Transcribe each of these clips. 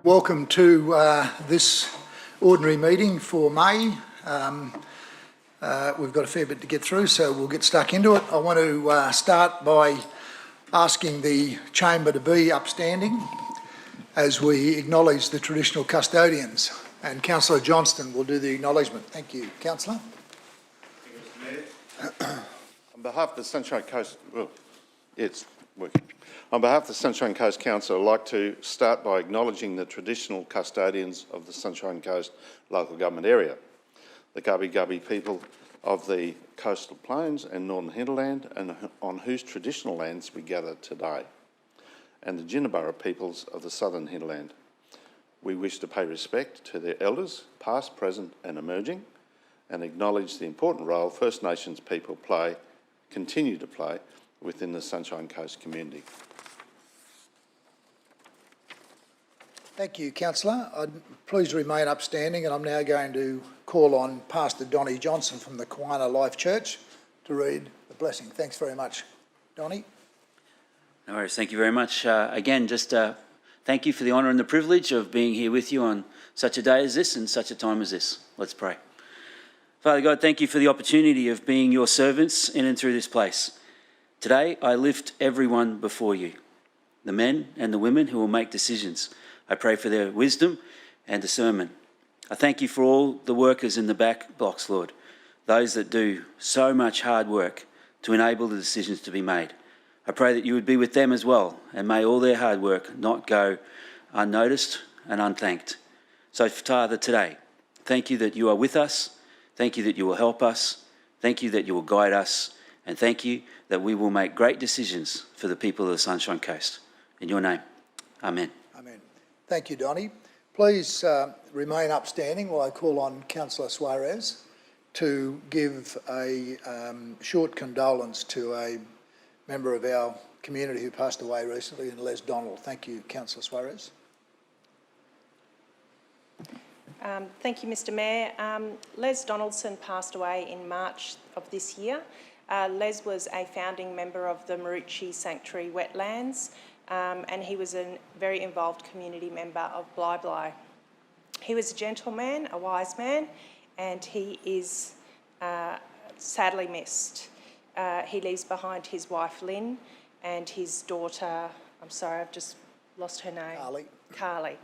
Welcome to this ordinary meeting for May. We've got a fair bit to get through, so we'll get stuck into it. I want to start by asking the Chamber to be upstanding as we acknowledge the traditional custodians. And Councillor Johnston will do the acknowledgement. Thank you, Councillor. Thank you, Mr. Mayor. On behalf of the Sunshine Coast, well, it's working. On behalf of the Sunshine Coast Council, I'd like to start by acknowledging the traditional custodians of the Sunshine Coast local government area, the Gubbi Gubbi people of the coastal plains and northern hinterland, and on whose traditional lands we gather today, and the Jinnaburra peoples of the southern hinterland. We wish to pay respect to their elders, past, present and emerging, and acknowledge the important role First Nations people continue to play within the Sunshine Coast community. Thank you, Councillor. Please remain upstanding, and I'm now going to call on Pastor Dony Johnston from the Queensland Life Church to read the blessing. Thanks very much, Dony. No worries. Thank you very much. Again, just thank you for the honour and the privilege of being here with you on such a day as this and such a time as this. Let's pray. Father God, thank you for the opportunity of being your servants in and through this place. Today, I lift everyone before you, the men and the women who will make decisions. I pray for their wisdom and discernment. I thank you for all the workers in the back blocks, Lord, those that do so much hard work to enable the decisions to be made. I pray that you would be with them as well, and may all their hard work not go unnoticed and unthanked. So, Father, today, thank you that you are with us. Thank you that you will help us. Thank you that you will guide us. And thank you that we will make great decisions for the people of the Sunshine Coast. In your name, amen. Amen. Thank you, Dony. Please remain upstanding while I call on Councillor Suarez to give a short condolence to a member of our community who passed away recently, and Les Donald. Thank you, Councillor Suarez. Thank you, Mr. Mayor. Les Donaldson passed away in March of this year. Les was a founding member of the Maroochy Sanctuary Wetlands, and he was a very involved community member of Bli. He was a gentleman, a wise man, and he is sadly missed. He leaves behind his wife Lynn and his daughter, I'm sorry, I've just lost her name. Carly.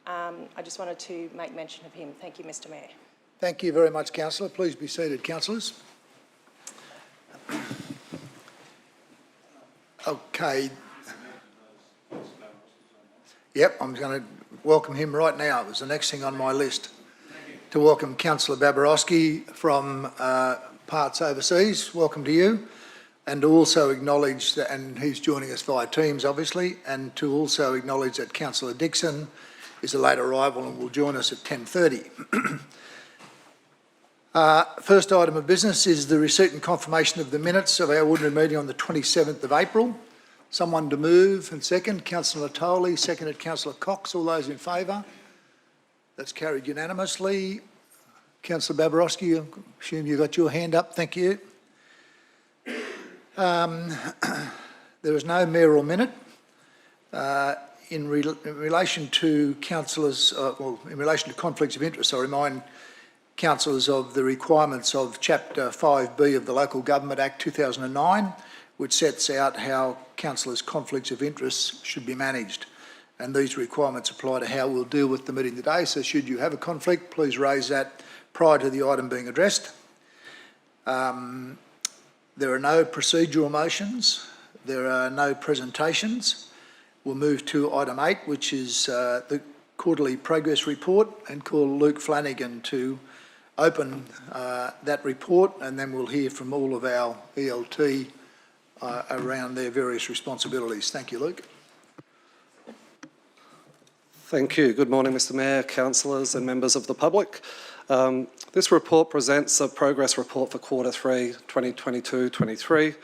I just wanted to make mention of him. Thank you, Mr. Mayor. Thank you very much, Councillor. Please be seated, councillors. Okay. Yep, I'm going to welcome him right now. It was the next thing on my list. To welcome Councillor Babarowski from parts overseas. Welcome to you. And to also acknowledge that, and he's joining us via Teams obviously, and to also acknowledge that Councillor Dixon is a late arrival and will join us at 10:30. First item of business is the receipt and confirmation of the minutes of our ordinary meeting on the 27th of April. Someone to move and second. Councillor Tolley, seconded Councillor Cox. All those in favour? That's carried unanimously. Councillor Babarowski, I assume you got your hand up. Thank you. There is no mayoral minute. In relation to councillors, in relation to conflicts of interest, I remind councillors of the requirements of Chapter 5B of the Local Government Act 2009, which sets out how councillors' conflicts of interest should be managed. And these requirements apply to how we'll deal with the meeting today. So should you have a conflict, please raise that prior to the item being addressed. There are no procedural motions. There are no presentations. We'll move to item 8, which is the quarterly progress report, and call Luke Flanagan to open that report, and then we'll hear from all of our ELT around their various responsibilities. Thank you, Luke. Thank you. Good morning, Mr. Mayor, councillors and members of the public. This report presents a progress report for Q3 2022-23.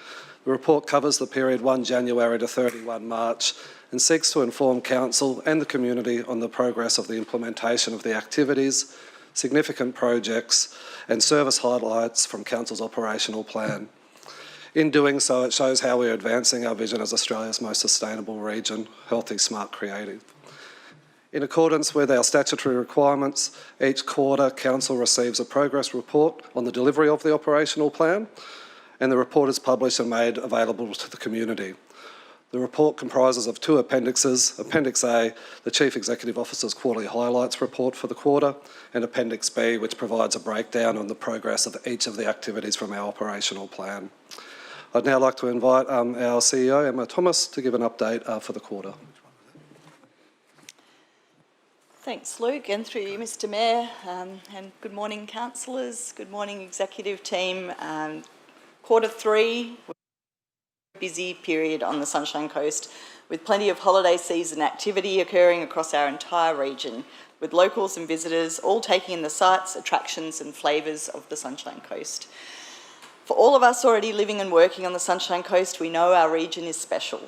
The report covers the period 1 January to 31 March and seeks to inform Council and the community on the progress of the implementation of the activities, significant projects and service highlights from Council's operational plan. In doing so, it shows how we're advancing our vision as Australia's most sustainable region, healthy, smart, creative. In accordance with our statutory requirements, each quarter Council receives a progress report on the delivery of the operational plan, and the report is published and made available to the community. The report comprises of 2 appendixes. Appendix A, the Chief Executive Officer's Quarterly Highlights Report for the quarter, and Appendix B, which provides a breakdown on the progress of each of the activities from our operational plan. I'd now like to invite our CEO, Emma Thomas, to give an update for the quarter. Thanks, Luke, and through you, Mr Mayor, and good morning, councillors, good morning, executive team. Quarter 3, busy period on the Sunshine Coast, with plenty of holiday season activity occurring across our entire region, with locals and visitors all taking in the sights, attractions and flavours of the Sunshine Coast. For all of us already living and working on the Sunshine Coast, we know our region is special.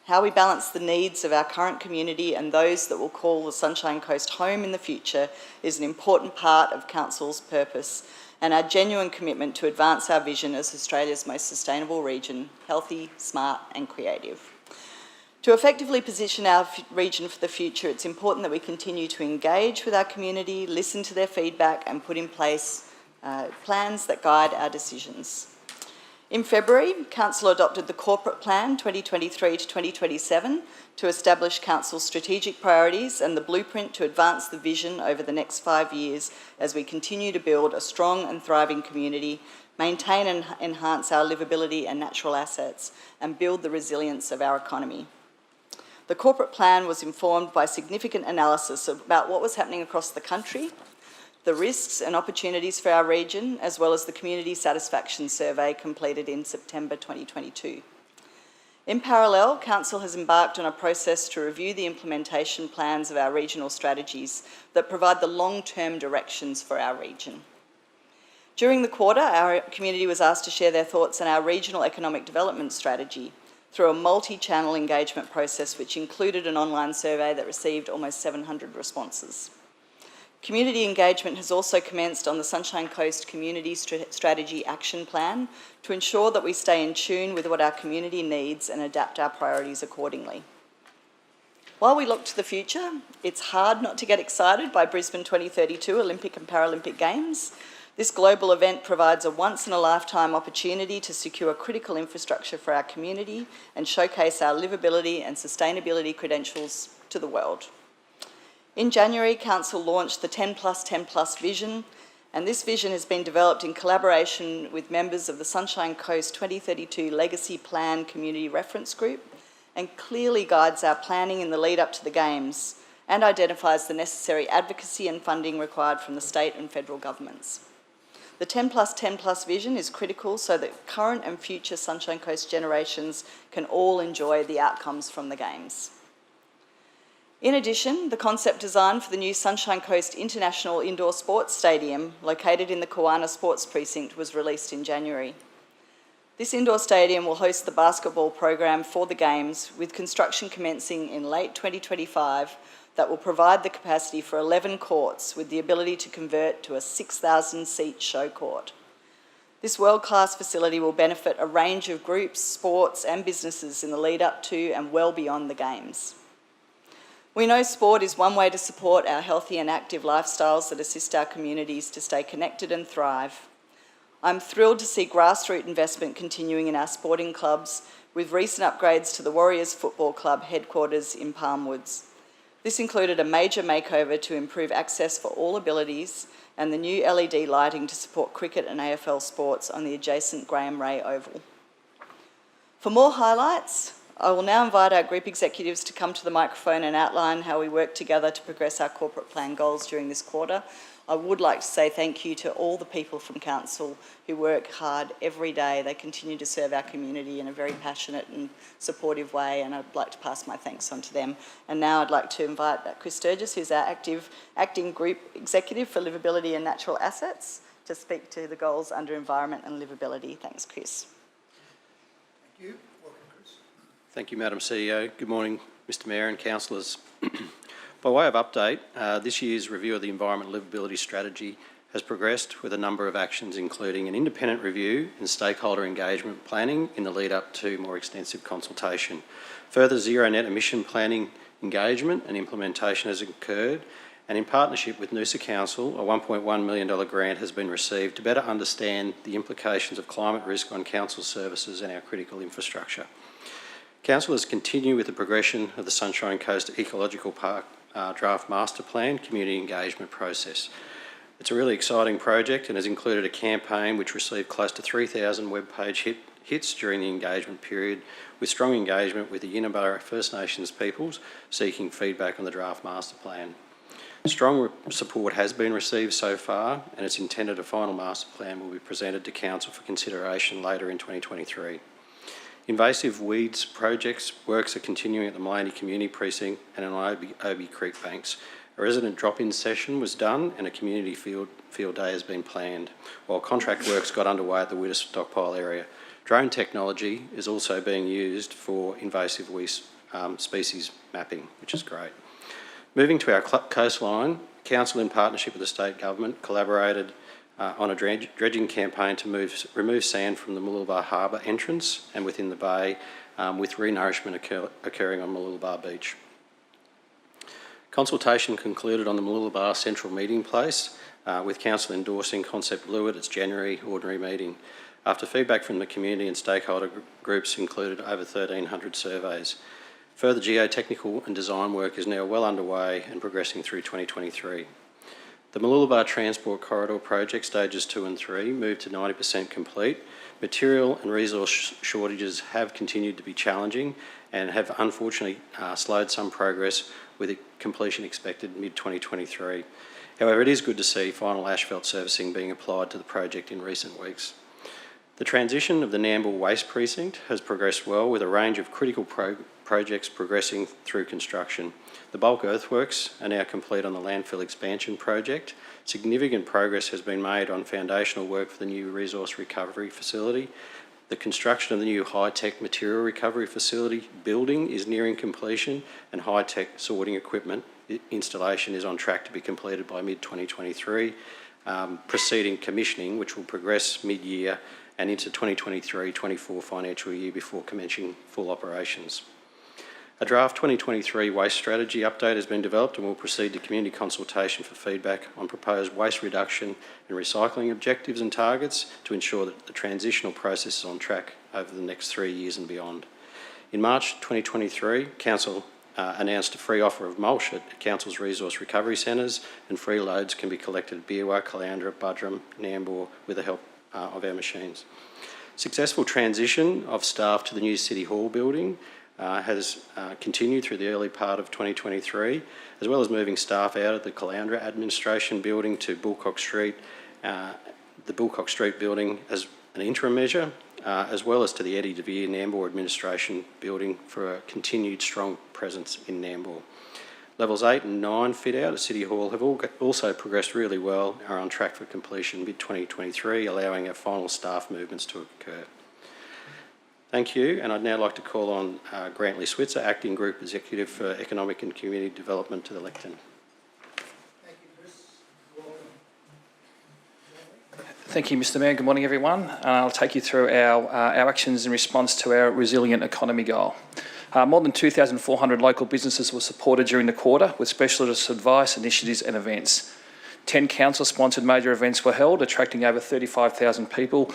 How we balance the needs of our current community and those that will call the Sunshine Coast home in the future is an important part of Council's purpose and our genuine commitment to advance our vision as Australia's most sustainable region, healthy, smart and creative. To effectively position our region for the future, it's important that we continue to engage with our community, listen to their feedback and put in place plans that guide our decisions. In February, Council adopted the Corporate Plan 2023 to 2027 to establish Council's strategic priorities and the blueprint to advance the vision over the next 5 years as we continue to build a strong and thriving community, maintain and enhance our livability and natural assets, and build the resilience of our economy. The Corporate Plan was informed by significant analysis about what was happening across the country, the risks and opportunities for our region, as well as the Community Satisfaction Survey completed in September 2022. In parallel, Council has embarked on a process to review the implementation plans of our regional strategies that provide the long-term directions for our region. During the quarter, our community was asked to share their thoughts on our regional economic development strategy through a multi-channel engagement process which included an online survey that received almost 700 responses. Community engagement has also commenced on the Sunshine Coast Community Strategy Action Plan to ensure that we stay in tune with what our community needs and adapt our priorities accordingly. While we look to the future, it's hard not to get excited by Brisbane 2032 Olympic and Paralympic Games. This global event provides a once-in-a-lifetime opportunity to secure critical infrastructure for our community and showcase our livability and sustainability credentials to the world. In January, Council launched the 10+10+ vision, and this vision has been developed in collaboration with members of the Sunshine Coast 2032 Legacy Plan Community Reference Group and clearly guides our planning in the lead up to the Games and identifies the necessary advocacy and funding required from the state and federal governments. The 10+10+ vision is critical so that current and future Sunshine Coast generations can all enjoy the outcomes from the Games. In addition, the concept design for the new Sunshine Coast International Indoor Sports Stadium, located in the Kawana Sports Precinct, was released in January. This indoor stadium will host the basketball program for the Games, with construction commencing in late 2025 that will provide the capacity for 11 courts with the ability to convert to a 6,000-seat show court. This world-class facility will benefit a range of groups, sports and businesses in the lead up to and well beyond the Games. We know sport is one way to support our healthy and active lifestyles that assist our communities to stay connected and thrive. I'm thrilled to see grassroots investment continuing in our sporting clubs, with recent upgrades to the Warriors Football Club headquarters in Palmwoods. This included a major makeover to improve access for all abilities and the new LED lighting to support cricket and AFL sports on the adjacent Graham Ray Oval. For more highlights, I will now invite our group executives to come to the microphone and outline how we work together to progress our corporate plan goals during this quarter. I would like to say thank you to all the people from Council who work hard every day. They continue to serve our community in a very passionate and supportive way, and I'd like to pass my thanks on to them. And now I'd like to invite Chris Sturgis, who's our acting group executive for livability and natural assets, to speak to the goals under environment and livability. Thanks, Chris. Thank you. Welcome, Chris. Thank you, Madam CEO. Good morning, Mr Mayor and councillors. By way of update, this year's review of the Environment Livability Strategy has progressed with a number of actions, including an independent review and stakeholder engagement planning in the lead up to more extensive consultation, further zero net emission planning engagement and implementation has occurred, and in partnership with Noosa Council, a $1.1 million grant has been received to better understand the implications of climate risk on council services and our critical infrastructure. Councillors continue with the progression of the Sunshine Coast Ecological Park Draft Master Plan community engagement process. It's a really exciting project and has included a campaign which received close to 3,000 webpage hits during the engagement period, with strong engagement with the Yinabara First Nations peoples seeking feedback on the Draft Master Plan. Strong support has been received so far, and it's intended a final master plan will be presented to Council for consideration later in 2023. Invasive weeds projects works are continuing at the Maleny Community Precinct and on Obi Creek banks. A resident drop-in session was done and a community field day has been planned, while contract works got underway at the Witter stockpile area. Drone technology is also being used for invasive weed species mapping, which is great. Moving to our coastline, Council in partnership with the State Government collaborated on a dredging campaign to remove sand from the Mooloolaba Harbour entrance and within the bay, with re-nourishment occurring on Mooloolaba Beach. Consultation concluded on the Mooloolaba Central Meeting Place, with Council endorsing Concept Blue at its January ordinary meeting. After feedback from the community and stakeholder groups included over 1,300 surveys. Further geotechnical and design work is now well underway and progressing through 2023. The Mooloolaba Transport Corridor project, stages 2 and 3, moved to 90% complete. Material and resource shortages have continued to be challenging and have unfortunately slowed some progress, with completion expected mid-2023. However, it is good to see final asphalt surfacing being applied to the project in recent weeks. The transition of the Nambour Waste Precinct has progressed well, with a range of critical projects progressing through construction. The bulk earthworks are now complete on the landfill expansion project. Significant progress has been made on foundational work for the new resource recovery facility. The construction of the new high-tech material recovery facility building is nearing completion, and high-tech sorting equipment installation is on track to be completed by mid-2023, preceding commissioning, which will progress mid-year and into 2023-24 financial year before commencing full operations. A draft 2023 waste strategy update has been developed and will proceed to community consultation for feedback on proposed waste reduction and recycling objectives and targets to ensure that the transitional process is on track over the next 3 years and beyond. In March 2023, Council announced a free offer of mulch at Council's resource recovery centres, and free loads can be collected at Beerwah, Caloundra, Buderim, Nambour with the help of our machines. Successful transition of staff to the new City Hall building has continued through the early part of 2023, as well as moving staff out of the Caloundra administration building to Bullcock Street, the Bullcock Street building as an interim measure, as well as to the Eddie DeVere Nambour administration building for a continued strong presence in Nambour. Levels 8 and 9 fit out at City Hall have also progressed really well and are on track for completion mid-2023, allowing our final staff movements to occur. Thank you, and I'd now like to call on Grantley Switzer, Acting Group Executive for Economic and Community Development, to the lectern. Thank you, Chris. Welcome. Thank you, Mr Mayor. Good morning, everyone. I'll take you through our actions in response to our resilient economy goal. More than 2,400 local businesses were supported during the quarter with specialist advice, initiatives and events. 10 council-sponsored major events were held, attracting over 35,000 people,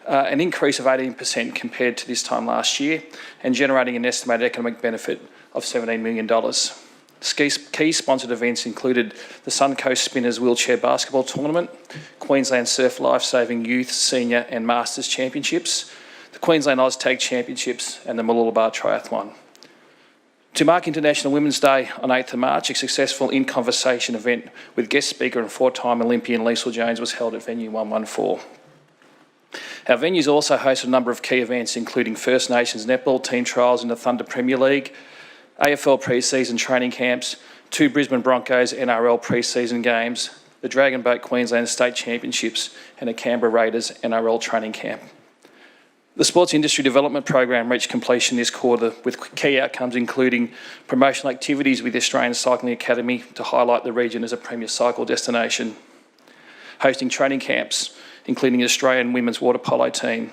an increase of 18% compared to this time last year, and generating an estimated economic benefit of $17 million. Key sponsored events included the Suncoast Spinners Wheelchair Basketball Tournament, Queensland Surf Lifesaving Youth, Senior and Masters Championships, the Queensland Oztag Championships and the Mooloolaba Triathlon. To mark International Women's Day on 8th of March, a successful In Conversation event with guest speaker and 4-time Olympian Liesl Jones was held at Venue 114. Our venues also hosted a number of key events, including First Nations netball team trials in the Thunder Premier League, AFL pre-season training camps, 2 Brisbane Broncos NRL pre-season games, the Dragon Boat Queensland State Championships and a Canberra Raiders NRL training camp. The Sports Industry Development Program reached completion this quarter with key outcomes including promotional activities with the Australian Cycling Academy to highlight the region as a premier cycle destination, hosting training camps including the Australian women's water polo team,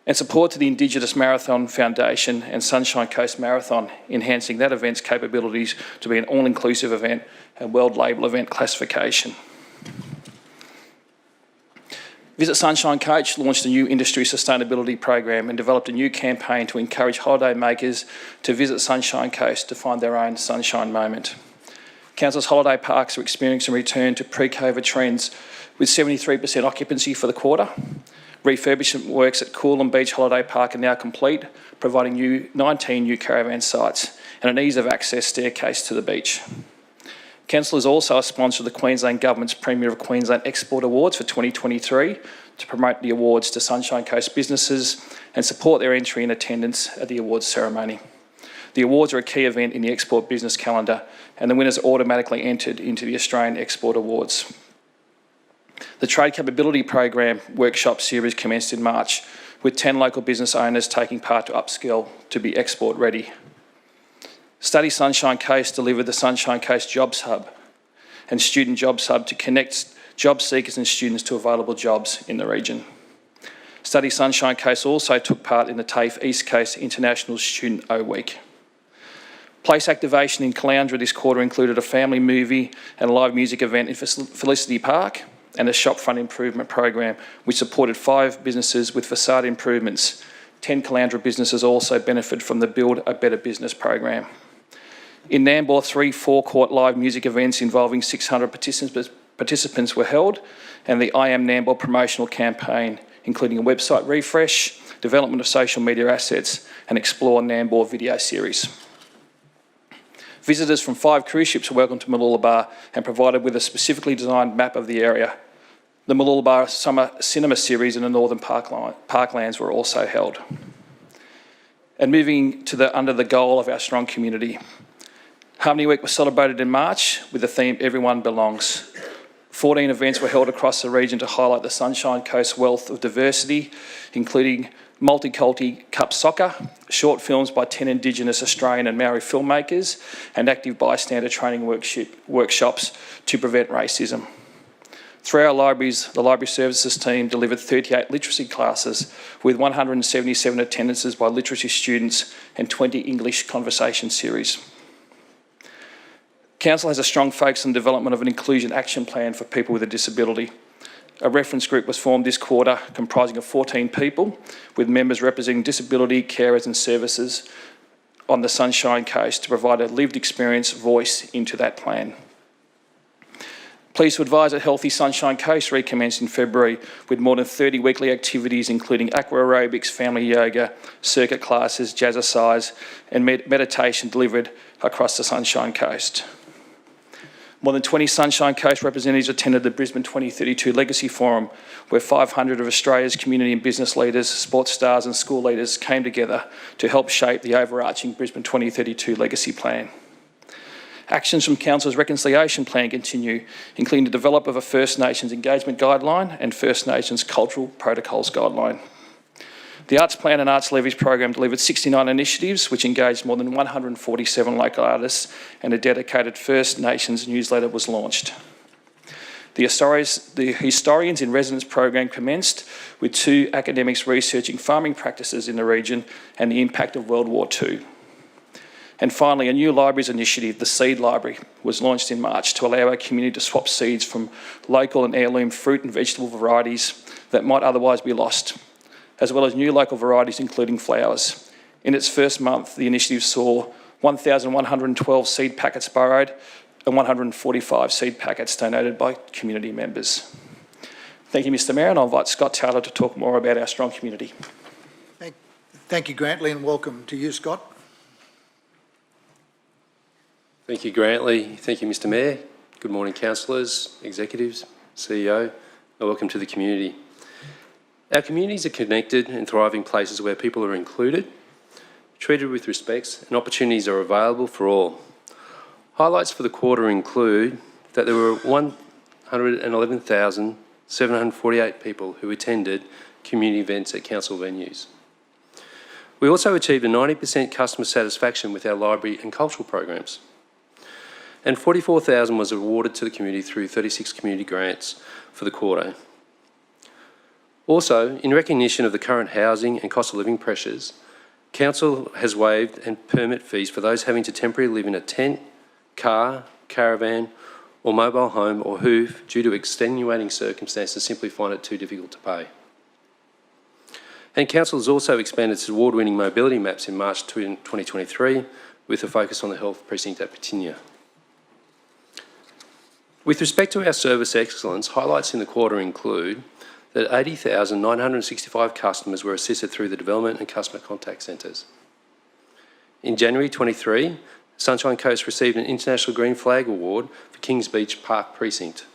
and support to the Indigenous Marathon Foundation and Sunshine Coast Marathon, enhancing that event's capabilities to be an all-inclusive event and World Label event classification. Visit Sunshine Coast launched a new industry sustainability program and developed a new campaign to encourage holiday makers to visit Sunshine Coast to find their own sunshine moment. Council's holiday parks are experiencing a return to pre-COVID trends with 73% occupancy for the quarter. Refurbishment works at Coolum Beach Holiday Park are now complete, providing 19 new caravan sites and an ease of access staircase to the beach. Council is also a sponsor of the Queensland Government's Premier of Queensland Export Awards for 2023 to promote the awards to Sunshine Coast businesses and support their entry and attendance at the awards ceremony. The awards are a key event in the export business calendar and the winners are automatically entered into the Australian Export Awards. The Trade Capability Program workshop series commenced in March, with 10 local business owners taking part to upskill to be export ready. Study Sunshine Coast delivered the Sunshine Coast Jobs Hub and Student Jobs Hub to connect job seekers and students to available jobs in the region. Study Sunshine Coast also took part in the TAFE East Coast International Student O Week. Place activation in Caloundra this quarter included a family movie and live music event in Felicity Park and a shopfront improvement program which supported 5 businesses with facade improvements. 10 Caloundra businesses also benefited from the Build a Better Business program. In Nambour, 3 forecourt live music events involving 600 participants were held, and the I Am Nambour promotional campaign, including a website refresh, development of social media assets, and Explore Nambour video series. Visitors from 5 cruise ships were welcome to Mooloolaba and provided with a specifically designed map of the area. The Mooloolaba Summer Cinema Series in the Northern Parklands were also held. And moving to under the goal of our strong community. Harmony Week was celebrated in March with the theme Everyone Belongs. 14 events were held across the region to highlight the Sunshine Coast wealth of diversity, including multi-culti cup soccer, short films by 10 Indigenous Australian and Maori filmmakers, and active bystander training workshops to prevent racism. Through our libraries, the Library Services team delivered 38 literacy classes with 177 attendances by literacy students and 20 English conversation series. Council has a strong focus on development of an inclusion action plan for people with a disability. A reference group was formed this quarter comprising of 14 people with members representing disability, carers and services on the Sunshine Coast to provide a lived experience voice into that plan. Pleased to advise that Healthy Sunshine Coast recommenced in February with more than 30 weekly activities including aqua aerobics, family yoga, circuit classes, jazzercise and meditation delivered across the Sunshine Coast. More than 20 Sunshine Coast representatives attended the Brisbane 2032 Legacy Forum, where 500 of Australia's community and business leaders, sports stars and school leaders came together to help shape the overarching Brisbane 2032 Legacy Plan. Actions from Council's Reconciliation Plan continue, including the development of a First Nations Engagement Guideline and First Nations Cultural Protocols Guideline. The Arts Plan and Arts Levies program delivered 69 initiatives which engaged more than 147 local artists, and a dedicated First Nations newsletter was launched. The Historians in Residence program commenced with 2 academics researching farming practices in the region and the impact of World War II. And finally, a new libraries initiative, the Seed Library, was launched in March to allow our community to swap seeds from local and heirloom fruit and vegetable varieties that might otherwise be lost, as well as new local varieties including flowers. In its first month, the initiative saw 1,112 seed packets borrowed and 145 seed packets donated by community members. Thank you, Mr Mayor, and I'll invite Scott Taylor to talk more about our strong community. Thank you, Grantley, and welcome to you, Scott. Thank you, Grantley. Thank you, Mr Mayor. Good morning, councillors, executives, CEO, and welcome to the community. Our communities are connected and thriving places where people are included, treated with respect, and opportunities are available for all. Highlights for the quarter include that there were 111,748 people who attended community events at council venues. We also achieved a 90% customer satisfaction with our library and cultural programs. And 44,000 was awarded to the community through 36 community grants for the quarter. Also, in recognition of the current housing and cost of living pressures, Council has waived and permit fees for those having to temporarily live in a tent, car, caravan or mobile home, or who, due to extenuating circumstances, simply find it too difficult to pay. And Council has also expanded its award-winning mobility maps in March 2023 with a focus on the health precinct at Patinia. With respect to our service excellence, highlights in the quarter include that 80,965 customers were assisted through the development and customer contact centres. In January 23, Sunshine Coast received an International Green Flag Award for Kings Beach Park Precinct.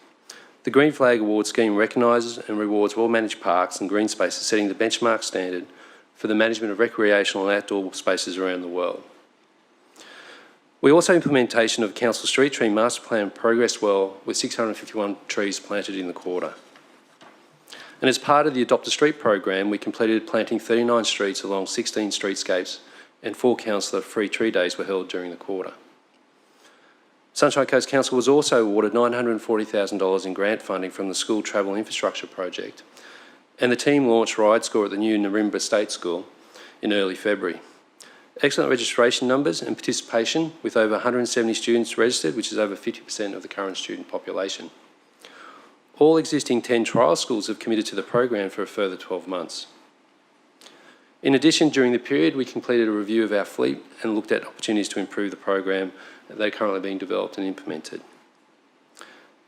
The Green Flag Award scheme recognises and rewards well-managed parks and green spaces, setting the benchmark standard for the management of recreational and outdoor spaces around the world. We also implementation of Council Street Tree Master Plan progressed well, with 651 trees planted in the quarter. And as part of the Adopt a Street program, we completed planting 39 streets along 16 streetscapes, and 4 councillor free tree days were held during the quarter. Sunshine Coast Council was also awarded $940,000 in grant funding from the School Travel Infrastructure Project, and the team launched Ride Score at the new Narimba State School in early February. Excellent registration numbers and participation, with over 170 students registered, which is over 50% of the current student population. All existing 10 trial schools have committed to the program for a further 12 months. In addition, during the period, we completed a review of our fleet and looked at opportunities to improve the program. They're currently being developed and implemented.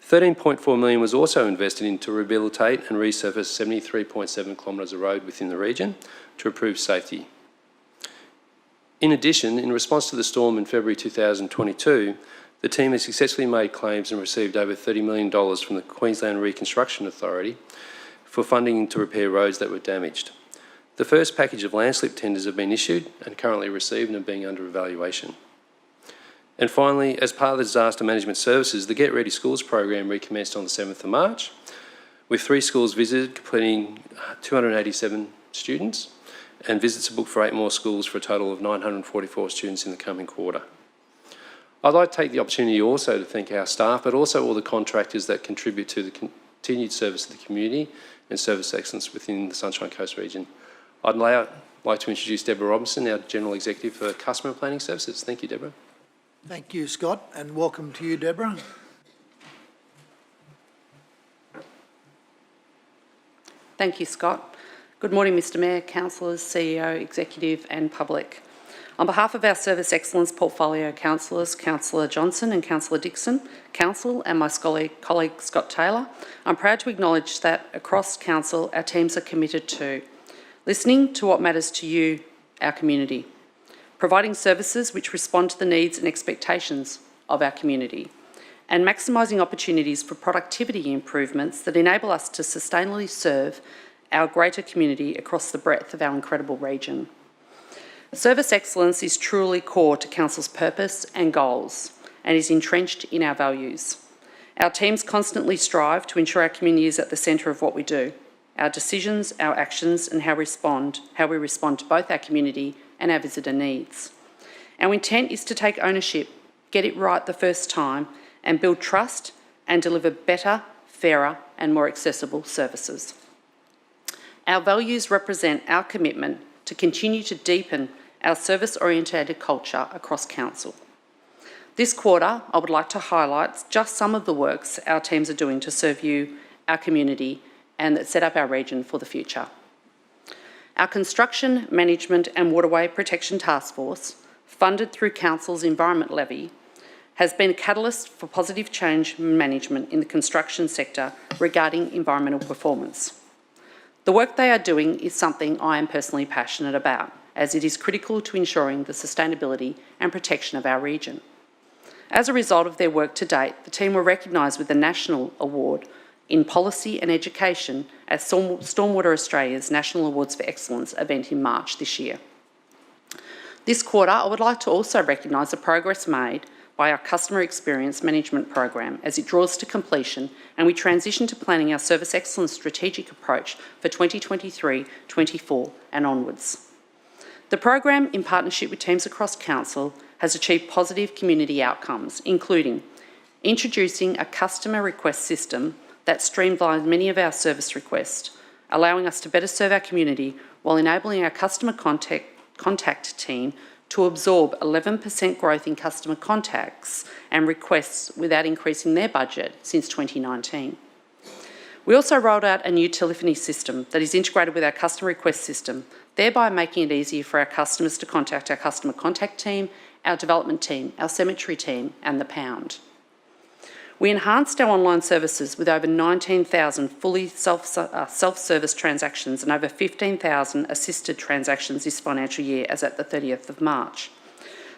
$13.4 million was also invested in to rehabilitate and resurface 73.7 kilometres of road within the region to improve safety. In addition, in response to the storm in February 2022, the team has successfully made claims and received over $30 million from the Queensland Reconstruction Authority for funding to repair roads that were damaged. The first package of landslip tenders have been issued and currently received and are being under evaluation. And finally, as part of the Disaster Management Services, the Get Ready Schools program recommenced on the 7th of March, with 3 schools visited, completing 287 students, and visits are booked for 8 more schools for a total of 944 students in the coming quarter. I'd like to take the opportunity also to thank our staff, but also all the contractors that contribute to the continued service of the community and service excellence within the Sunshine Coast region. I'd now like to introduce Deborah Robinson, our General Executive for Customer Planning Services. Thank you, Deborah. Thank you, Scott, and welcome to you, Deborah. Thank you, Scott. Good morning, Mr Mayor, councillors, CEO, executive and public. On behalf of our Service Excellence Portfolio councillors, Councillor Johnston and Councillor Dixon, Council and my colleague Scott Taylor, I'm proud to acknowledge that across Council our teams are committed to listening to what matters to you, our community, providing services which respond to the needs and expectations of our community, and maximising opportunities for productivity improvements that enable us to sustainably serve our greater community across the breadth of our incredible region. Service excellence is truly core to Council's purpose and goals and is entrenched in our values. Our teams constantly strive to ensure our community is at the centre of what we do, our decisions, our actions and how we respond to both our community and our visitor needs. Our intent is to take ownership, get it right the first time and build trust and deliver better, fairer and more accessible services. Our values represent our commitment to continue to deepen our service-orientated culture across Council. This quarter, I would like to highlight just some of the works our teams are doing to serve you, our community, and that set up our region for the future. Our Construction, Management and Waterway Protection Task Force, funded through Council's Environment Levy, has been a catalyst for positive change management in the construction sector regarding environmental performance. The work they are doing is something I am personally passionate about, as it is critical to ensuring the sustainability and protection of our region. As a result of their work to date, the team were recognised with a national award in policy and education at Stormwater Australia's National Awards for Excellence event in March this year. This quarter, I would like to also recognise the progress made by our Customer Experience Management Program as it draws to completion and we transition to planning our Service Excellence strategic approach for 2023-24 and onwards. The program, in partnership with teams across Council, has achieved positive community outcomes, including introducing a customer request system that streamlines many of our service requests, allowing us to better serve our community while enabling our customer contact team to absorb 11% growth in customer contacts and requests without increasing their budget since 2019. We also rolled out a new telephony system that is integrated with our customer request system, thereby making it easier for our customers to contact our customer contact team, our development team, our cemetery team, and the Pound. We enhanced our online services with over 19,000 fully self-service transactions and over 15,000 assisted transactions this financial year as at the 30th of March.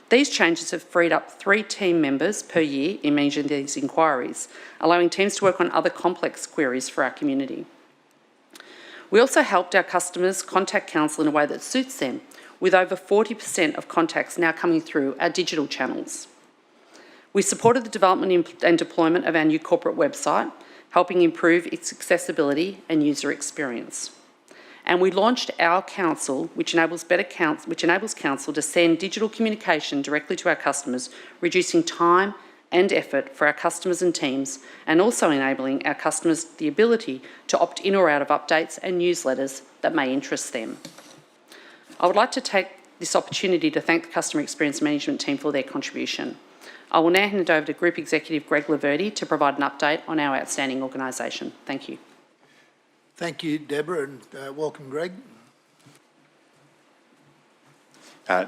These changes have freed up 3 team members per year in managing these inquiries, allowing teams to work on other complex queries for our community. We also helped our customers contact council in a way that suits them, with over 40% of contacts now coming through our digital channels. We supported the development and deployment of our new corporate website, helping improve its accessibility and user experience. And we launched Our Council, which enables council to send digital communication directly to our customers, reducing time and effort for our customers and teams, and also enabling our customers the ability to opt in or out of updates and newsletters that may interest them. I would like to take this opportunity to thank the Customer Experience Management team for their contribution. I will now hand it over to Group Executive Greg Laverty to provide an update on our outstanding organisation. Thank you. Thank you, Deborah, and welcome, Greg.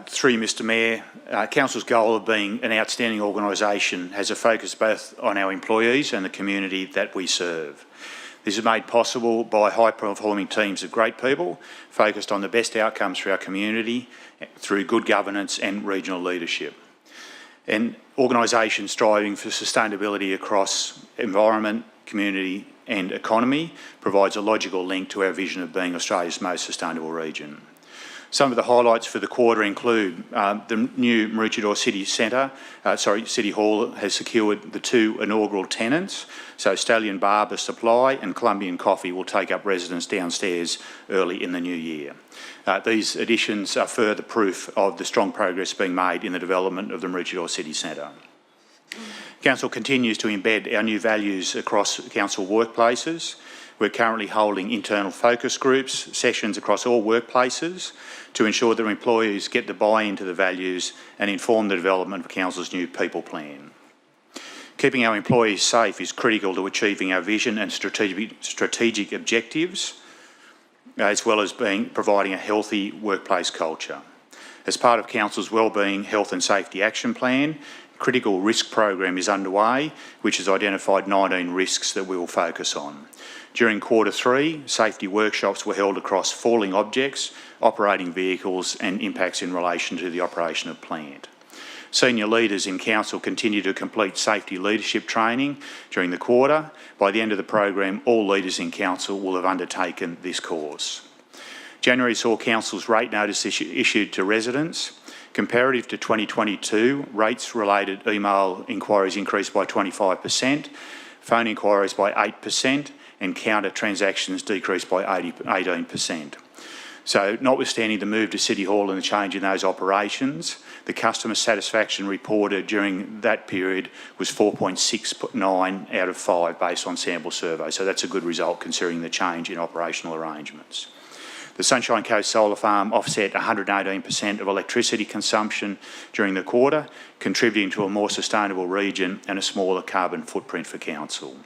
Through you, Mr Mayor, Council's goal of being an outstanding organisation has a focus both on our employees and the community that we serve. This is made possible by high-performing teams of great people focused on the best outcomes for our community through good governance and regional leadership. And organisations striving for sustainability across environment, community and economy provides a logical link to our vision of being Australia's most sustainable region. Some of the highlights for the quarter include the new Maroochydore City Hall has secured the 2 inaugural tenants, so Stallion Barber Supply and Colombian Coffee will take up residence downstairs early in the new year. These additions are further proof of the strong progress being made in the development of the Maroochydore City Centre. Council continues to embed our new values across council workplaces. We're currently holding internal focus groups, sessions across all workplaces to ensure that employees get the buy-in to the values and inform the development of Council's new people plan. Keeping our employees safe is critical to achieving our vision and strategic objectives, as well as providing a healthy workplace culture. As part of Council's Wellbeing, Health and Safety Action Plan, critical risk program is underway, which has identified 19 risks that we will focus on. During Q3, safety workshops were held across falling objects, operating vehicles and impacts in relation to the operation of plant. Senior leaders in Council continue to complete safety leadership training during the quarter. By the end of the program, all leaders in Council will have undertaken this course. January saw Council's rate notice issued to residents. Comparative to 2022, rates-related email inquiries increased by 25%, phone inquiries by 8%, and counter transactions decreased by 18%. So, notwithstanding the move to City Hall and the change in those operations, the customer satisfaction reported during that period was 4.69 out of 5 based on sample surveys. So that's a good result considering the change in operational arrangements. The Sunshine Coast Solar Farm offset 118% of electricity consumption during the quarter, contributing to a more sustainable region and a smaller carbon footprint for Council.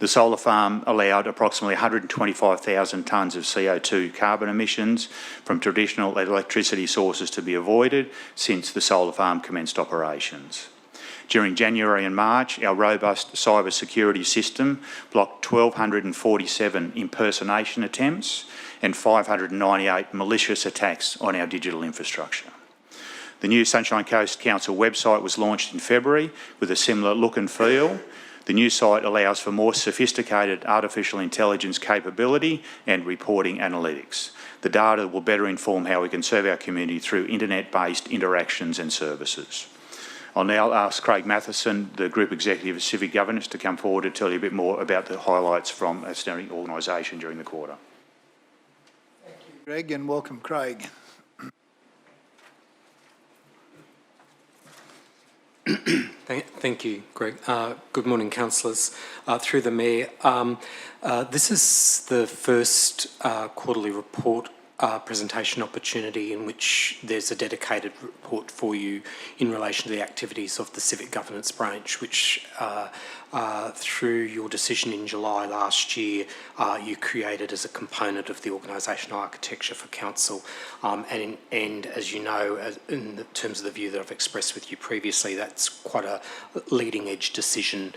The solar farm allowed approximately 125,000 tonnes of CO2 carbon emissions from traditional electricity sources to be avoided since the solar farm commenced operations. During January and March, our robust cyber security system blocked 1,247 impersonation attempts and 598 malicious attacks on our digital infrastructure. The new Sunshine Coast Council website was launched in February with a similar look and feel. The new site allows for more sophisticated artificial intelligence capability and reporting analytics. The data will better inform how we can serve our community through internet-based interactions and services. I'll now ask Craig Matheson, the Group Executive of Civic Governance, to come forward to tell you a bit more about the highlights from our standing organisation during the quarter. Thank you, Greg, and welcome, Craig. Thank you, Greg. Good morning, councillors. Through the Mayor, this is the first quarterly report presentation opportunity in which there's a dedicated report for you in relation to the activities of the Civic Governance Branch, which through your decision in July last year, you created as a component of the organisational architecture for council. And as you know, in the terms of the view that I've expressed with you previously, that's quite a leading edge decision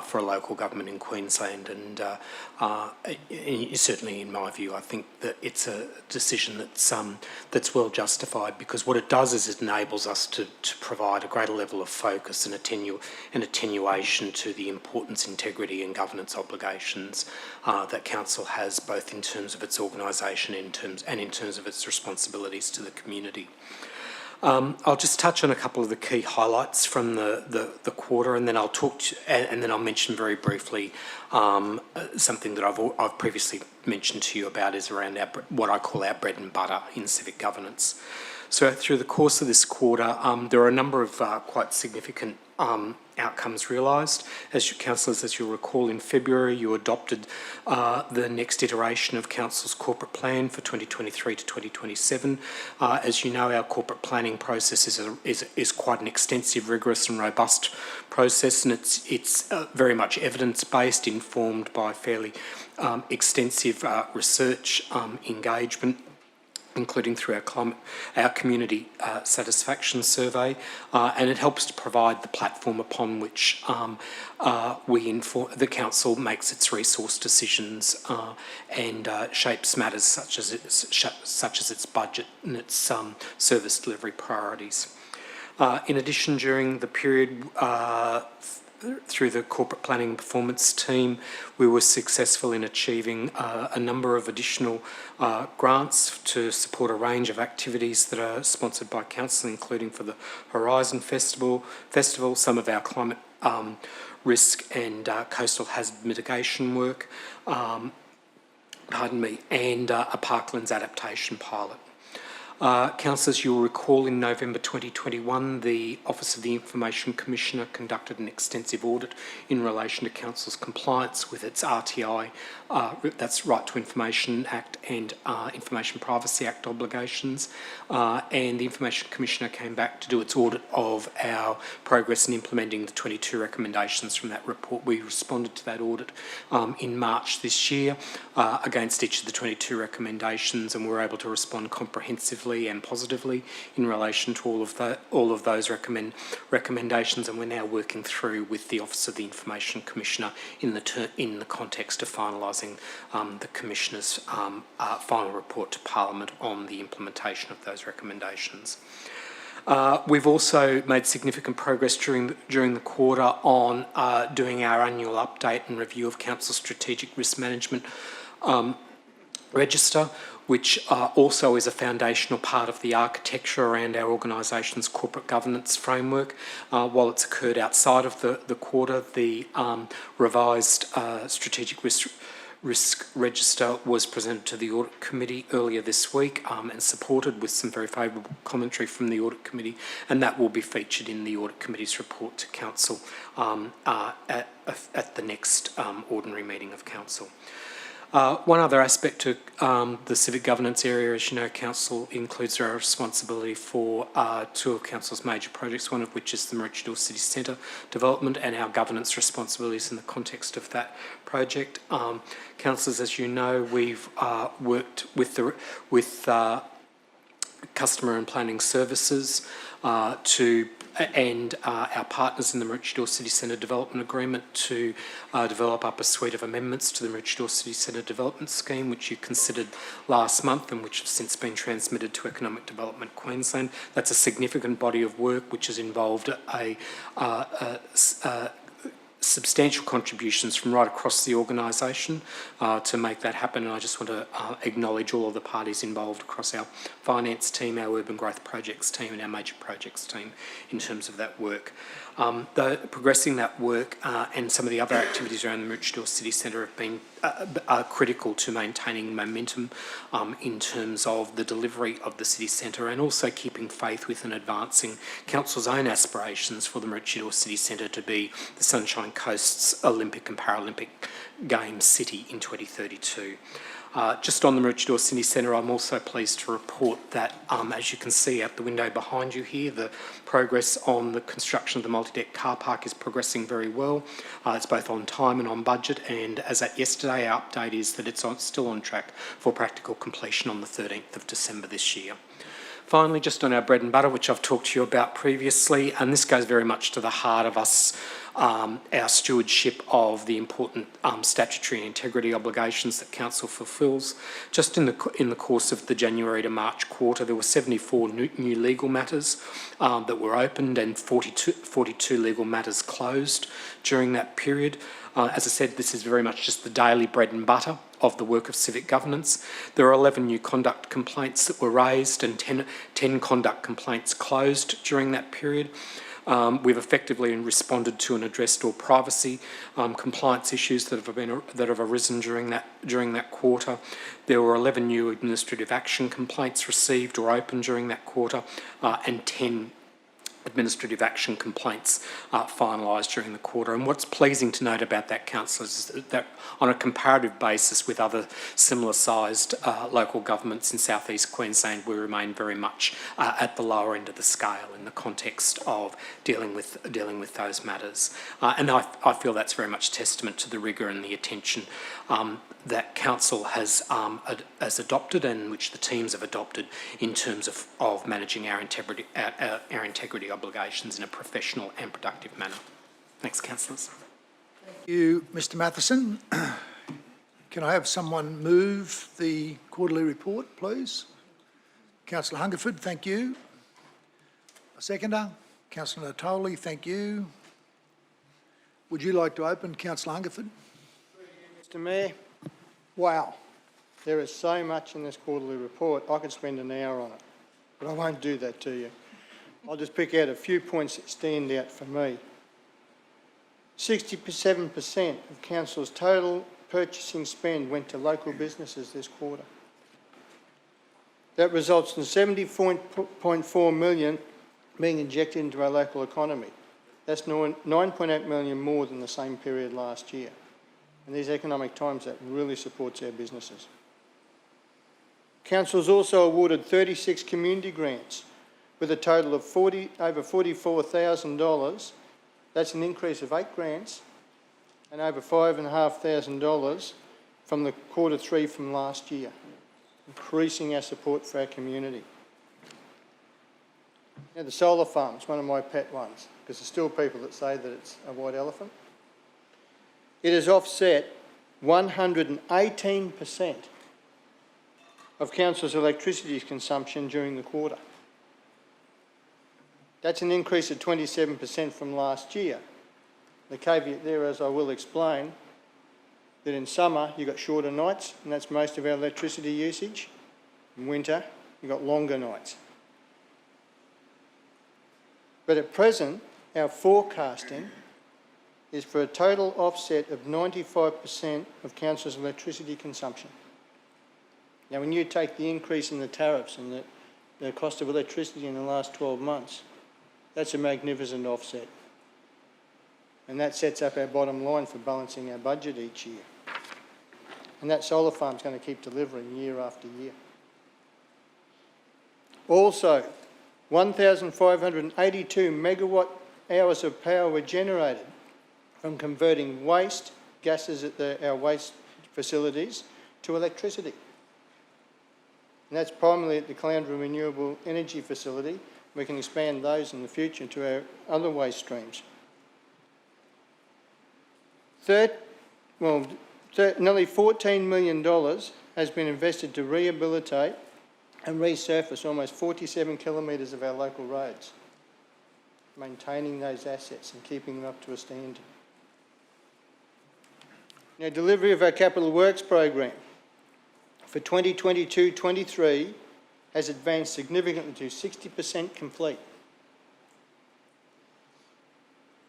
for a local government in Queensland. And certainly in my view, I think that it's a decision that's well justified, because what it does is it enables us to provide a greater level of focus and attenuation to the importance, integrity and governance obligations that council has, both in terms of its organisation and in terms of its responsibilities to the community. I'll just touch on a couple of the key highlights from the quarter, and then I'll and then I'll mention very briefly something that I've previously mentioned to you about, is around what I call our bread and butter in civic governance. So through the course of this quarter, there are a number of quite significant outcomes realised. As councillors, as you'll recall, in February you adopted the next iteration of council's corporate plan for 2023 to 2027. As you know, our corporate planning process is quite an extensive, rigorous and robust process, and it's very much evidence-based, informed by fairly extensive research engagement, including through our community satisfaction survey, and it helps to provide the platform upon which the council makes its resource decisions and shapes matters such as its budget and its service delivery priorities. In addition, during the period through the corporate planning and performance team, we were successful in achieving a number of additional grants to support a range of activities that are sponsored by council, including for the Horizon Festival, some of our climate risk and coastal hazard mitigation work, and a parklands adaptation pilot. Councillors, you'll recall in November 2021, the Office of the Information Commissioner conducted an extensive audit in relation to council's compliance with its RTI, that's Right to Information Act and Information Privacy Act obligations, and the Information Commissioner came back to do its audit of our progress in implementing the 22 recommendations from that report. We responded to that audit in March this year against each of the 22 recommendations, and we were able to respond comprehensively and positively in relation to all of those recommendations, and we're now working through with the Office of the Information Commissioner in the context of finalising the Commissioner's final report to Parliament on the implementation of those recommendations. We've also made significant progress during the quarter on doing our annual update and review of Council's strategic risk management register, which also is a foundational part of the architecture around our organisation's corporate governance framework. While it's occurred outside of the quarter, the revised strategic risk register was presented to the Audit Committee earlier this week and supported with some very favourable commentary from the Audit Committee, and that will be featured in the Audit Committee's report to Council at the next ordinary meeting of Council. One other aspect to the civic governance area, as you know, Council includes our responsibility for two of Council's major projects, one of which is the Maroochydore City Centre development, and our governance responsibilities in the context of that project. Councillors, as you know, we've worked with customer and planning services and our partners in the Maroochydore City Centre Development Agreement to develop up a suite of amendments to the Maroochydore City Centre Development Scheme, which you considered last month and which have since been transmitted to Economic Development Queensland. That's a significant body of work which has involved substantial contributions from right across the organisation to make that happen, and I just want to acknowledge all of the parties involved across our finance team, our urban growth projects team and our major projects team in terms of that work. Progressing that work and some of the other activities around the Maroochydore City Centre have been are critical to maintaining momentum in terms of the delivery of the city centre, and also keeping faith with and advancing Council's own aspirations for the Maroochydore City Centre to be the Sunshine Coast's Olympic and Paralympic Games city in 2032. Just on the Maroochydore City Centre, I'm also pleased to report that, as you can see out the window behind you here, the progress on the construction of the multi-deck car park is progressing very well. It's both on time and on budget, and as at yesterday, our update is that it's still on track for practical completion on the 13th of December this year. Finally, just on our bread and butter, which I've talked to you about previously, and this goes very much to the heart of us, our stewardship of the important statutory and integrity obligations that Council fulfils. Just in the course of the January to March quarter, there were 74 new legal matters that were opened and 42 legal matters closed during that period. As I said, this is very much just the daily bread and butter of the work of civic governance. There are 11 new conduct complaints that were raised and 10 conduct complaints closed during that period. We've effectively responded to and addressed all privacy compliance issues that have arisen during that quarter. There were 11 new administrative action complaints received or opened during that quarter, and 10 administrative action complaints finalised during the quarter. And what's pleasing to note about that, councillors, is that on a comparative basis with other similar-sized local governments in South East Queensland, we remain very much at the lower end of the scale in the context of dealing with those matters. And I feel that's very much testament to the rigour and the attention that Council has adopted, and which the teams have adopted in terms of managing our integrity obligations in a professional and productive manner. Thanks, councillors. Thank you, Mr Matheson. Can I have someone move the quarterly report, please? Councillor Hungerford, thank you. A seconder? Councillor Natoli, thank you. Would you like to open, Councillor Hungerford? Mr Mayor, Wow. there is so much in this quarterly report, I could spend an hour on it, but I won't do that to you. I'll just pick out a few points that stand out for me. 67% of Council's total purchasing spend went to local businesses this quarter. That results in $70.4 million being injected into our local economy. That's 9.8 million more than the same period last year. In these economic times, that really supports our businesses. Council's also awarded 36 community grants with a total of over $44,000. That's an increase of 8 grants and over $5,500 from the Q3 from last year, increasing our support for our community. Now, the solar farm's one of my pet ones, because there's still people that say that it's a white elephant. It has offset 118% of Council's electricity consumption during the quarter. That's an increase of 27% from last year. The caveat there, as I will explain, that in summer you've got shorter nights, and that's most of our electricity usage. In winter, you've got longer nights. But at present, our forecasting is for a total offset of 95% of Council's electricity consumption. Now, when you take the increase in the tariffs and the cost of electricity in the last 12 months, that's a magnificent offset. And that sets up our bottom line for balancing our budget each year. And that solar farm's going to keep delivering year after year. Also, 1,582 megawatt hours of power were generated from converting waste gases at our waste facilities to electricity. And that's primarily at the Caloundra Renewable Energy Facility. We can expand those in the future to our other waste streams. Nearly $14 million has been invested to rehabilitate and resurface almost 47 kilometres of our local roads, maintaining those assets and keeping them up to a standard. Now, delivery of our capital works program for 2022-23 has advanced significantly to 60% complete.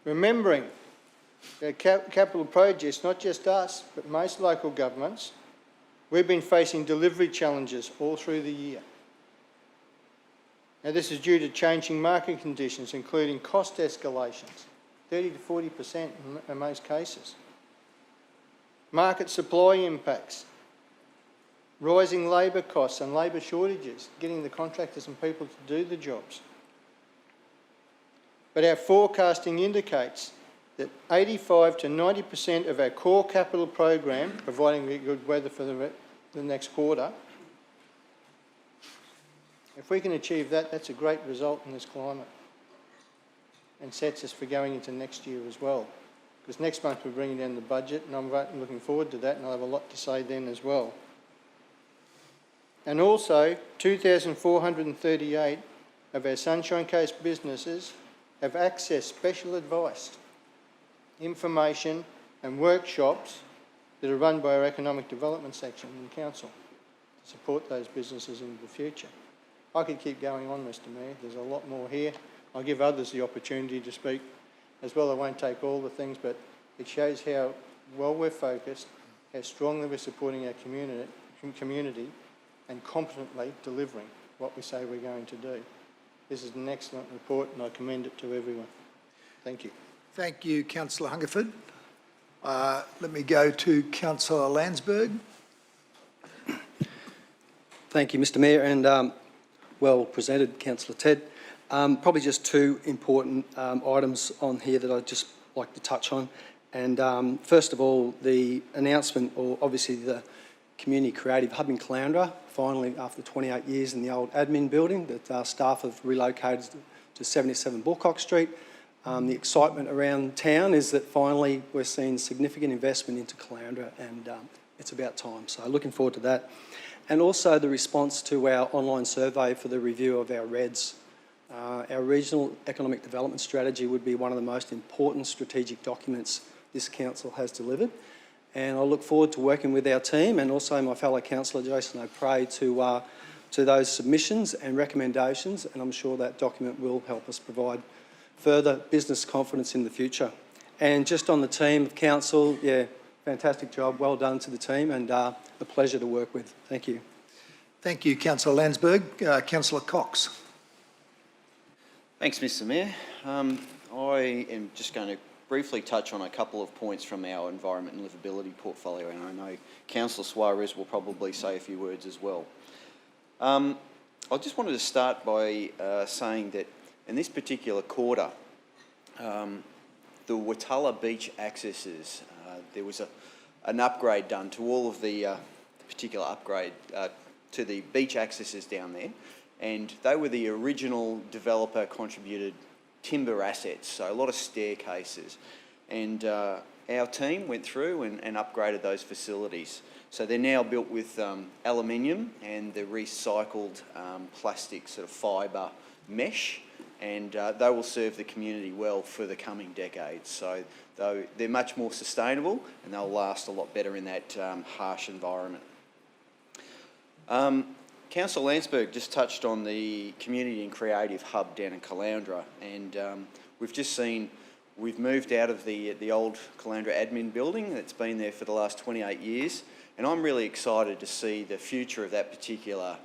Remembering that capital projects, not just us, but most local governments, we've been facing delivery challenges all through the year. Now, this is due to changing market conditions, including cost escalations, 30 to 40% in most cases, market supply impacts, rising labour costs and labour shortages, getting the contractors and people to do the jobs. But our forecasting indicates that 85 to 90% of our core capital program, providing good weather for the next quarter, if we can achieve that, that's a great result in this climate and sets us for going into next year as well. Because next month we're bringing down the budget, and I'm looking forward to that, and I'll have a lot to say then as well. And also, 2,438 of our Sunshine Coast businesses have accessed special advice, information and workshops that are run by our Economic Development section in the Council to support those businesses into the future. I could keep going on, Mr Mayor. There's a lot more here. I'll give others the opportunity to speak as well. I won't take all the things, but it shows how well we're focused, how strongly we're supporting our community and competently delivering what we say we're going to do. This is an excellent report and I commend it to everyone. Thank you. Thank you, Councillor Hungerford. Let me go to Councillor Landsberg. Thank you, Mr Mayor, and well presented, Councillor Ted. Probably just two important items on here that I'd just like to touch on. And first of all, the announcement, or obviously the Community Creative Hub in Caloundra, finally after 28 years in the old admin building, that our staff have relocated to 77 Bullcock Street. The excitement around town is that finally we're seeing significant investment into Caloundra, and it's about time. So looking forward to that. And also the response to our online survey for the review of our REDs. Our Regional Economic Development Strategy would be one of the most important strategic documents this council has delivered. And I look forward to working with our team and also my fellow councillor Jason O'Prey to those submissions and recommendations, and I'm sure that document will help us provide further business confidence in the future. And just on the team of council, yeah, fantastic job, well done to the team, and a pleasure to work with. Thank you. Thank you, Councillor Landsberg. Councillor Cox. Thanks, Mr Mayor. I am just going to briefly touch on a couple of points from our environment and livability portfolio, and I know Councillor Suarez will probably say a few words as well. I just wanted to start by saying that in this particular quarter, the Watala beach accesses, there was an upgrade done to all of the particular upgrade to the beach accesses down there, and they were the original developer contributed timber assets, so a lot of staircases. And our team went through and upgraded those facilities. So they're now built with aluminium and the recycled plastic sort of fibre mesh, and they will serve the community well for the coming decades. So they're much more sustainable and they'll last a lot better in that harsh environment. Councillor Landsberg just touched on the Community and Creative Hub down in Caloundra, and we've just seen, we've moved out of the old Caloundra admin building that's been there for the last 28 years, and I'm really excited to see the future of that particular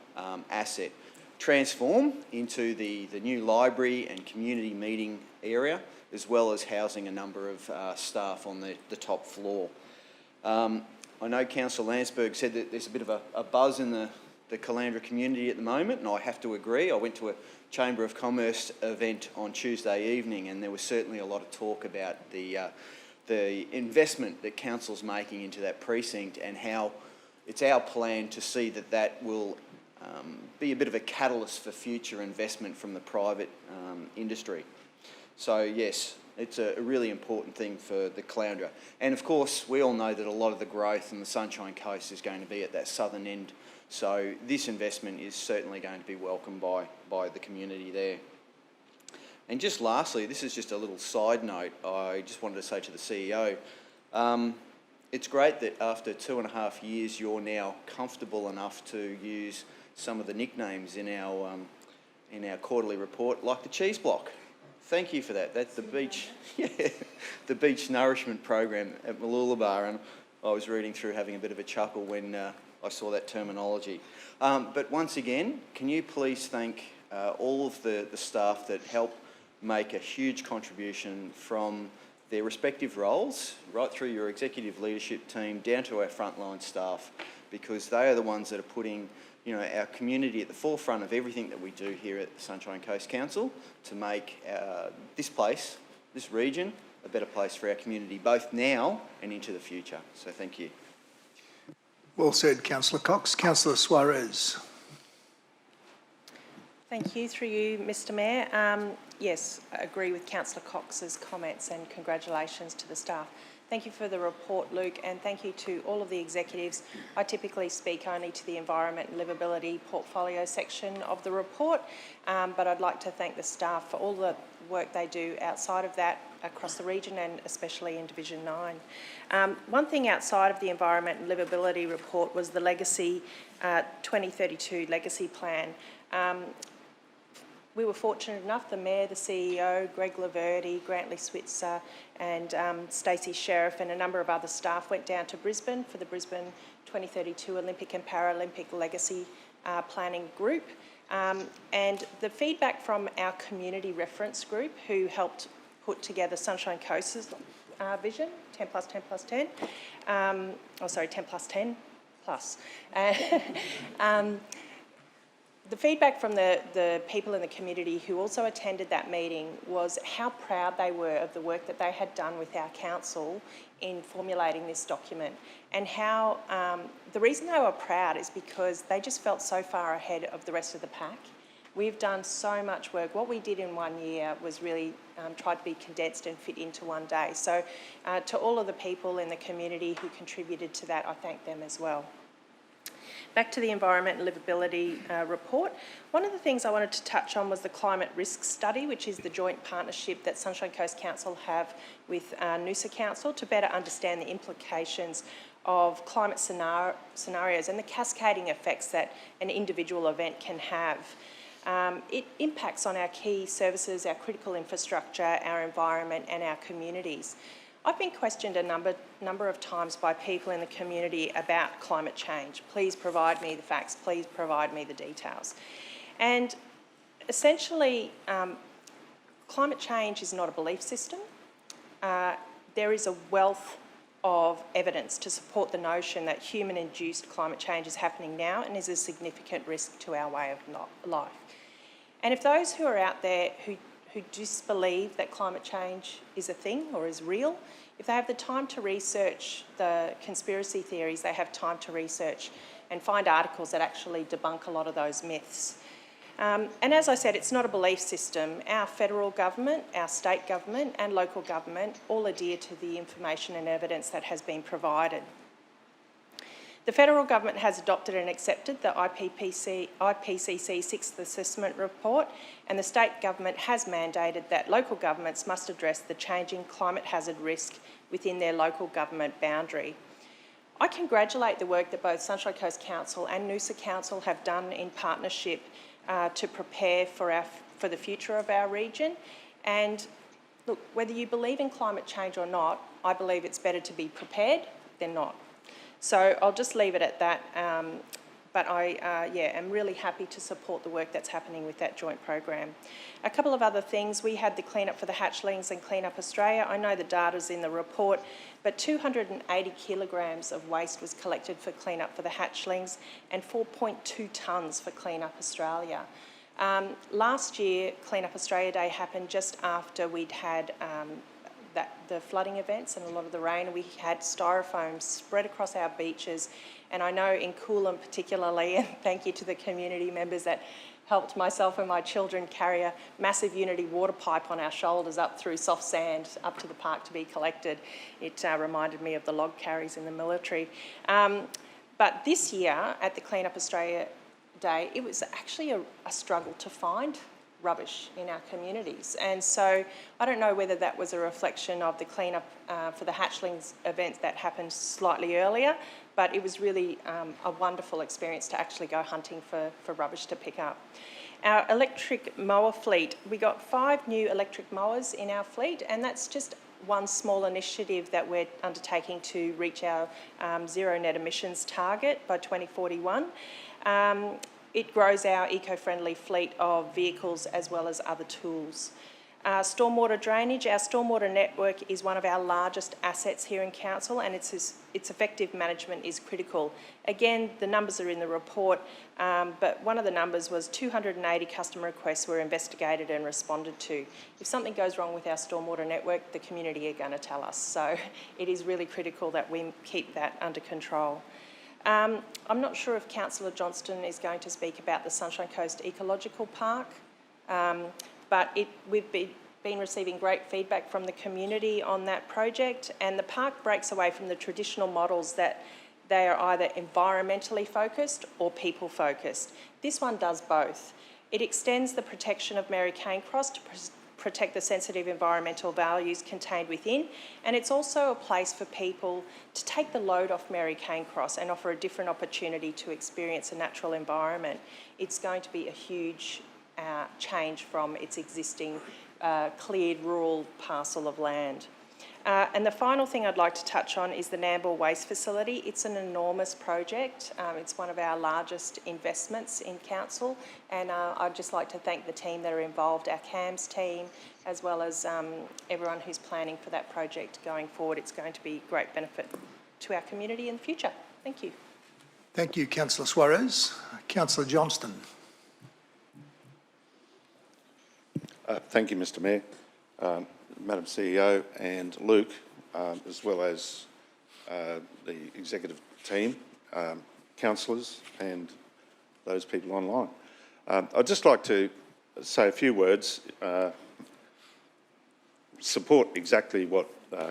asset transform into the new library and community meeting area, as well as housing a number of staff on the top floor. I know Councillor Landsberg said that there's a bit of a buzz in the Caloundra community at the moment, and I have to agree. I went to a Chamber of Commerce event on Tuesday evening, and there was certainly a lot of talk about the investment that council's making into that precinct, and how it's our plan to see that will be a bit of a catalyst for future investment from the private industry. So yes, it's a really important thing for the Caloundra. And of course, we all know that a lot of the growth in the Sunshine Coast is going to be at that southern end. So this investment is certainly going to be welcomed by the community there. And just lastly, this is just a little side note, I just wanted to say to the CEO, It's great that after 2.5 years, you're now comfortable enough to use some of the nicknames in our quarterly report, like the cheese block. Thank you for that. That's the beach, the beach nourishment program at Mooloolaba, and I was reading through having a bit of a chuckle when I saw that terminology. But once again, can you please thank all of the staff that help make a huge contribution from their respective roles, right through your executive leadership team, down to our frontline staff, because they are the ones that are putting our community at the forefront of everything that we do here at the Sunshine Coast Council to make this place, this region, a better place for our community, both now and into the future. So thank you. Well said, Councillor Cox. Councillor Suarez. Thank you. Through you, Mr Mayor. Yes, I agree with Councillor Cox's comments and congratulations to the staff. Thank you for the report, Luke, and thank you to all of the executives. I typically speak only to the Environment and Livability portfolio section of the report, but I'd like to thank the staff for all the work they do outside of that across the region and especially in Division 9. One thing outside of the Environment and Livability report was the Legacy 2032 Legacy Plan. We were fortunate enough, the Mayor, the CEO, Greg Laverty, Grantley Switzer and Stacey Sheriff and a number of other staff went down to Brisbane for the Brisbane 2032 Olympic and Paralympic Legacy Planning Group. And the feedback from our community reference group who helped put together Sunshine Coast's vision, 10 plus 10 plus 10, 10 plus 10 plus. The feedback from the people in the community who also attended that meeting was how proud they were of the work that they had done with our council in formulating this document, and how the reason they were proud is because they just felt so far ahead of the rest of the pack. We've done so much work. What we did in 1 year was really tried to be condensed and fit into one day. So to all of the people in the community who contributed to that, I thank them as well. Back to the Environment and Livability report. One of the things I wanted to touch on was the Climate Risk Study, which is the joint partnership that Sunshine Coast Council have with Noosa Council to better understand the implications of climate scenarios and the cascading effects that an individual event can have. It impacts on our key services, our critical infrastructure, our environment and our communities. I've been questioned a number of times by people in the community about climate change. Please provide me the facts, please provide me the details. And essentially, climate change is not a belief system. There is a wealth of evidence to support the notion that human-induced climate change is happening now and is a significant risk to our way of life. And if those who are out there who disbelieve that climate change is a thing or is real, if they have the time to research the conspiracy theories, they have time to research and find articles that actually debunk a lot of those myths. And as I said, it's not a belief system. Our federal government, our state government and local government all adhere to the information and evidence that has been provided. The federal government has adopted and accepted the IPCC 6th Assessment Report, and the state government has mandated that local governments must address the changing climate hazard risk within their local government boundary. I congratulate the work that both Sunshine Coast Council and Noosa Council have done in partnership to prepare for the future of our region. And look, whether you believe in climate change or not, I believe it's better to be prepared than not. So I'll just leave it at that, but I am really happy to support the work that's happening with that joint program. A couple of other things, we had the clean-up for the hatchlings and Clean Up Australia. I know the data's in the report, but 280 kilograms of waste was collected for Clean Up for the hatchlings and 4.2 tonnes for Clean Up Australia. Last year, Clean Up Australia Day happened just after we'd had the flooding events and a lot of the rain. We had styrofoam spread across our beaches, and I know in Coolum particularly, and thank you to the community members that helped myself and my children carry a massive Unity water pipe on our shoulders up through soft sand up to the park to be collected. It reminded me of the log carries in the military. But this year at the Clean Up Australia Day, it was actually a struggle to find rubbish in our communities. And so I don't know whether that was a reflection of the cleanup for the hatchlings event that happened slightly earlier, but it was really a wonderful experience to actually go hunting for rubbish to pick up. Our electric mower fleet, we got 5 new electric mowers in our fleet, and that's just one small initiative that we're undertaking to reach our zero net emissions target by 2041. It grows our eco-friendly fleet of vehicles as well as other tools. Stormwater drainage, our stormwater network is one of our largest assets here in Council, and its effective management is critical. Again, the numbers are in the report, but one of the numbers was 280 customer requests were investigated and responded to. If something goes wrong with our stormwater network, the community are going to tell us. So it is really critical that we keep that under control. I'm not sure if Councillor Johnston is going to speak about the Sunshine Coast Ecological Park, but we've been receiving great feedback from the community on that project, and the park breaks away from the traditional models that they are either environmentally focused or people focused. This one does both. It extends the protection of Mary Cairncross to protect the sensitive environmental values contained within, and it's also a place for people to take the load off Mary Cairncross and offer a different opportunity to experience a natural environment. It's going to be a huge change from its existing cleared rural parcel of land. And the final thing I'd like to touch on is the Nambour Waste Facility. It's an enormous project. It's one of our largest investments in Council, and I'd just like to thank the team that are involved, our CAMS team, as well as everyone who's planning for that project going forward. It's going to be a great benefit to our community in the future. Thank you. Thank you, Councillor Suarez. Councillor Johnston. Thank you, Mr Mayor, Madam CEO and Luke, as well as the executive team, councillors and those people online. I'd just like to say a few words, support exactly what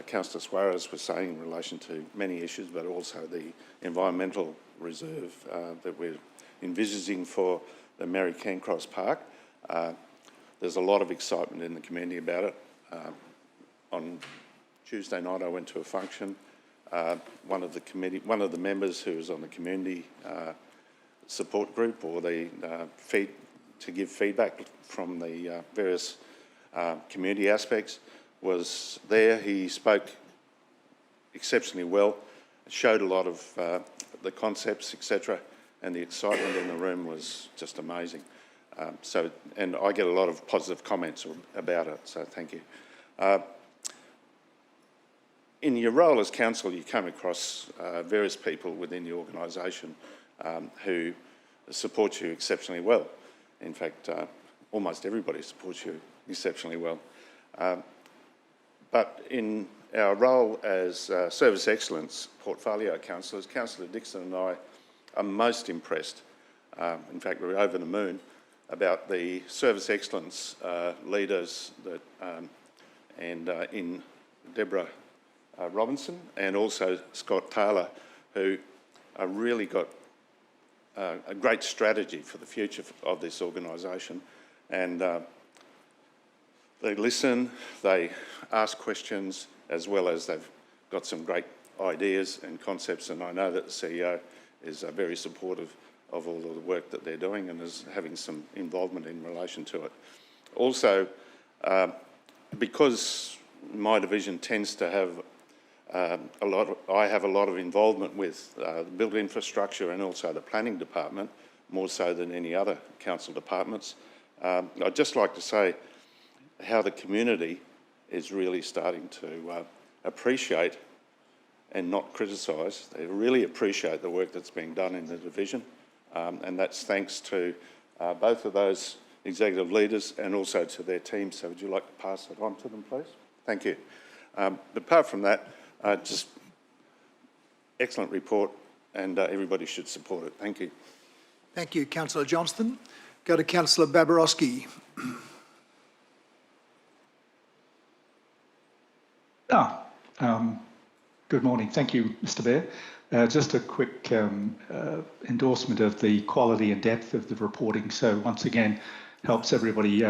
Councillor Suarez was saying in relation to many issues, but also the environmental reserve that we're envisaging for the Mary Cairncross Park. There's a lot of excitement in the community about it. On Tuesday night, I went to a function. One of the members who was on the community support group, or the to give feedback from the various community aspects, was there. He spoke exceptionally well, showed a lot of the concepts, etc., and the excitement in the room was just amazing. And I get a lot of positive comments about it, so thank you. In your role as council, you come across various people within the organisation who support you exceptionally well. In fact, almost everybody supports you exceptionally well. But in our role as Service Excellence Portfolio Councillors, Councillor Dixon and I are most impressed, in fact we're over the moon, about the service excellence leaders that, in Deborah Robinson and also Scott Taylor, who are really got a great strategy for the future of this organisation. And they listen, they ask questions, as well as they've got some great ideas and concepts, and I know that the CEO is very supportive of all of the work that they're doing and is having some involvement in relation to it. Also, because my division tends to have I have a lot of involvement with the built infrastructure and also the planning department, more so than any other council departments. I'd just like to say how the community is really starting to appreciate and not criticise. They really appreciate the work that's being done in the division. And that's thanks to both of those executive leaders and also to their teams. So would you like to pass it on to them, please? Thank you. But apart from that, just excellent report, and everybody should support it. Thank you. Thank you, Councillor Johnston. Go to Councillor Babarowski. Good morning. Thank you, Mr Mayor. Just a quick endorsement of the quality and depth of the reporting. So once again, helps everybody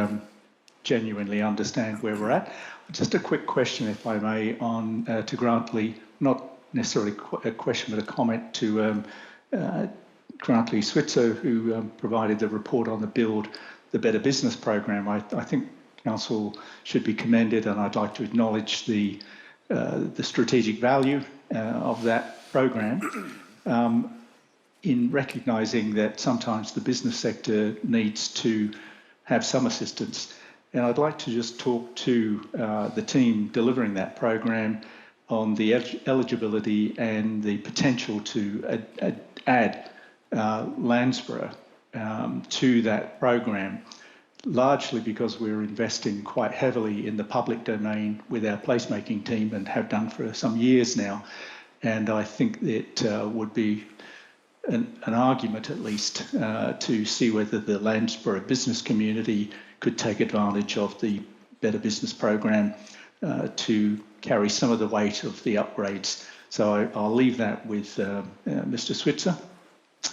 genuinely understand where we're at. Just a quick question, if I may, on to Grantley, not necessarily a question, but a comment to Grantley Switzer, who provided the report on the Better Business program. I think Council should be commended, and I'd like to acknowledge the strategic value of that program in recognising that sometimes the business sector needs to have some assistance. And I'd like to just talk to the team delivering that program on the eligibility and the potential to add Landsborough to that program, largely because we're investing quite heavily in the public domain with our placemaking team and have done for some years now. And I think that would be an argument, at least, to see whether the Landsborough business community could take advantage of the Better Business program to carry some of the weight of the upgrades. So I'll leave that with Mr. Switzer,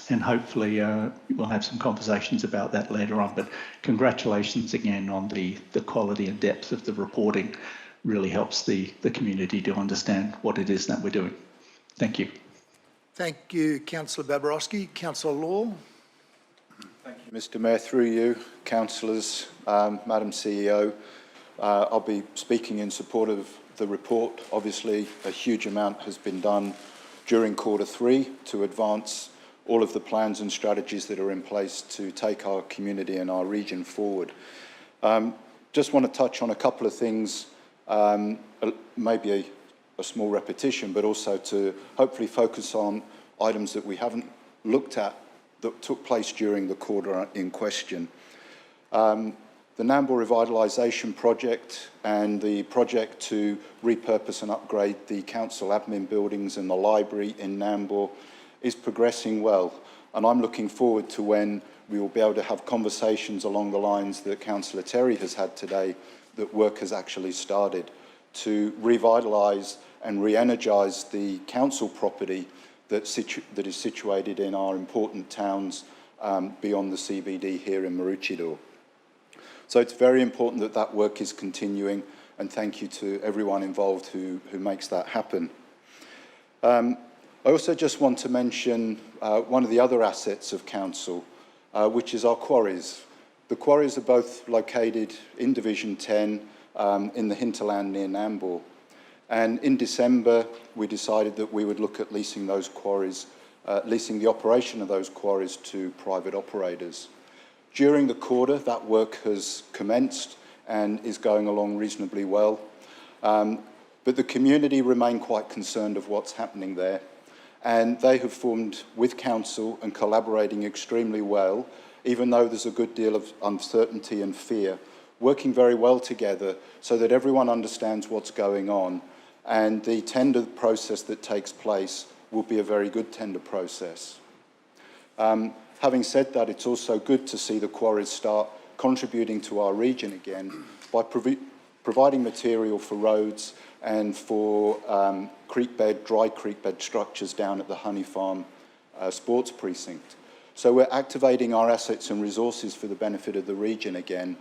and hopefully we'll have some conversations about that later on. But congratulations again on the quality and depth of the reporting. Really helps the community to understand what it is that we're doing. Thank you. Thank you, Councillor Babarowski. Councillor Law. Thank you, Mr. Mayor. Through you, councillors, Madam CEO, I'll be speaking in support of the report. Obviously, a huge amount has been done during Q3 to advance all of the plans and strategies that are in place to take our community and our region forward. Just want to touch on a couple of things, maybe a small repetition, but also to hopefully focus on items that we haven't looked at that took place during the quarter in question. The Nambour Revitalisation Project and the project to repurpose and upgrade the council admin buildings and the library in Nambour is progressing well. And I'm looking forward to when we will be able to have conversations along the lines that Councillor Terry has had today, that work has actually started to revitalise and re-energise the council property that is situated in our important towns beyond the CBD here in Maroochydore. So it's very important that that work is continuing, and thank you to everyone involved who makes that happen. I also just want to mention one of the other assets of council, which is our quarries. The quarries are both located in Division 10 in the hinterland near Nambour. And in December, we decided that we would look at leasing those quarries, leasing the operation of those quarries to private operators. During the quarter, that work has commenced and is going along reasonably well. But the community remain quite concerned of what's happening there. And they have formed with council and collaborating extremely well, even though there's a good deal of uncertainty and fear, working very well together so that everyone understands what's going on. And the tender process that takes place will be a very good tender process. Having said that, it's also good to see the quarries start contributing to our region again by providing material for roads and for dry creek bed structures down at the Honey Farm Sports Precinct. So we're activating our assets and resources for the benefit of the region again.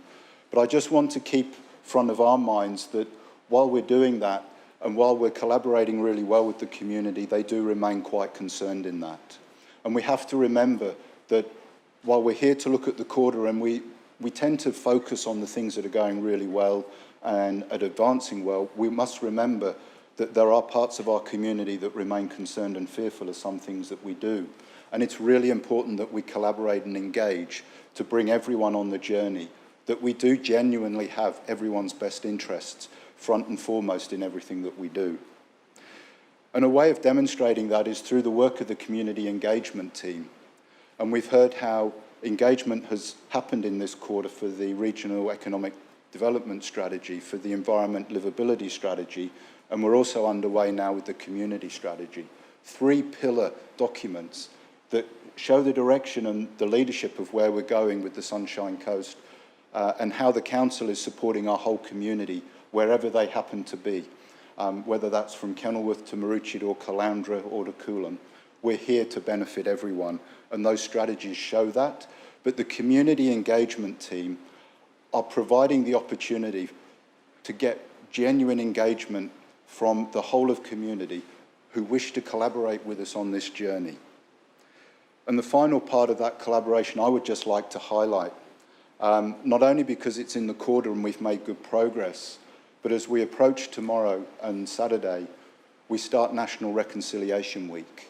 But I just want to keep front of our minds that while we're doing that, and while we're collaborating really well with the community, they do remain quite concerned in that. And we have to remember that while we're here to look at the quarter, and we tend to focus on the things that are going really well and at advancing well, we must remember that there are parts of our community that remain concerned and fearful of some things that we do. And it's really important that we collaborate and engage to bring everyone on the journey, that we do genuinely have everyone's best interests front and foremost in everything that we do. And a way of demonstrating that is through the work of the community engagement team. And we've heard how engagement has happened in this quarter for the regional economic development strategy, for the environment livability strategy, and we're also underway now with the community strategy. 3 pillar documents that show the direction and the leadership of where we're going with the Sunshine Coast and how the council is supporting our whole community wherever they happen to be, whether that's from Kenilworth to Maroochydore, Caloundra or to Coolum. We're here to benefit everyone, and those strategies show that. But the community engagement team are providing the opportunity to get genuine engagement from the whole of community who wish to collaborate with us on this journey. And the final part of that collaboration I would just like to highlight, not only because it's in the quarter and we've made good progress, but as we approach tomorrow and Saturday, we start National Reconciliation Week.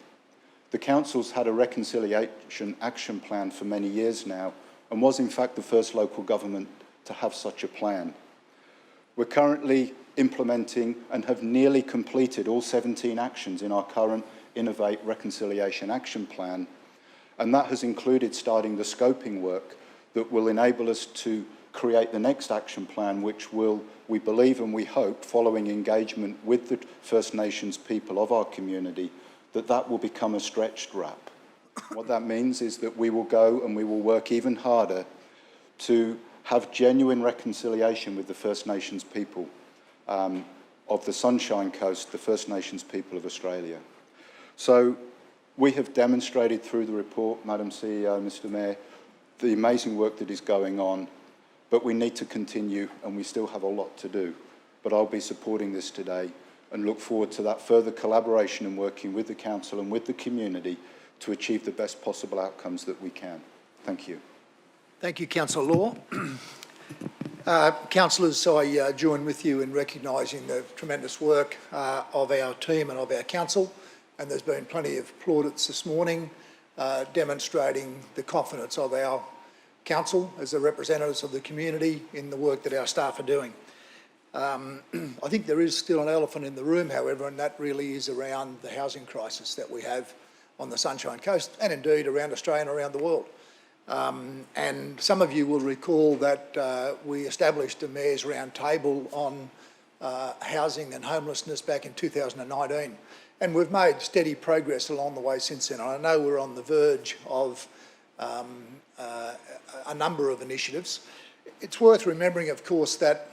The Council's had a reconciliation action plan for many years now and was in fact the first local government to have such a plan. We're currently implementing and have nearly completed all 17 actions in our current Innovate Reconciliation Action Plan, and that has included starting the scoping work that will enable us to create the next action plan, which will, we believe and we hope, following engagement with the First Nations people of our community, that will become a stretched wrap. What that means is that we will go and we will work even harder to have genuine reconciliation with the First Nations people of the Sunshine Coast, the First Nations people of Australia. So we have demonstrated through the report, Madam CEO, Mr Mayor, the amazing work that is going on, but we need to continue and we still have a lot to do. But I'll be supporting this today and look forward to that further collaboration and working with the Council and with the community to achieve the best possible outcomes that we can. Thank you. Thank you, Councillor Law. Councillors, I join with you in recognising the tremendous work of our team and of our council, and there's been plenty of plaudits this morning demonstrating the confidence of our council as the representatives of the community in the work that our staff are doing. I think there is still an elephant in the room, however, and that really is around the housing crisis that we have on the Sunshine Coast and indeed around Australia and around the world. And some of you will recall that we established a Mayor's Round Table on housing and homelessness back in 2019, and we've made steady progress along the way since then. I know we're on the verge of a number of initiatives. It's worth remembering, of course, that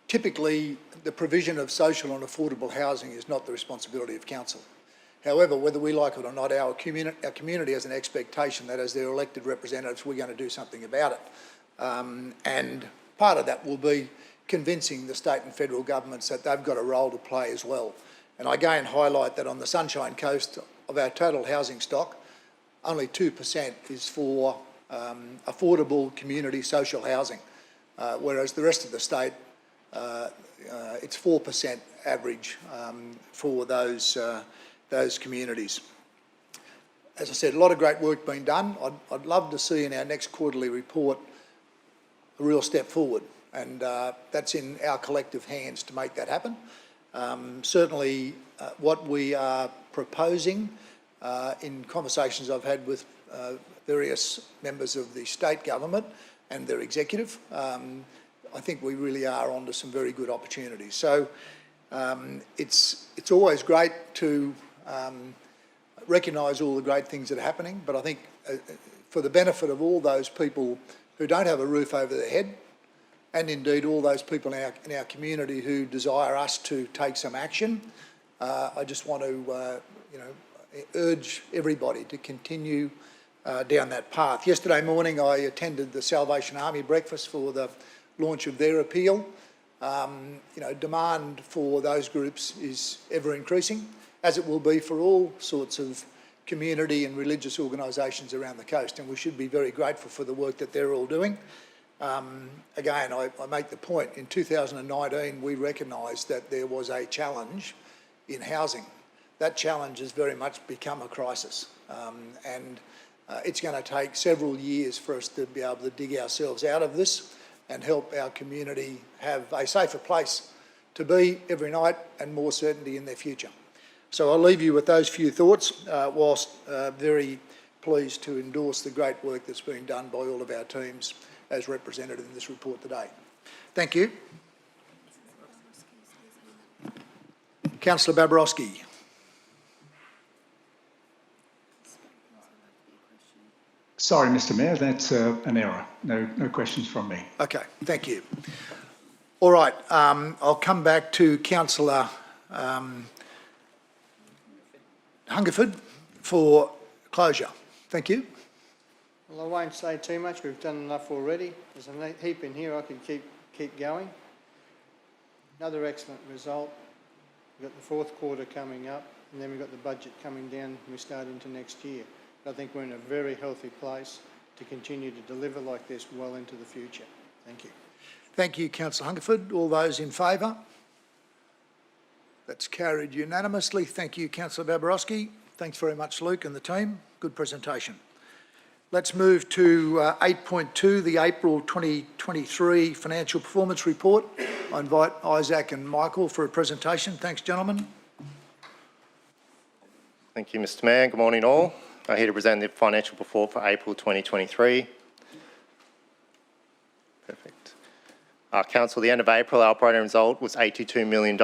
typically the provision of social and affordable housing is not the responsibility of council. However, whether we like it or not, our community has an expectation that as their elected representatives, we're going to do something about it. And part of that will be convincing the state and federal governments that they've got a role to play as well. And I again highlight that on the Sunshine Coast, of our total housing stock, only 2% is for affordable community social housing, whereas the rest of the state, it's 4% average for those communities. As I said, a lot of great work being done. I'd love to see in our next quarterly report a real step forward, and that's in our collective hands to make that happen. Certainly what we are proposing in conversations I've had with various members of the state government and their executive, I think we really are onto some very good opportunities. So it's always great to recognise all the great things that are happening, but I think for the benefit of all those people who don't have a roof over their head, and indeed all those people in our community who desire us to take some action, I just want to urge everybody to continue down that path. Yesterday morning I attended the Salvation Army breakfast for the launch of their appeal. Demand for those groups is ever increasing, as it will be for all sorts of community and religious organisations around the coast, and we should be very grateful for the work that they're all doing. Again, I make the point, in 2019 we recognised that there was a challenge in housing. That challenge has very much become a crisis, and it's going to take several years for us to be able to dig ourselves out of this and help our community have a safer place to be every night and more certainty in their future. So I'll leave you with those few thoughts, whilst very pleased to endorse the great work that's being done by all of our teams as represented in this report today. Thank you. Councillor Babrowski. Sorry, Mr Mayor, that's an error. No questions from me. Okay, thank you. All right, I'll come back to Councillor Hungerford for closure. Thank you. Well, I won't say too much. We've done enough already. There's a heap in here. I could keep going. Another excellent result. We've got the fourth quarter coming up, and then we've got the budget coming down and we start into next year. But I think we're in a very healthy place to continue to deliver like this well into the future. Thank you. Thank you, Councillor Hungerford. All those in favour? That's carried unanimously. Thank you, Councillor Babarowski. Thanks very much, Luke and the team. Good presentation. Let's move to 8.2, the April 2023 Financial Performance Report. I invite Isaac and Michael for a presentation. Thanks, gentlemen. Thank you, Mr Mayor. Good morning, all. I'm here to present the financial report for April 2023. Perfect. Council, at the end of April, our operating result was $82 million,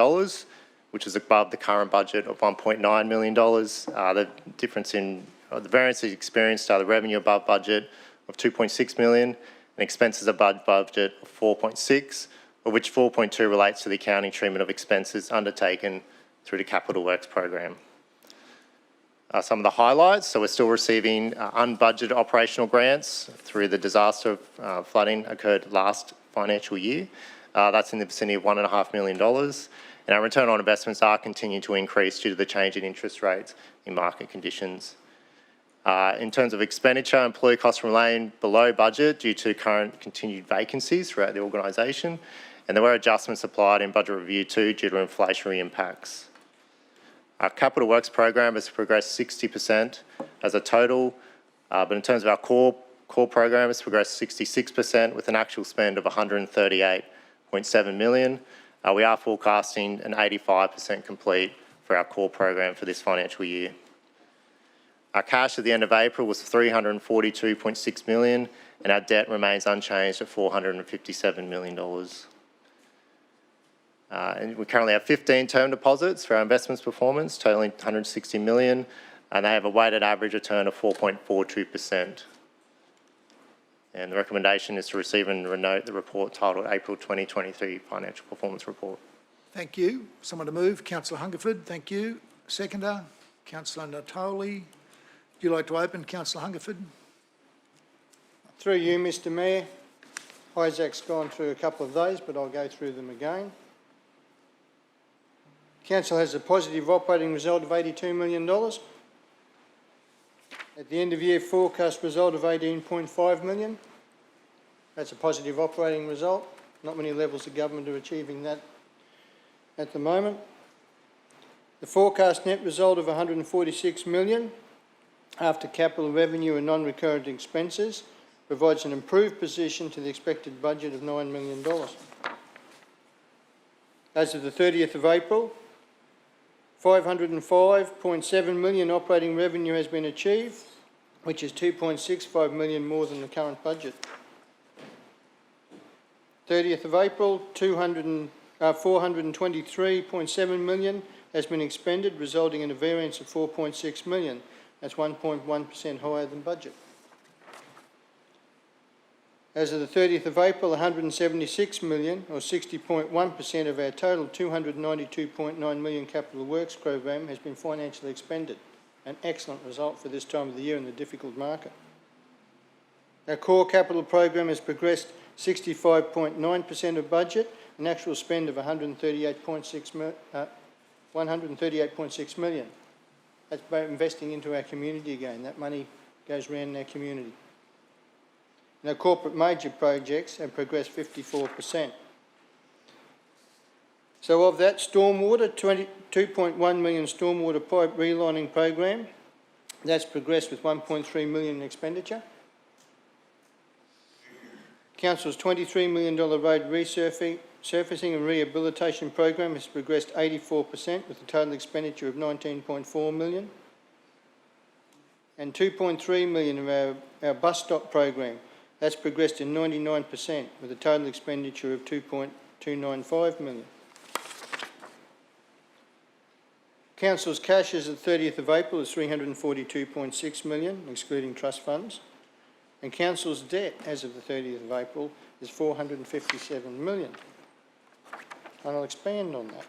which is above the current budget of $1.9 million. The difference in the variance is experienced the revenue above budget of $2.6 million and expenses above budget of $4.6, of which $4.2 relates to the accounting treatment of expenses undertaken through the Capital Works program. Some of the highlights, so we're still receiving unbudgeted operational grants through the disaster flooding occurred last financial year. That's in the vicinity of $1.5 million. And our return on investments are continuing to increase due to the change in interest rates in market conditions. In terms of expenditure, employee costs remain below budget due to current continued vacancies throughout the organisation, and there were adjustments applied in budget review too due to inflationary impacts. Our Capital Works program has progressed 60% as a total, but in terms of our core program, it's progressed 66% with an actual spend of $138.7 million. We are forecasting an 85% complete for our core program for this financial year. Our cash at the end of April was $342.6 million, and our debt remains unchanged at $457 million. And we currently have 15 term deposits for our investments performance, totaling $160 million, and they have a weighted average return of 4.42%. And the recommendation is to receive and note the report titled April 2023 Financial Performance Report. Thank you. Someone to move? Councillor Hungerford, thank you. Seconder, Councillor Natoli. Would you like to open, Councillor Hungerford? Through you, Mr Mayor. Isaac's gone through a couple of those, but I'll go through them again. Council has a positive operating result of $82 million. At the end of year forecast result of $18.5 million. That's a positive operating result. Not many levels of government are achieving that at the moment. The forecast net result of $146 million after capital revenue and non-recurrent expenses provides an improved position to the expected budget of $9 million. As of the 30th of April, $505.7 million operating revenue has been achieved, which is $2.65 million more than the current budget. 30th of April, $423.7 million has been expended, resulting in a variance of $4.6 million. That's 1.1% higher than budget. As of the 30th of April, $176 million, or 60.1% of our total $292.9 million capital works program has been financially expended. An excellent result for this time of the year in the difficult market. Our core capital program has progressed 65.9% of budget, an actual spend of $138.6 million. That's about investing into our community again. That money goes around in our community. And our corporate major projects have progressed 54%. So of that, stormwater, $2.1 million stormwater pipe relining program, that's progressed with $1.3 million in expenditure. Council's $23 million road resurfacing and rehabilitation program has progressed 84% with a total expenditure of $19.4 million. And $2.3 million of our bus stop program, that's progressed to 99% with a total expenditure of $2.295 million. Council's cash as of the 30th of April is $342.6 million, excluding trust funds. And Council's debt as of the 30th of April is $457 million. And I'll expand on that.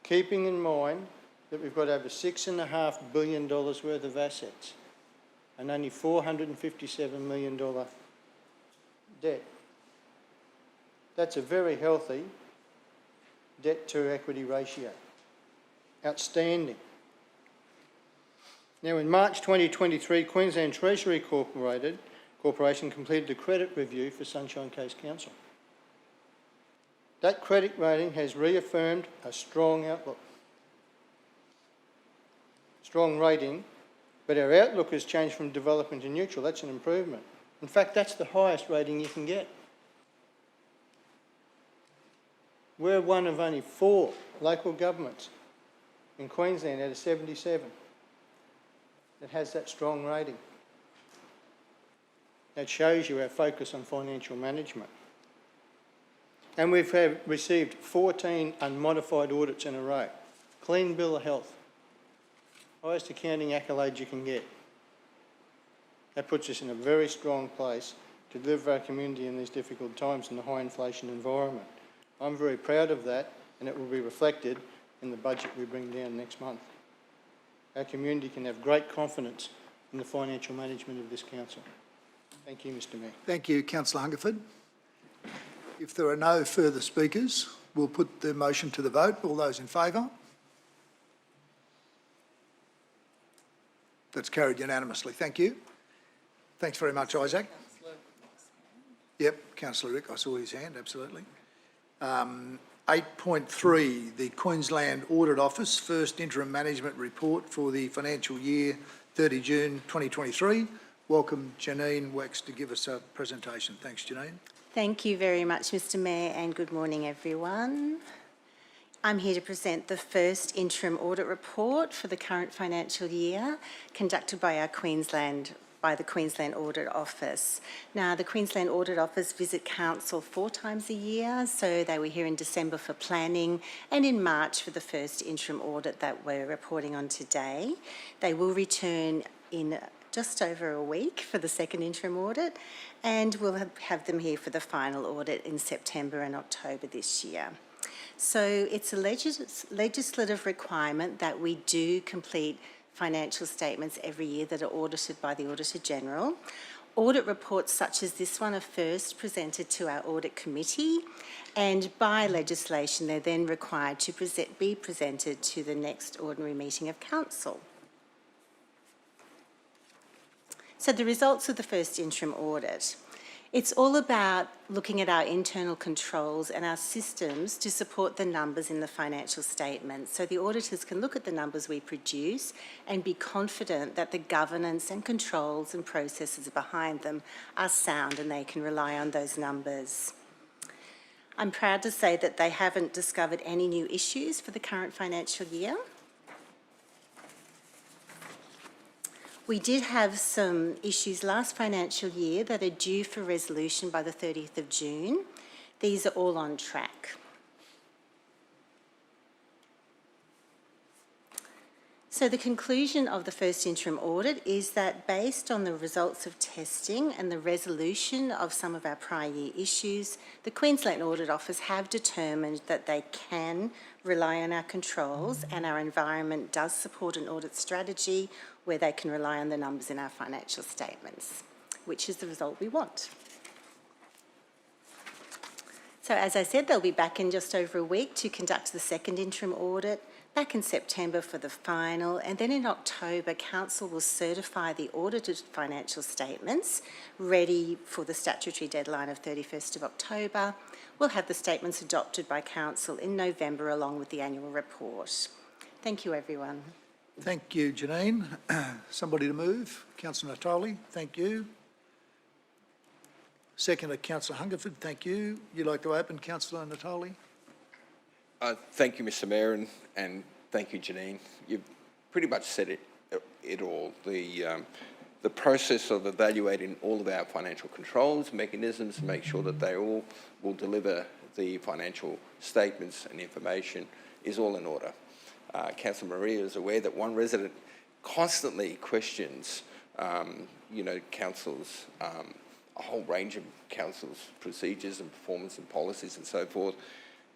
Keeping in mind that we've got over $6.5 billion worth of assets. and only $457 million debt. That's a very healthy debt to equity ratio. Outstanding. Now, in March 2023, Queensland Treasury Corporation completed a credit review for Sunshine Coast Council. That credit rating has reaffirmed a strong outlook. Strong rating, but our outlook has changed from development to neutral. That's an improvement. In fact, that's the highest rating you can get. We're one of only 4 local governments in Queensland out of 77 that has that strong rating. That shows you our focus on financial management. And we've received 14 unmodified audits in a row. Clean bill of health. Highest accounting accolade you can get. That puts us in a very strong place to deliver our community in these difficult times in the high inflation environment. I'm very proud of that, and it will be reflected in the budget we bring down next month. Our community can have great confidence in the financial management of this council. Thank you, Mr Mayor. Thank you, Councillor Hungerford. If there are no further speakers, we'll put the motion to the vote. All those in favour? That's carried unanimously. Thank you. Thanks very much, Isaac. Yep, Councillor Rick, I saw his hand, absolutely. 8.3, the Queensland Audit Office First Interim Management Report for the financial year 30 June 2023. Welcome Janine Wex to give us a presentation. Thanks, Janine. Thank you very much, Mr Mayor, and good morning, everyone. I'm here to present the first interim audit report for the current financial year conducted by the Queensland Audit Office. Now, the Queensland Audit Office visit council 4 times a year, so they were here in December for planning and in March for the first interim audit that we're reporting on today. They will return in just over a week for the second interim audit, and we'll have them here for the final audit in September and October this year. So it's a legislative requirement that we do complete financial statements every year that are audited by the Auditor General. Audit reports such as this one are first presented to our Audit Committee, and by legislation they're then required to be presented to the next ordinary meeting of Council. So the results of the first interim audit. It's all about looking at our internal controls and our systems to support the numbers in the financial statements, so the auditors can look at the numbers we produce and be confident that the governance and controls and processes behind them are sound and they can rely on those numbers. I'm proud to say that they haven't discovered any new issues for the current financial year. We did have some issues last financial year that are due for resolution by the 30th of June. These are all on track. So the conclusion of the first interim audit is that based on the results of testing and the resolution of some of our prior year issues, the Queensland Audit Office have determined that they can rely on our controls and our environment does support an audit strategy where they can rely on the numbers in our financial statements, which is the result we want. So as I said, they'll be back in just over a week to conduct the second interim audit, back in September for the final, and then in October, Council will certify the audited financial statements ready for the statutory deadline of 31st of October. We'll have the statements adopted by Council in November along with the annual report. Thank you, everyone. Thank you, Janine. Somebody to move? Councillor Natoli, thank you. Second, Councillor Hungerford, thank you. You'd like to open, Councillor Natoli? Thank you, Mr Mayor, and thank you, Janine. You've pretty much said it all. The process of evaluating all of our financial controls, mechanisms, to make sure that they all will deliver the financial statements and information is all in order. Councillor Maria is aware that one resident constantly questions, councils, a whole range of councils' procedures and performance and policies and so forth.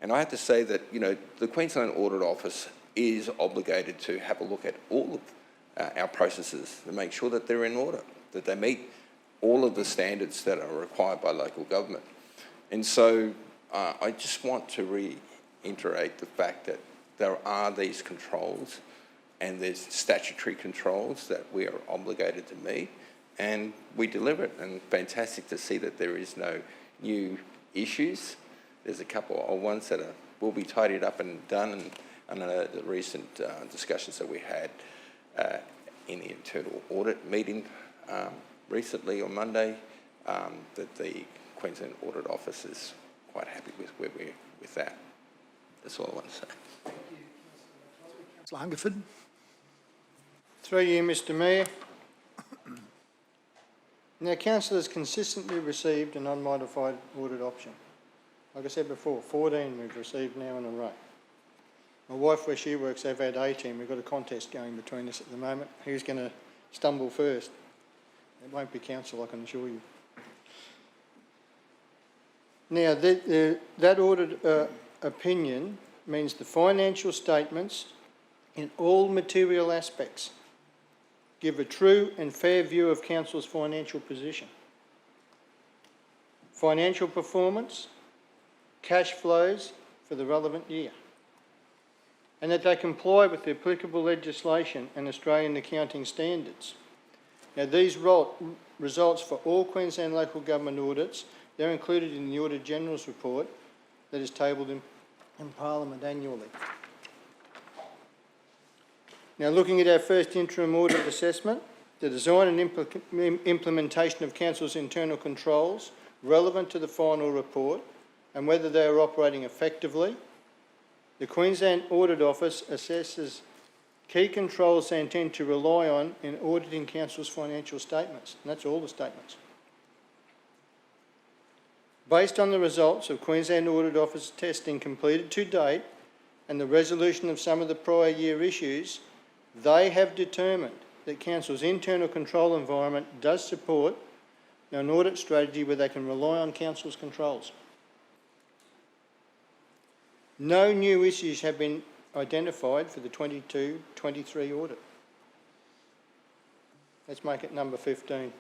And I have to say that, the Queensland Audit Office is obligated to have a look at all of our processes to make sure that they're in order, that they meet all of the standards that are required by local government. And so I just want to reiterate the fact that there are these controls and there's statutory controls that we are obligated to meet, and we deliver it. And fantastic to see that there is no new issues. There's a couple of old ones that will be tidied up and done, and the recent discussions that we had in the internal audit meeting recently on Monday, that the Queensland Audit Office is quite happy with where we're with that. That's all I want to say. Thank you, Councillor Hungerford. Through you, Mr Mayor. Now, councillors consistently received an unmodified audit option. Like I said before, 14 we've received now in a row. My wife, where she works, they've had 18. We've got a contest going between us at the moment. Who's going to stumble first? It won't be council, I can assure you. Now, that audit opinion means the financial statements in all material aspects give a true and fair view of council's financial position, financial performance, cash flows for the relevant year, and that they comply with the applicable legislation and Australian accounting standards. Now, these results for all Queensland local government audits, they're included in the Auditor General's report that is tabled in Parliament annually. Now, looking at our first interim audit assessment, the design and implementation of council's internal controls relevant to the final report and whether they are operating effectively, the Queensland Audit Office assesses key controls they intend to rely on in auditing council's financial statements, and that's all the statements. Based on the results of Queensland Audit Office testing completed to date and the resolution of some of the prior year issues, they have determined that council's internal control environment does support an audit strategy where they can rely on council's controls. No new issues have been identified for the 22-23 audit. Let's make it number 15.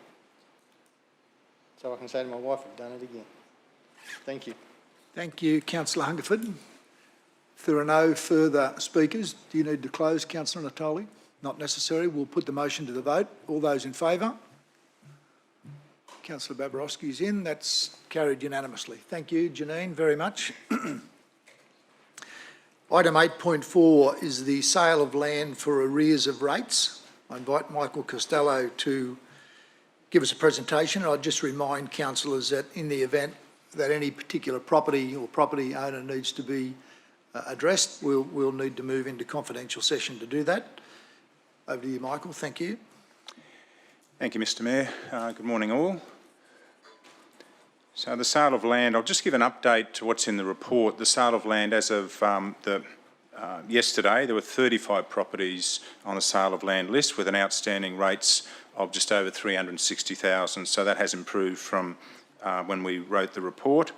So I can say to my wife, I've done it again. Thank you. Thank you, Councillor Hungerford. If there are no further speakers, do you need to close, Councillor Natoli? Not necessary. We'll put the motion to the vote. All those in favour? Councillor Babarowski is in. That's carried unanimously. Thank you, Janine, very much. Item 8.4 is the sale of land for arrears of rates. I invite Michael Costello to give us a presentation. I'd just remind councillors that in the event that any particular property or property owner needs to be addressed, we'll need to move into confidential session to do that. Over to you, Michael. Thank you. Thank you, Mr Mayor. Good morning, all. So the sale of land, I'll just give an update to what's in the report. The sale of land as of yesterday, there were 35 properties on the sale of land list with an outstanding rates of just over 360,000. So that has improved from when we wrote the report.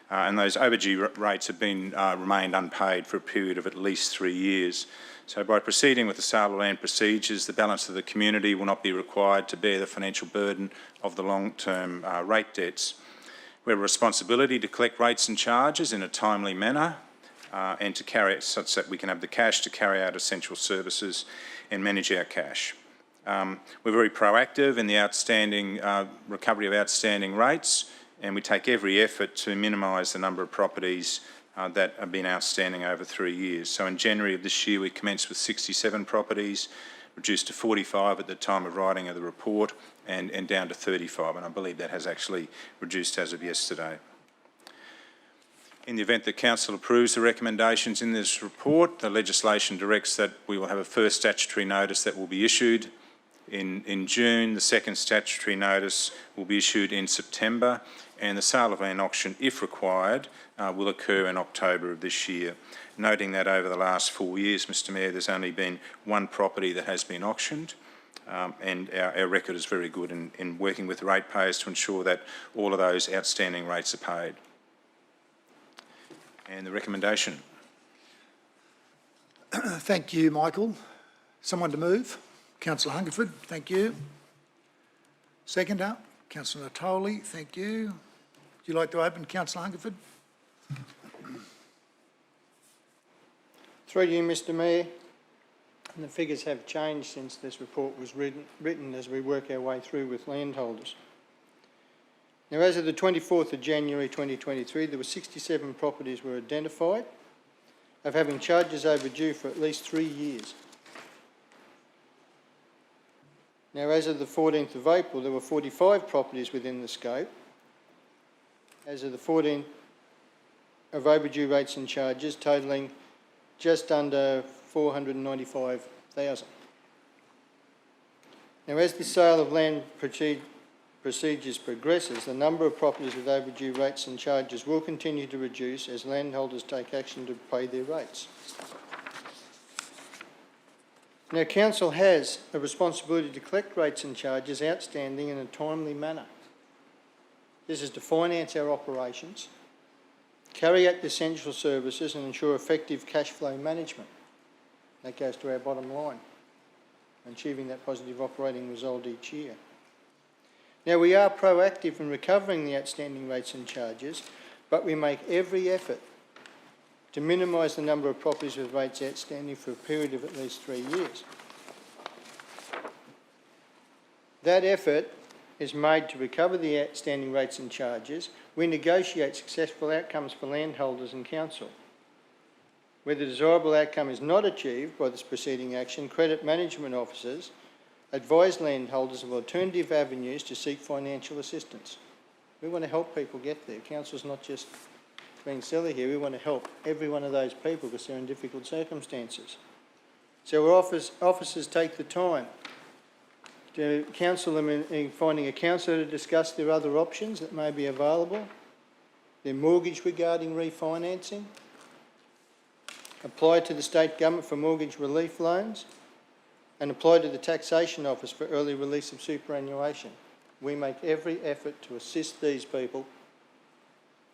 And those overdue rates have been remained unpaid for a period of at least 3 years. So by proceeding with the sale of land procedures, the balance of the community will not be required to bear the financial burden of the long-term rate debts. We have a responsibility to collect rates and charges in a timely manner and to carry it such that we can have the cash to carry out essential services and manage our cash. We're very proactive in the outstanding recovery of outstanding rates, and we take every effort to minimise the number of properties that have been outstanding over 3 years. So in January of this year, we commenced with 67 properties, reduced to 45 at the time of writing of the report, and down to 35, and I believe that has actually reduced as of yesterday. In the event that Council approves the recommendations in this report, the legislation directs that we will have a first statutory notice that will be issued in June. The second statutory notice will be issued in September, and the sale of land auction, if required, will occur in October of this year. Noting that over the last 4 years, Mr Mayor, there's only been one property that has been auctioned, and our record is very good in working with ratepayers to ensure that all of those outstanding rates are paid. And the recommendation. Thank you, Michael. Someone to move? Councillor Hungerford, thank you. Seconder, Councillor Natoli, thank you. Would you like to open, Councillor Hungerford? Through you, Mr Mayor, and the figures have changed since this report was written as we work our way through with landholders. Now, as of the 24th of January 2023, there were 67 properties were identified of having charges overdue for at least 3 years. Now, as of the 14th of April, there were 45 properties within the scope. As of the 14th of overdue rates and charges, totalling just under 495,000. Now, as the sale of land procedures progresses, the number of properties with overdue rates and charges will continue to reduce as landholders take action to pay their rates. Now, Council has a responsibility to collect rates and charges outstanding in a timely manner. This is to finance our operations, carry out the essential services and ensure effective cash flow management. That goes to our bottom line, achieving that positive operating result each year. Now, we are proactive in recovering the outstanding rates and charges, but we make every effort to minimise the number of properties with rates outstanding for a period of at least 3 years. That effort is made to recover the outstanding rates and charges. We negotiate successful outcomes for landholders and council. Where the desirable outcome is not achieved by this preceding action, credit management officers advise landholders of alternative avenues to seek financial assistance. We want to help people get there. Council's not just being silly here. We want to help every one of those people because they're in difficult circumstances. So our officers take the time to counsel them in finding a counsellor to discuss their other options that may be available, their mortgage regarding refinancing, apply to the state government for mortgage relief loans, and apply to the taxation office for early release of superannuation. We make every effort to assist these people.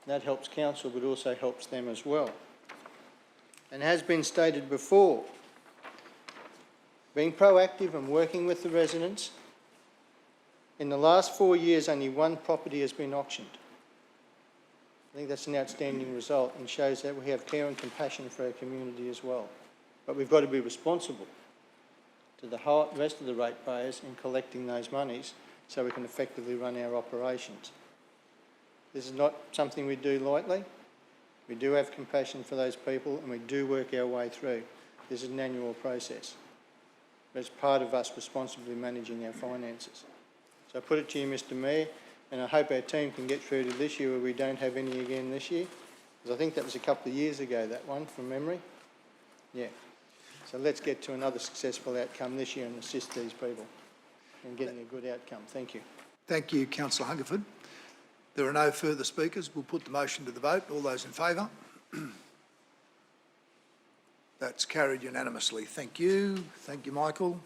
That helps council, but also helps them as well. And has been stated before, being proactive and working with the residents, in the last 4 years only one property has been auctioned. I think that's an outstanding result and shows that we have care and compassion for our community as well. But we've got to be responsible to the rest of the ratepayers in collecting those monies so we can effectively run our operations. This is not something we do lightly. We do have compassion for those people and we do work our way through. This is an annual process. But it's part of us responsibly managing our finances. So I put it to you, Mr Mayor, and I hope our team can get through to this year where we don't have any again this year. Because I think that was a couple of years ago, that one, from memory. Yeah. So let's get to another successful outcome this year and assist these people in getting a good outcome. Thank you. Thank you, Councillor Hungerford. There are no further speakers. We'll put the motion to the vote. All those in favour? That's carried unanimously. Thank you. Thank you, Michael.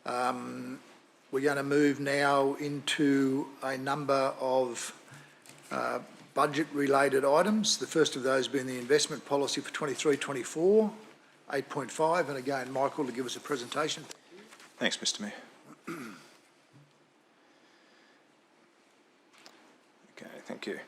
We're going to move now into a number of budget-related items. The first of those being the investment policy for 23-24, 8.5. And again, Michael, to give us a presentation. Thanks, Mr Mayor. Okay, thank you.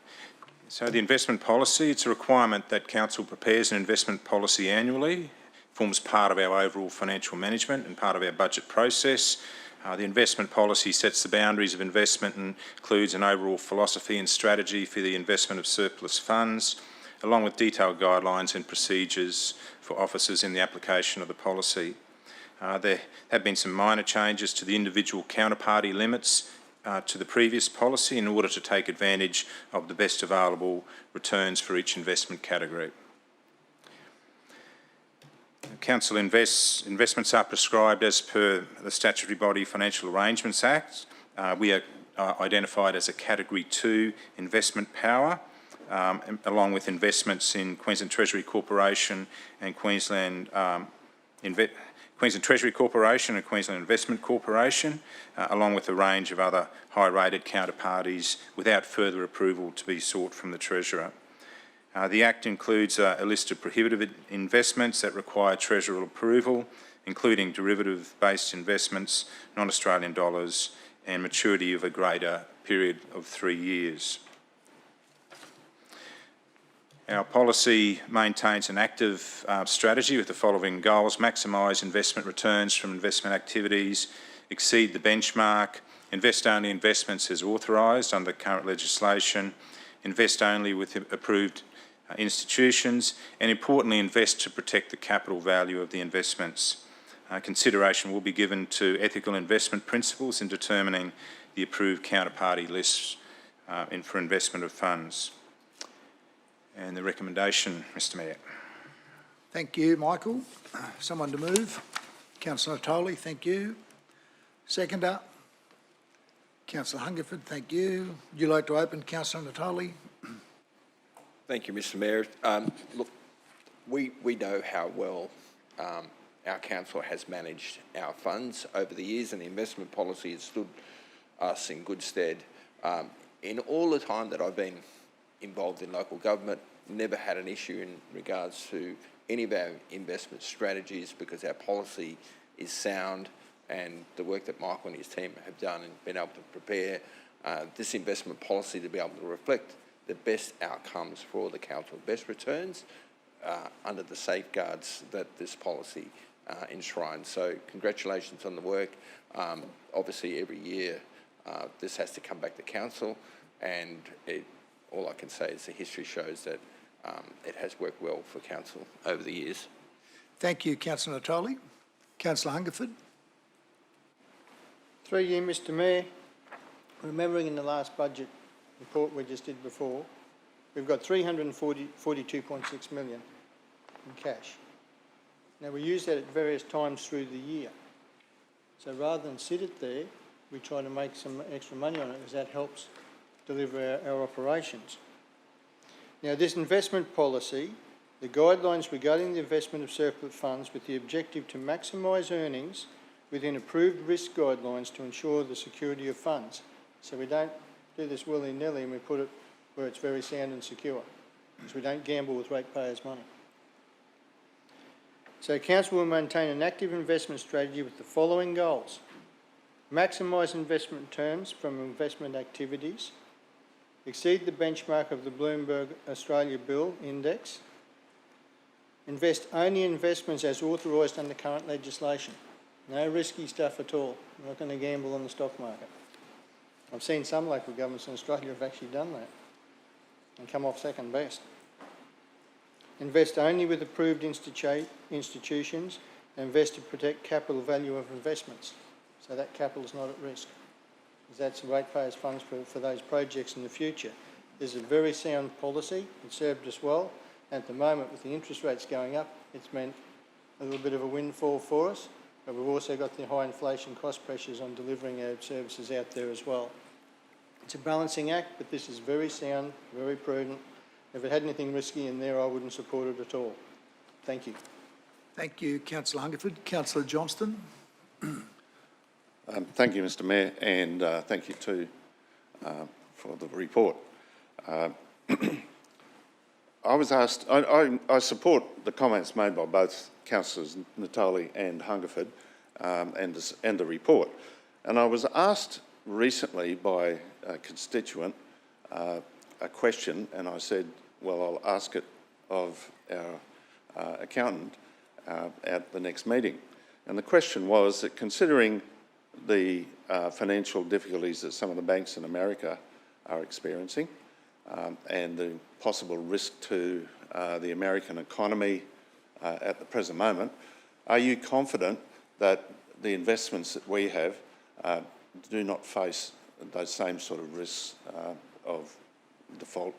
So the investment policy, it's a requirement that Council prepares an investment policy annually, forms part of our overall financial management and part of our budget process. The investment policy sets the boundaries of investment and includes an overall philosophy and strategy for the investment of surplus funds, along with detailed guidelines and procedures for officers in the application of the policy. There have been some minor changes to the individual counterparty limits to the previous policy in order to take advantage of the best available returns for each investment category. Council investments are prescribed as per the statutory body Financial Arrangements Act. We are identified as a Category 2 investment power, along with investments in Queensland Treasury Corporation and Queensland Treasury Corporation and Queensland Investment Corporation, along with a range of other high-rated counterparties without further approval to be sought from the Treasurer. The Act includes a list of prohibited investments that require Treasurer approval, including derivative-based investments, non-Australian dollars, and maturity of a greater period of 3 years. Our policy maintains an active strategy with the following goals: maximise investment returns from investment activities, exceed the benchmark, invest only investments as authorised under current legislation, invest only with approved institutions, and importantly, invest to protect the capital value of the investments. Consideration will be given to ethical investment principles in determining the approved counterparty lists for investment of funds. And the recommendation, Mr Mayor. Thank you, Michael. Someone to move? Councillor Natoli, thank you. Seconder? Councillor Hungerford, thank you. Would you like to open, Councillor Natoli? Thank you, Mr Mayor. Look, we know how well our council has managed our funds over the years, and the investment policy has stood us in good stead. In all the time that I've been involved in local government, never had an issue in regards to any of our investment strategies, because our policy is sound, and the work that Michael and his team have done and been able to prepare this investment policy to be able to reflect the best outcomes for the council, best returns under the safeguards that this policy enshrines. So congratulations on the work. Obviously every year this has to come back to council, and all I can say is the history shows that it has worked well for council over the years. Thank you, Councillor Natoli. Councillor Hungerford. Through you, Mr Mayor, remembering in the last budget report we just did before, we've got 342.6 million in cash. Now, we use that at various times through the year. So rather than sit it there, we try to make some extra money on it, because that helps deliver our operations. Now, this investment policy, the guidelines regarding the investment of surplus funds with the objective to maximise earnings within approved risk guidelines to ensure the security of funds. So we don't do this willy-nilly and we put it where it's very sound and secure, because we don't gamble with ratepayers' money. So council will maintain an active investment strategy with the following goals: maximise investment returns from investment activities, exceed the benchmark of the Bloomberg Australia Bill Index, invest only in investments as authorised under current legislation. No risky stuff at all. We're not going to gamble on the stock market. I've seen some local governments in Australia have actually done that and come off second best. Invest only with approved institutions, and invest to protect capital value of investments. So that capital is not at risk, because that's ratepayers' funds for those projects in the future. This is a very sound policy. It served us well. At the moment, with the interest rates going up, it's meant a little bit of a windfall for us, but we've also got the high inflation cost pressures on delivering our services out there as well. It's a balancing act, but this is very sound, very prudent. If it had anything risky in there, I wouldn't support it at all. Thank you. Thank you, Councillor Hungerford. Councillor Johnston. Thank you, Mr Mayor, and thank you too for the report. I was asked, I support the comments made by both Councillors Natoli and Hungerford and the report. And I was asked recently by a constituent a question, and I said, well, I'll ask it of our accountant at the next meeting. And the question was that, considering the financial difficulties that some of the banks in America are experiencing and the possible risk to the American economy at the present moment, are you confident that the investments that we have do not face those same sort of risks of default,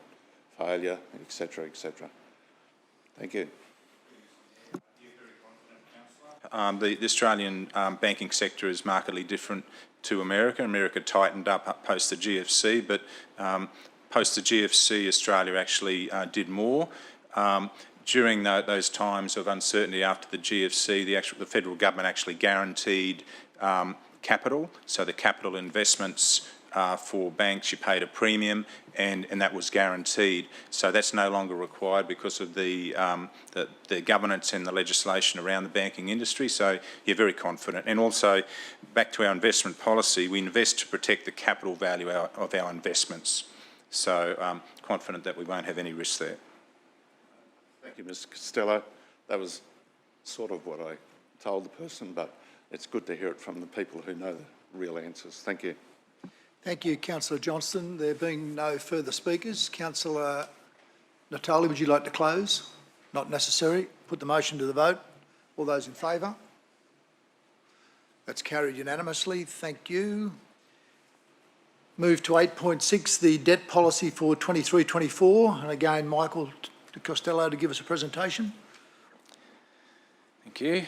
failure, etc., etc.? Thank you. The Australian banking sector is markedly different to America. America tightened up post the GFC, but post the GFC, Australia actually did more. During those times of uncertainty after the GFC, the federal government actually guaranteed capital, so the capital investments for banks, you paid a premium, and that was guaranteed. So that's no longer required because of the governance and the legislation around the banking industry. So you're very confident. And also, back to our investment policy, we invest to protect the capital value of our investments. So confident that we won't have any risk there. Thank you, Mr. Costello. That was sort of what I told the person, but it's good to hear it from the people who know the real answers. Thank you. Thank you, Councillor Johnston. There being no further speakers, Councillor Natali, would you like to close? Not necessary. Put the motion to the vote. All those in favour? That's carried unanimously. Thank you. Move to 8.6, the debt policy for 23-24. And again, Michael Costello to give us a presentation. Thank you.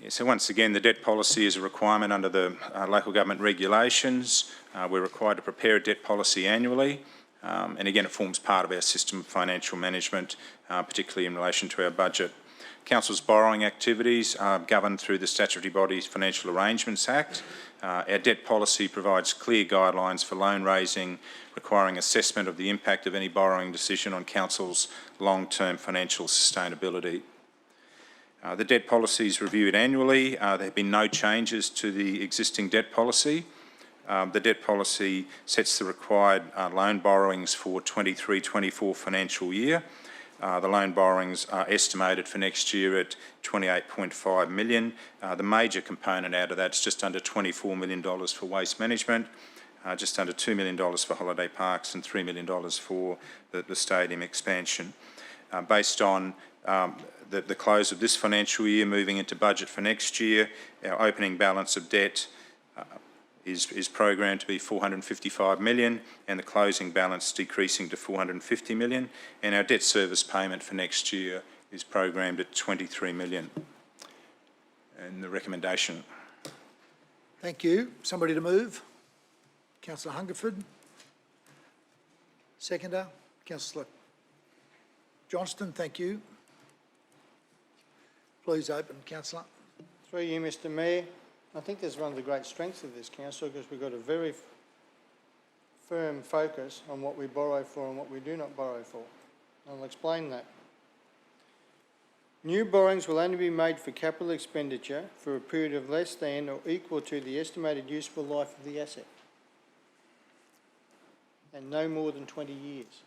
Yeah, so once again, the debt policy is a requirement under the local government regulations. We're required to prepare a debt policy annually. And again, it forms part of our system of financial management, particularly in relation to our budget. Council's borrowing activities are governed through the Statutory Bodies Financial Arrangements Act. Our debt policy provides clear guidelines for loan raising, requiring assessment of the impact of any borrowing decision on Council's long-term financial sustainability. The debt policy is reviewed annually. There have been no changes to the existing debt policy. The debt policy sets the required loan borrowings for 23-24 financial year. The loan borrowings are estimated for next year at $28.5 million. The major component out of that is just under $24 million for waste management, just under $2 million for holiday parks and $3 million for the stadium expansion. Based on the close of this financial year, moving into budget for next year, our opening balance of debt is programmed to be $455 million, and the closing balance decreasing to $450 million, and our debt service payment for next year is programmed at $23 million. And the recommendation. Thank you. Somebody to move? Councillor Hungerford. Seconder, Councillor Johnston, thank you. Please open, Councillor. Through you, Mr. Mayor. I think that's one of the great strengths of this council, because we've got a very firm focus on what we borrow for and what we do not borrow for. I'll explain that. New borrowings will only be made for capital expenditure for a period of less than or equal to the estimated useful life of the asset, and no more than 20 years.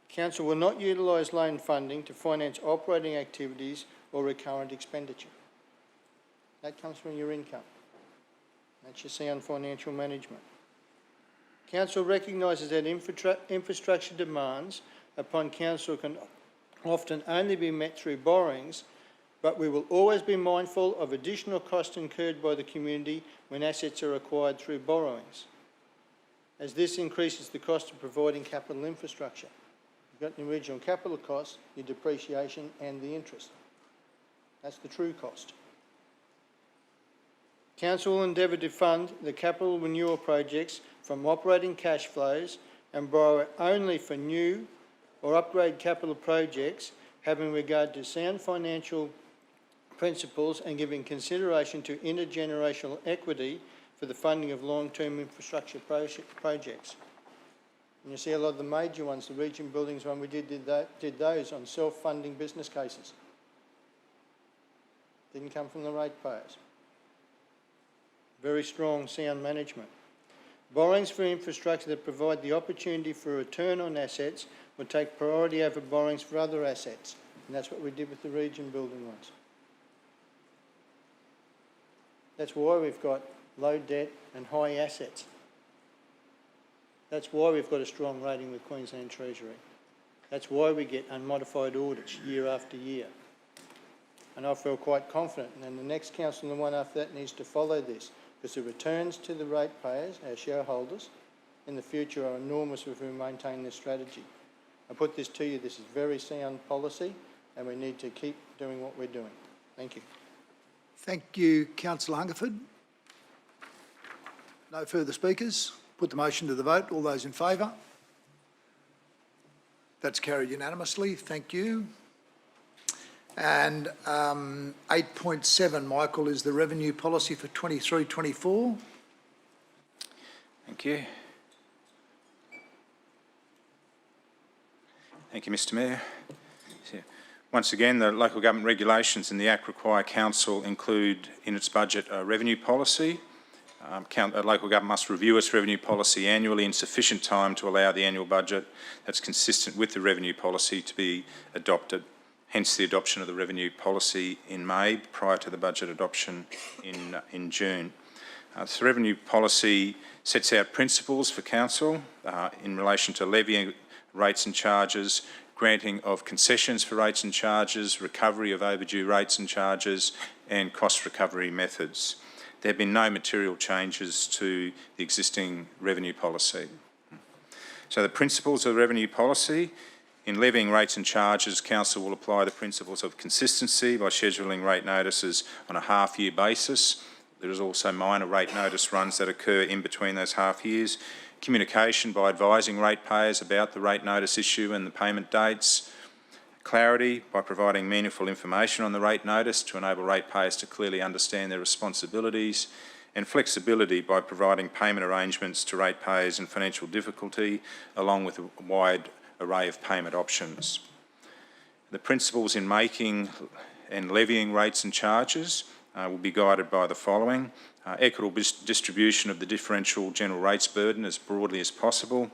Council will not utilise loan funding to finance operating activities or recurrent expenditure. That comes from your income. That's your sound financial management. Council recognises that infrastructure demands upon Council can often only be met through borrowings, but we will always be mindful of additional costs incurred by the community when assets are acquired through borrowings, as this increases the cost of providing capital infrastructure. You've got the original capital cost, your depreciation and the interest. That's the true cost. Council will endeavour to fund the capital renewal projects from operating cash flows and borrow only for new or upgrade capital projects, having regard to sound financial principles and giving consideration to intergenerational equity for the funding of long-term infrastructure projects. And you see a lot of the major ones, the region buildings one, we did those on self-funding business cases. Didn't come from the ratepayers. Very strong sound management. Borrowings for infrastructure that provide the opportunity for a return on assets will take priority over borrowings for other assets. And that's what we did with the region building ones. That's why we've got low debt and high assets. That's why we've got a strong rating with Queensland Treasury. That's why we get unmodified audits year after year. And I feel quite confident, and the next council and the one after that needs to follow this, because the returns to the ratepayers, our shareholders, in the future are enormous if we maintain this strategy. I put this to you, this is very sound policy, and we need to keep doing what we're doing. Thank you. Thank you, Councillor Hungerford. No further speakers. Put the motion to the vote. All those in favour? That's carried unanimously. Thank you. And 8.7, Michael, is the revenue policy for 23-24. Thank you. Thank you, Mr Mayor. Once again, the local government regulations in the Act require Council include in its budget a revenue policy. A local government must review its revenue policy annually in sufficient time to allow the annual budget that's consistent with the revenue policy to be adopted. Hence the adoption of the revenue policy in May prior to the budget adoption in June. This revenue policy sets out principles for Council in relation to levying rates and charges, granting of concessions for rates and charges, recovery of overdue rates and charges, and cost recovery methods. There have been no material changes to the existing revenue policy. So the principles of the revenue policy: in levying rates and charges, Council will apply the principles of consistency by scheduling rate notices on a half-year basis. There is also minor rate notice runs that occur in between those half years. Communication by advising ratepayers about the rate notice issue and the payment dates. Clarity by providing meaningful information on the rate notice to enable ratepayers to clearly understand their responsibilities. And flexibility by providing payment arrangements to ratepayers in financial difficulty, along with a wide array of payment options. The principles in making and levying rates and charges will be guided by the following: equitable distribution of the differential general rates burden as broadly as possible,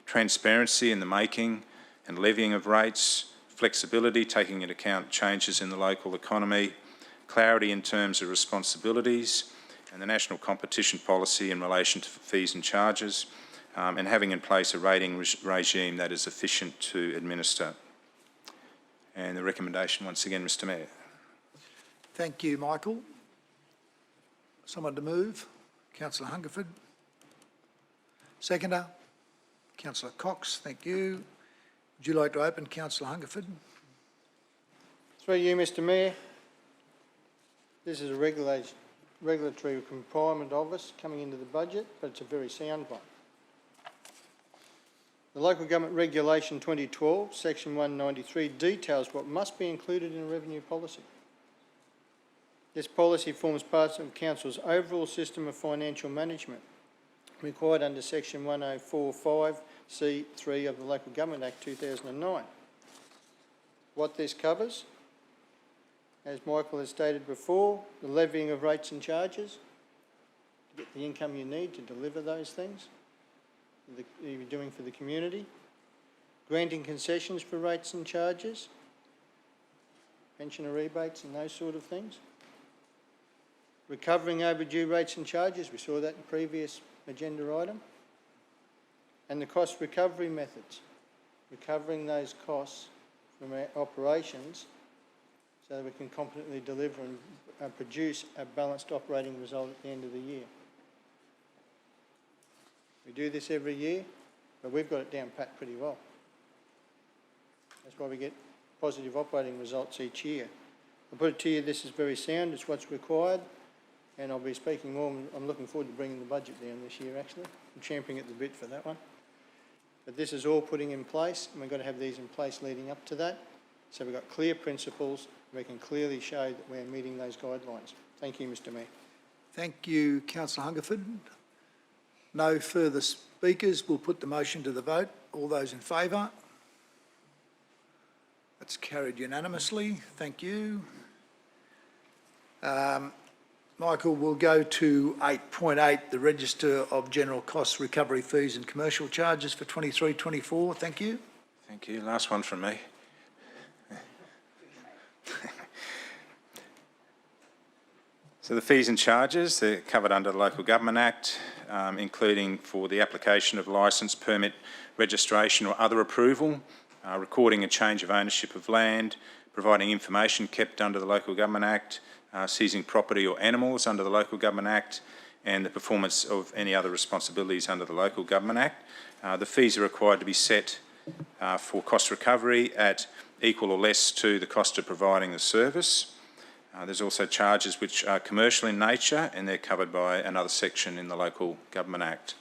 transparency in the making and levying of rates, flexibility taking into account changes in the local economy, clarity in terms of responsibilities, and the national competition policy in relation to fees and charges, and having in place a rating regime that is efficient to administer. And the recommendation once again, Mr Mayor. Thank you, Michael. Someone to move? Councillor Hungerford. Seconder? Councillor Cox, thank you. Would you like to open, Councillor Hungerford? Through you, Mr Mayor. This is a regulatory requirement of us coming into the budget, but it's a very sound one. The Local Government Regulation 2012, Section 193, details what must be included in a revenue policy. This policy forms part of Council's overall system of financial management, required under Section 1045C3 of the Local Government Act 2009. What this covers, as Michael has stated before, the levying of rates and charges to get the income you need to deliver those things that you're doing for the community, granting concessions for rates and charges, pensioner rebates and those sort of things, recovering overdue rates and charges, we saw that in previous agenda item, and the cost recovery methods, recovering those costs from our operations so that we can competently deliver and produce a balanced operating result at the end of the year. We do this every year, but we've got it down pat pretty well. That's why we get positive operating results each year. I'll put it to you, this is very sound, it's what's required, and I'll be speaking more. I'm looking forward to bringing the budget down this year, actually. I'm champing at the bit for that one. But this is all putting in place, and we've got to have these in place leading up to that. So we've got clear principles, and we can clearly show that we're meeting those guidelines. Thank you, Mr Mayor. Thank you, Councillor Hungerford. No further speakers. We'll put the motion to the vote. All those in favour? That's carried unanimously. Thank you. Michael, we'll go to 8.8, the Register of General Costs, Recovery Fees and Commercial Charges for 23-24. Thank you. Thank you. Last one from me. So the fees and charges, they're covered under the Local Government Act, including for the application of licence, permit, registration or other approval, recording a change of ownership of land, providing information kept under the Local Government Act, seizing property or animals under the Local Government Act, and the performance of any other responsibilities under the Local Government Act. The fees are required to be set for cost recovery at equal or less to the cost of providing the service. There's also charges which are commercial in nature, and they're covered by another section in the Local Government Act.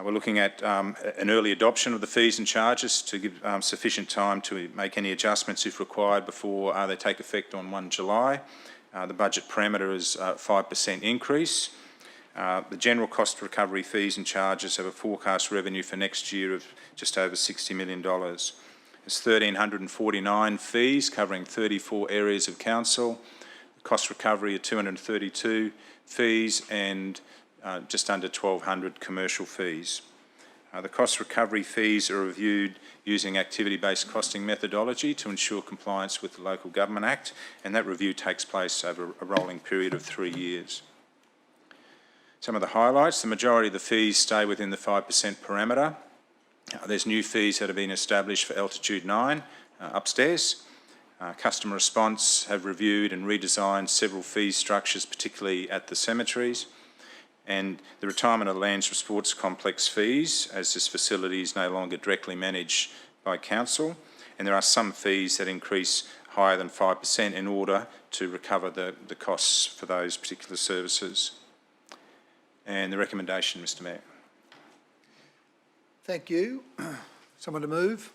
We're looking at an early adoption of the fees and charges to give sufficient time to make any adjustments if required before they take effect on 1 July. The budget parameter is 5% increase. The general cost recovery fees and charges have a forecast revenue for next year of just over $60 million. There's 1,349 fees covering 34 areas of council. The cost recovery are 232 fees and just under 1,200 commercial fees. The cost recovery fees are reviewed using activity-based costing methodology to ensure compliance with the Local Government Act, and that review takes place over a rolling period of 3 years. Some of the highlights: the majority of the fees stay within the 5% parameter. There's new fees that have been established for Altitude 9 upstairs. Customer Response have reviewed and redesigned several fee structures, particularly at the cemeteries. And the retirement of the Lands for Sports Complex fees, as this facility is no longer directly managed by council. And there are some fees that increase higher than 5% in order to recover the costs for those particular services. And the recommendation, Mr. Mayor. Thank you. Someone to move?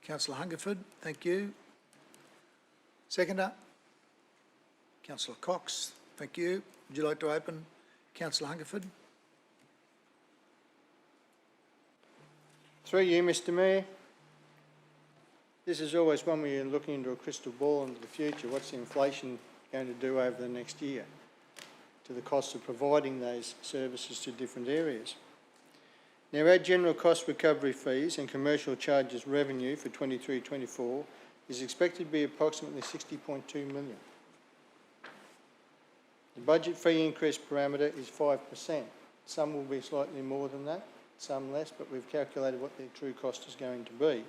Councillor Hungerford, thank you. Seconder? Councillor Cox, thank you. Would you like to open? Councillor Hungerford. Through you, Mr. Mayor. This is always one where you're looking into a crystal ball into the future. What's the inflation going to do over the next year to the cost of providing those services to different areas? Now, our general cost recovery fees and commercial charges revenue for 23-24 is expected to be approximately $60.2 million. The budget fee increase parameter is 5%. Some will be slightly more than that, some less, but we've calculated what their true cost is going to be.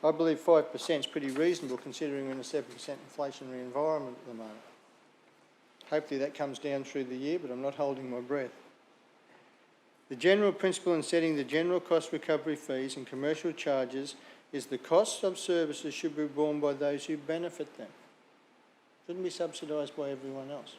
I believe 5% is pretty reasonable considering we're in a 7% inflationary environment at the moment. Hopefully that comes down through the year, but I'm not holding my breath. The general principle in setting the general cost recovery fees and commercial charges is the costs of services should be borne by those who benefit them. Shouldn't be subsidised by everyone else.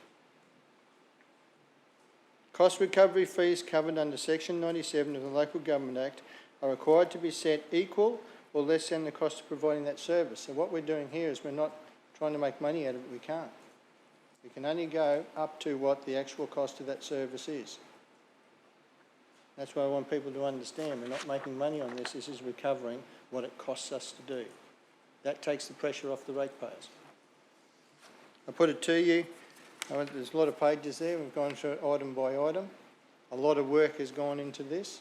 Cost recovery fees covered under Section 97 of the Local Government Act are required to be set equal or less than the cost of providing that service. So what we're doing here is we're not trying to make money out of it, we can't. We can only go up to what the actual cost of that service is. That's what I want people to understand. We're not making money on this. This is recovering what it costs us to do. That takes the pressure off the ratepayers. I put it to you. There's a lot of pages there. We've gone through it item by item. A lot of work has gone into this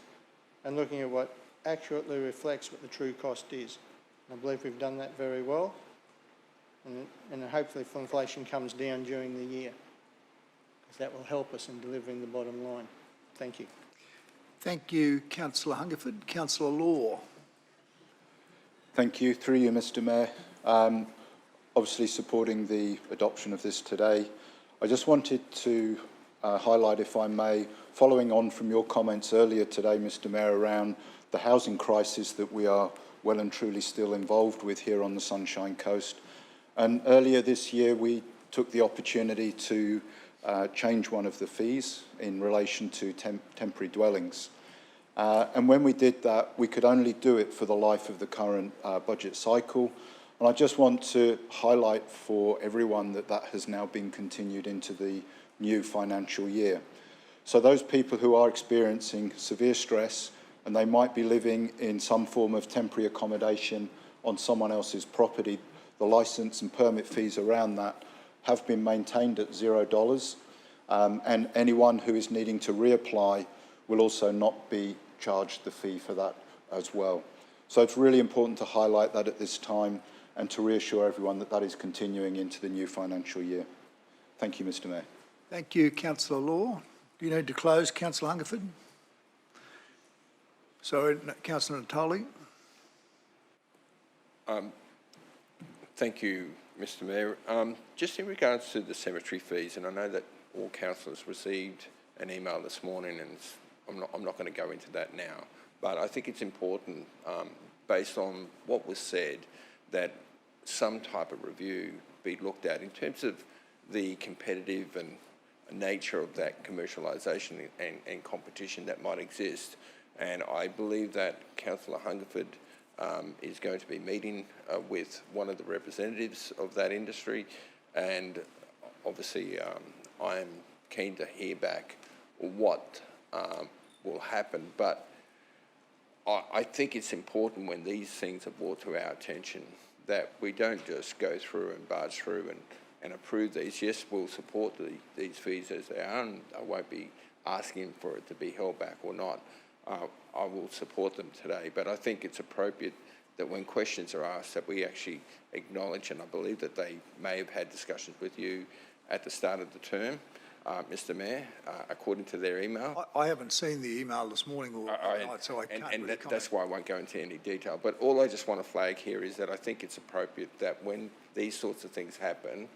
and looking at what accurately reflects what the true cost is. And I believe we've done that very well. And hopefully if inflation comes down during the year, because that will help us in delivering the bottom line. Thank you. Thank you, Councillor Hungerford. Councillor Law. Thank you. Through you, Mr. Mayor. Obviously supporting the adoption of this today. I just wanted to highlight, if I may, following on from your comments earlier today, Mr. Mayor, around the housing crisis that we are well and truly still involved with here on the Sunshine Coast. And earlier this year, we took the opportunity to change one of the fees in relation to temporary dwellings. And when we did that, we could only do it for the life of the current budget cycle. And I just want to highlight for everyone that that has now been continued into the new financial year. So those people who are experiencing severe stress and they might be living in some form of temporary accommodation on someone else's property, the licence and permit fees around that have been maintained at $0. And anyone who is needing to reapply will also not be charged the fee for that as well. So it's really important to highlight that at this time and to reassure everyone that that is continuing into the new financial year. Thank you, Mr. Mayor. Thank you, Councillor Law. Do you need to close, Councillor Hungerford? Sorry, Councillor Natoli. Thank you, Mr. Mayor. Just in regards to the cemetery fees, and I know that all councillors received an email this morning, and I'm not going to go into that now, but I think it's important, based on what was said, that some type of review be looked at in terms of the competitive and nature of that commercialisation and competition that might exist, And I believe that Councillor Hungerford is going to be meeting with one of the representatives of that industry, and obviously I am keen to hear back what will happen. But I think it's important when these things are brought to our attention that we don't just go through and barge through and approve these. Yes, we'll support these fees as they are, and I won't be asking for it to be held back or not. I will support them today, but I think it's appropriate that when questions are asked that we actually acknowledge, and I believe that they may have had discussions with you at the start of the term, Mr Mayor, according to their email. I haven't seen the email this morning or tonight, so I can't really comment. That's why I won't go into any detail. But all I just want to flag here is that I think it's appropriate that when these sorts of things happen,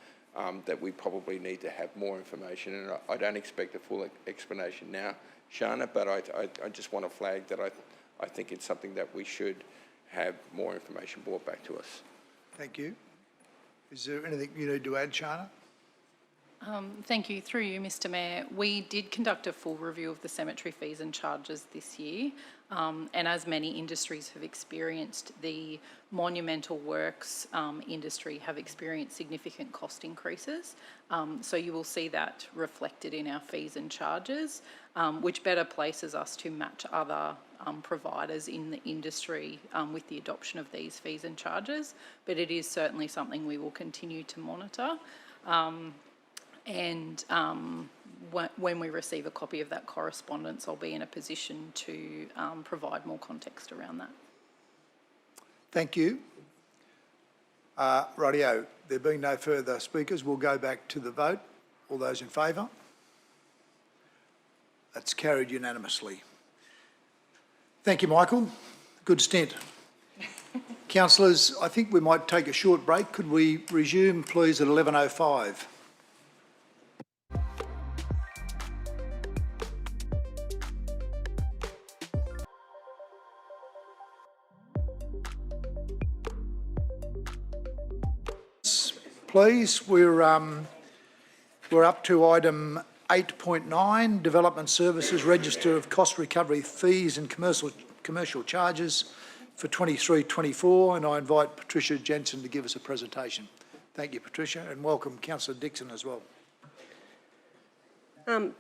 that we probably need to have more information. And I don't expect a full explanation now, Shana, but I just want to flag that I think it's something that we should have more information brought back to us. Thank you. Is there anything you need to add, Shana? Thank you. Through you, Mr Mayor, we did conduct a full review of the cemetery fees and charges this year, and as many industries have experienced, the monumental works industry have experienced significant cost increases. So you will see that reflected in our fees and charges, which better places us to match other providers in the industry with the adoption of these fees and charges. But it is certainly something we will continue to monitor. When we receive a copy of that correspondence, I'll be in a position to provide more context around that. Thank you. Rightio, there being no further speakers, we'll go back to the vote. All those in favour? That's carried unanimously. Thank you, Michael. Good stint. Councillors, I think we might take a short break. Could we resume, please, at 11:05? Please, we're up to item 8.9, Development Services Register of Cost Recovery Fees and Commercial Charges for 23-24, and I invite Patricia Jensen to give us a presentation. Thank you, Patricia, and welcome Councillor Dixon as well.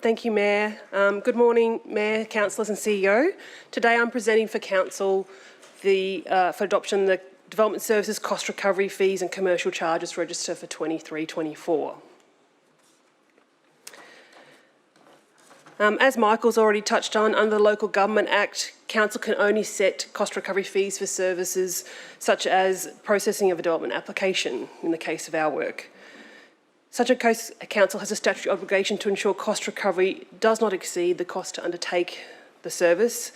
Thank you, Mayor. Good morning, Mayor, Councillors and CEO. Today I'm presenting for Council for adoption the Development Services Cost Recovery Fees and Commercial Charges Register for 23-24. As Michael's already touched on, under the Local Government Act, Council can only set cost recovery fees for services such as processing of a development application, in the case of our work. Such a Council has a statutory obligation to ensure cost recovery does not exceed the cost to undertake the service,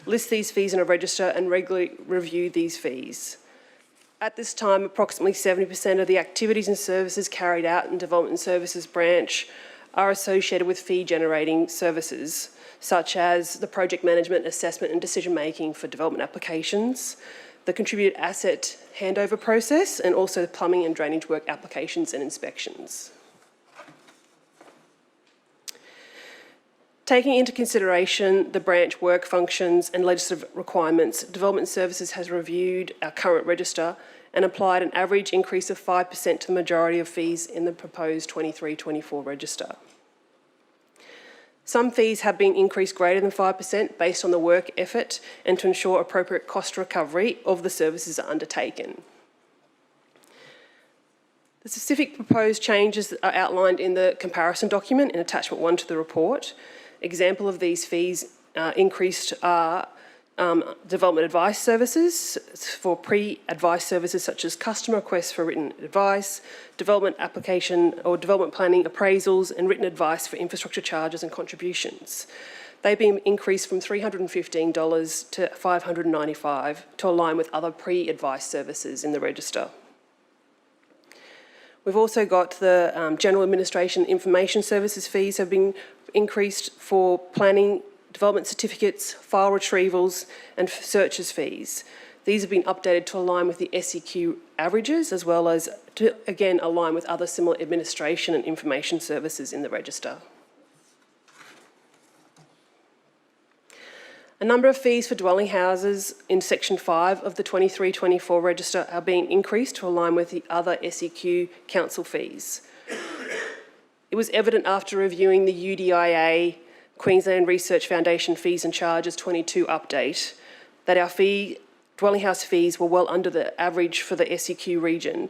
list these fees in a register and regularly review these fees. At this time, approximately 70% of the activities and services carried out in Development Services branch are associated with fee-generating services, such as the project management, assessment and decision-making for development applications, the contributed asset handover process, and also the plumbing and drainage work applications and inspections. Taking into consideration the branch work functions and legislative requirements, Development Services has reviewed our current register and applied an average increase of 5% to the majority of fees in the proposed 23-24 register. Some fees have been increased greater than 5% based on the work effort and to ensure appropriate cost recovery of the services are undertaken. The specific proposed changes are outlined in the comparison document in attachment 1 to the report. Example of these fees increased are development advice services for pre-advice services such as customer requests for written advice, development application or development planning appraisals, and written advice for infrastructure charges and contributions. They've been increased from $315 to $595 to align with other pre-advice services in the register. We've also got the General Administration Information Services fees have been increased for planning, development certificates, file retrievals and searches fees. These have been updated to align with the SEQ averages as well as to, again, align with other similar administration and information services in the register. A number of fees for dwelling houses in Section 5 of the 23-24 register are being increased to align with the other SEQ council fees. It was evident after reviewing the UDIA Queensland Research Foundation Fees and Charges 22 update that our dwelling house fees were well under the average for the SEQ region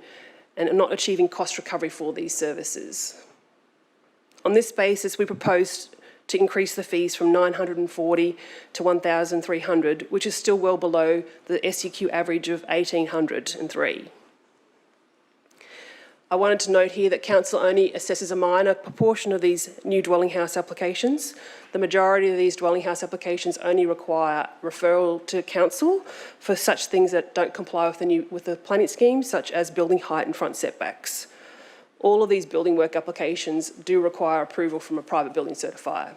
and are not achieving cost recovery for these services. On this basis, we proposed to increase the fees from $940 to $1,300, which is still well below the SEQ average of $1,803. I wanted to note here that Council only assesses a minor proportion of these new dwelling house applications. The majority of these dwelling house applications only require referral to Council for such things that don't comply with the planning scheme, such as building height and front setbacks. All of these building work applications do require approval from a private building certifier.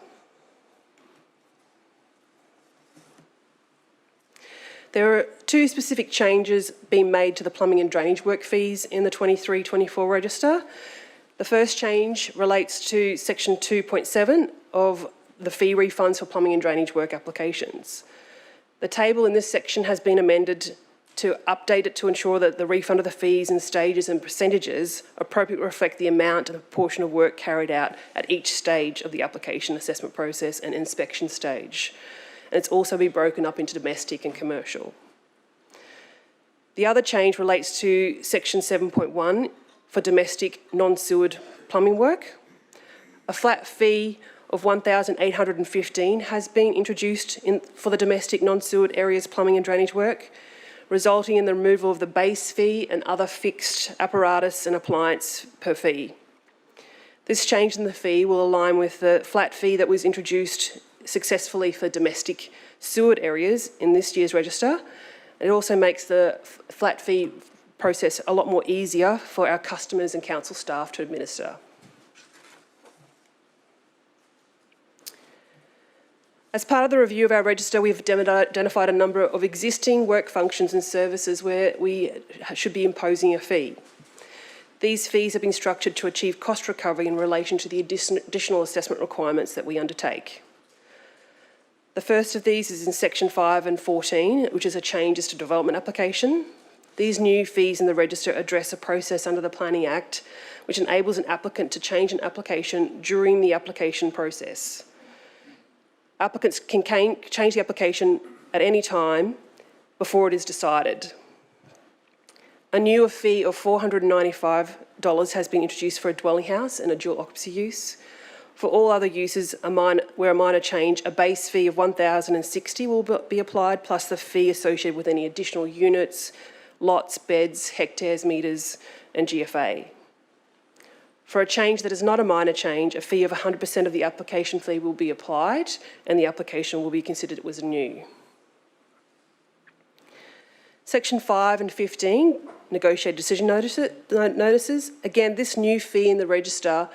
There are two specific changes being made to the plumbing and drainage work fees in the 23-24 register. The first change relates to Section 2.7 of the fee refunds for plumbing and drainage work applications. The table in this section has been amended to update it to ensure that the refund of the fees in stages and percentages appropriately reflect the amount and proportion of work carried out at each stage of the application assessment process and inspection stage. And it's also been broken up into domestic and commercial. The other change relates to Section 7.1 for domestic non-sewered plumbing work. A flat fee of $1,815 has been introduced for the domestic non-sewered areas plumbing and drainage work, resulting in the removal of the base fee and other fixed apparatus and appliance per fee. This change in the fee will align with the flat fee that was introduced successfully for domestic sewered areas in this year's register. It also makes the flat fee process a lot more easier for our customers and council staff to administer. As part of the review of our register, we've identified a number of existing work functions and services where we should be imposing a fee. These fees have been structured to achieve cost recovery in relation to the additional assessment requirements that we undertake. The first of these is in Section 5 and 14, which is a changes to development application. These new fees in the register address a process under the Planning Act which enables an applicant to change an application during the application process. Applicants can change the application at any time before it is decided. A new fee of $495 has been introduced for a dwelling house and a dual occupancy use. For all other uses where a minor change, a base fee of $1,060 will be applied, plus the fee associated with any additional units, lots, beds, hectares, metres and GFA. For a change that is not a minor change, a fee of 100% of the application fee will be applied and the application will be considered as new. Section 5 and 15, negotiated decision notices. Again, this new fee in the register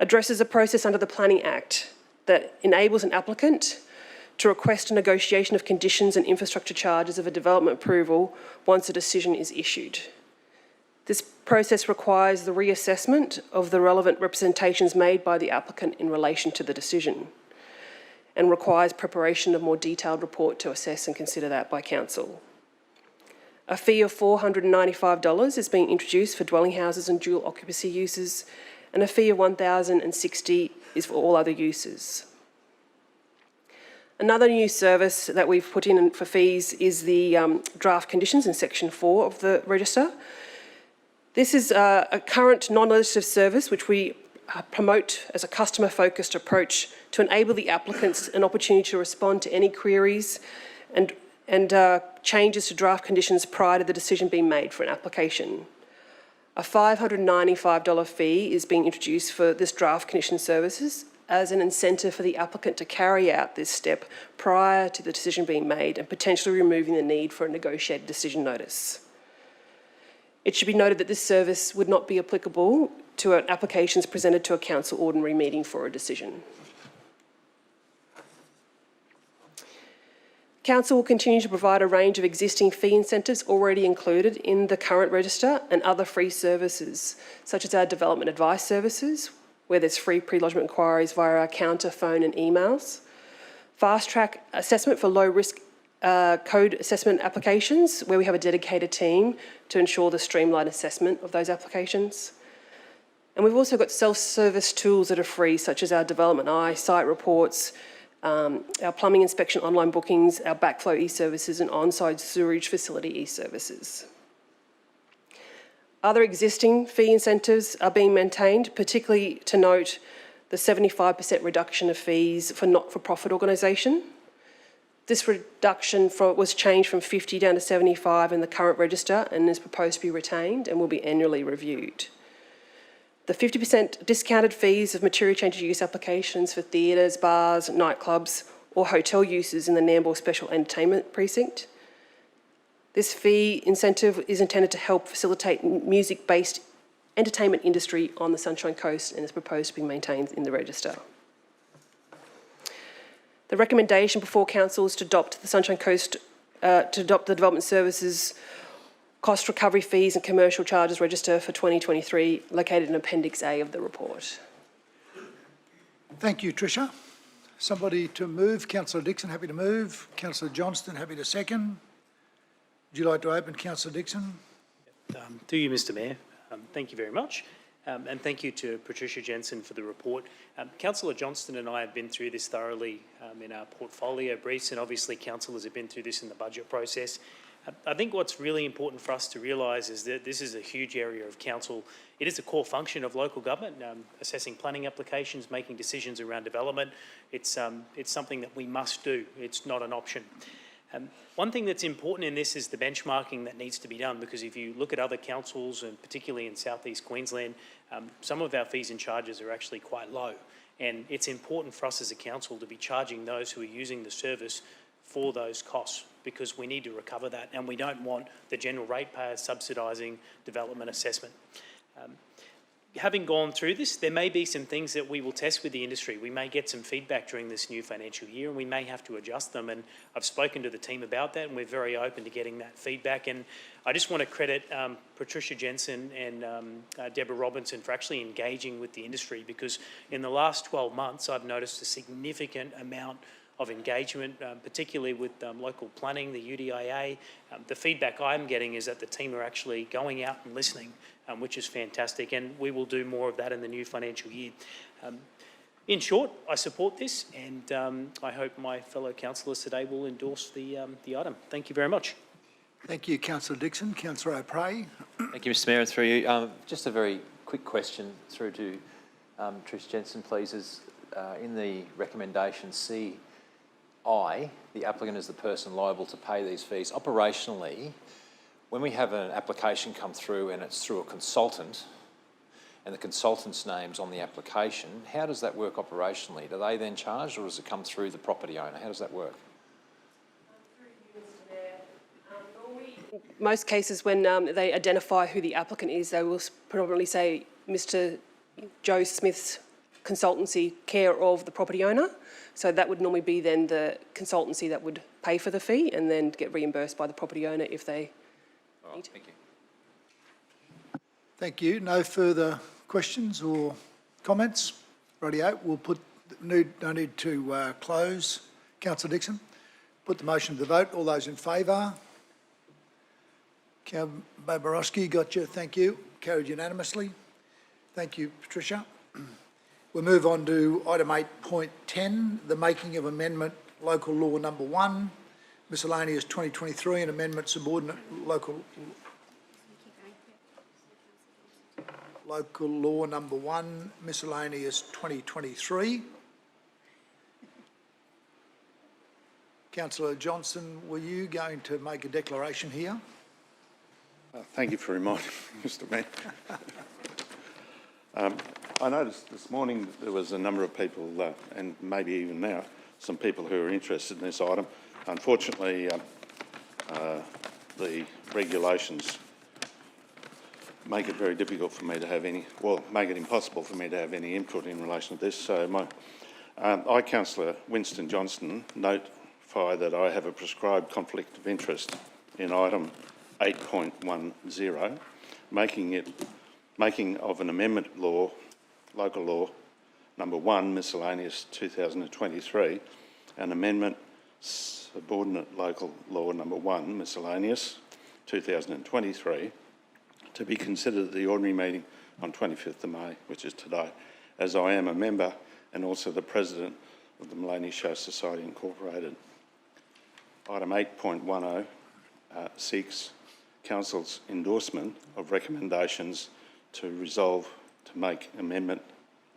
addresses a process under the Planning Act that enables an applicant to request a negotiation of conditions and infrastructure charges of a development approval once a decision is issued. This process requires the reassessment of the relevant representations made by the applicant in relation to the decision and requires preparation of more detailed report to assess and consider that by Council. A fee of $495 is being introduced for dwelling houses and dual occupancy uses, and a fee of $1,060 is for all other uses. Another new service that we've put in for fees is the draft conditions in Section 4 of the register. This is a current non-legislative service which we promote as a customer-focused approach to enable the applicants an opportunity to respond to any queries and changes to draft conditions prior to the decision being made for an application. A $595 fee is being introduced for this draft condition services as an incentive for the applicant to carry out this step prior to the decision being made and potentially removing the need for a negotiated decision notice. It should be noted that this service would not be applicable to applications presented to a council ordinary meeting for a decision. Council will continue to provide a range of existing fee incentives already included in the current register and other free services, such as our development advice services, where there's free pre-lodgement inquiries via our counter, phone and emails. fast-track assessment for low-risk code assessment applications, where we have a dedicated team to ensure the streamlined assessment of those applications. And we've also got self-service tools that are free, such as our Development Eye, site reports, our plumbing inspection online bookings, our backflow e-services and on-site sewerage facility e-services. Other existing fee incentives are being maintained, particularly to note the 75% reduction of fees for not-for-profit organisation. This reduction was changed from 50 down to 75 in the current register and is proposed to be retained and will be annually reviewed. The 50% discounted fees of material change of use applications for theatres, bars, nightclubs or hotel uses in the Nambour Special Entertainment Precinct. This fee incentive is intended to help facilitate music-based entertainment industry on the Sunshine Coast and is proposed to be maintained in the register. The recommendation before council is to adopt the Sunshine Coast, to adopt the Development Services Cost Recovery Fees and Commercial Charges Register for 2023, located in Appendix A of the report. Thank you, Tricia. Somebody to move? Councillor Dixon, happy to move. Councillor Johnston, happy to second. Would you like to open, Councillor Dixon? To you, Mr Mayor. Thank you very much. And thank you to Patricia Jensen for the report. Councillor Johnston and I have been through this thoroughly in our portfolio briefs, and obviously councillors have been through this in the budget process. I think what's really important for us to realise is that this is a huge area of council. It is a core function of local government, assessing planning applications, making decisions around development. It's something that we must do. It's not an option. One thing that's important in this is the benchmarking that needs to be done, because if you look at other councils, and particularly in southeast Queensland, some of our fees and charges are actually quite low. And it's important for us as a council to be charging those who are using the service for those costs, because we need to recover that, and we don't want the general ratepayers subsidising development assessment. Having gone through this, there may be some things that we will test with the industry. We may get some feedback during this new financial year and we may have to adjust them, and I've spoken to the team about that and we're very open to getting that feedback. And I just want to credit Patricia Jensen and Deborah Robinson for actually engaging with the industry, because in the last 12 months I've noticed a significant amount of engagement, particularly with local planning, the UDIA. The feedback I'm getting is that the team are actually going out and listening, which is fantastic, and we will do more of that in the new financial year. In short, I support this, and I hope my fellow councillors today will endorse the item. Thank you very much. Thank you, Councillor Dixon. Councillor O'Prey. Thank you, Mr Mayor, and through you. Just a very quick question through to Trish Jensen, please. Is in the recommendation CI, the applicant is the person liable to pay these fees. Operationally, when we have an application come through and it's through a consultant and the consultant's name's on the application, how does that work operationally? Do they then charge, or does it come through the property owner? How does that work? Most cases when they identify who the applicant is, they will probably say Mr Joe Smith's consultancy care of the property owner. So that would normally be then the consultancy that would pay for the fee and then get reimbursed by the property owner if they need. Thank you. Thank you. No further questions or comments? Rightio. We'll put, no need to close. Councillor Dixon, put the motion to the vote. All those in favour? Babarowski, got you. Thank you. Carried unanimously. Thank you, Patricia. We'll move on to item 8.10, the making of amendment local law number 1, Miscellaneous 2023, and amendment subordinate local law number 1, Miscellaneous 2023. Councillor Johnston, were you going to make a declaration here? Thank you for reminding me, Mr Mayor. I noticed this morning there was a number of people, and maybe even now, some people who are interested in this item. Unfortunately, the regulations make it very difficult for me to have any, well, make it impossible for me to have any input in relation to this. So I, Councillor Winston Johnston, notify that I have a prescribed conflict of interest in item 8.10, making of an amendment law, local law number 1, Miscellaneous 2023, and amendment Subordinate Local Law Number 1, Miscellaneous, 2023, to be considered at the ordinary meeting on 25th of May, which is today, as I am a member and also the President of the Maleny Show Society Incorporated. Item 8.10 seeks Council's endorsement of recommendations to resolve to make amendment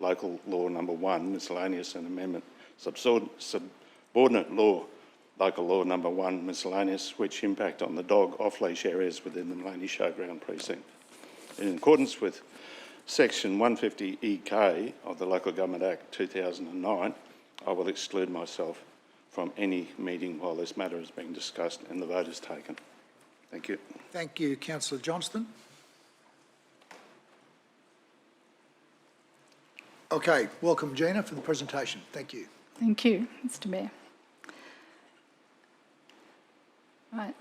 Local Law Number 1, Miscellaneous, and amendment Subordinate Law Local Law Number 1, Miscellaneous, which impact on the dog off-leash areas within the Maleny Showground precinct. In accordance with Section 150EK of the Local Government Act 2009, I will exclude myself from any meeting while this matter is being discussed and the vote is taken. Thank you. Thank you, Councillor Johnston. Okay, welcome Gina for the presentation. Thank you. Thank you, Mr. Mayor. Right.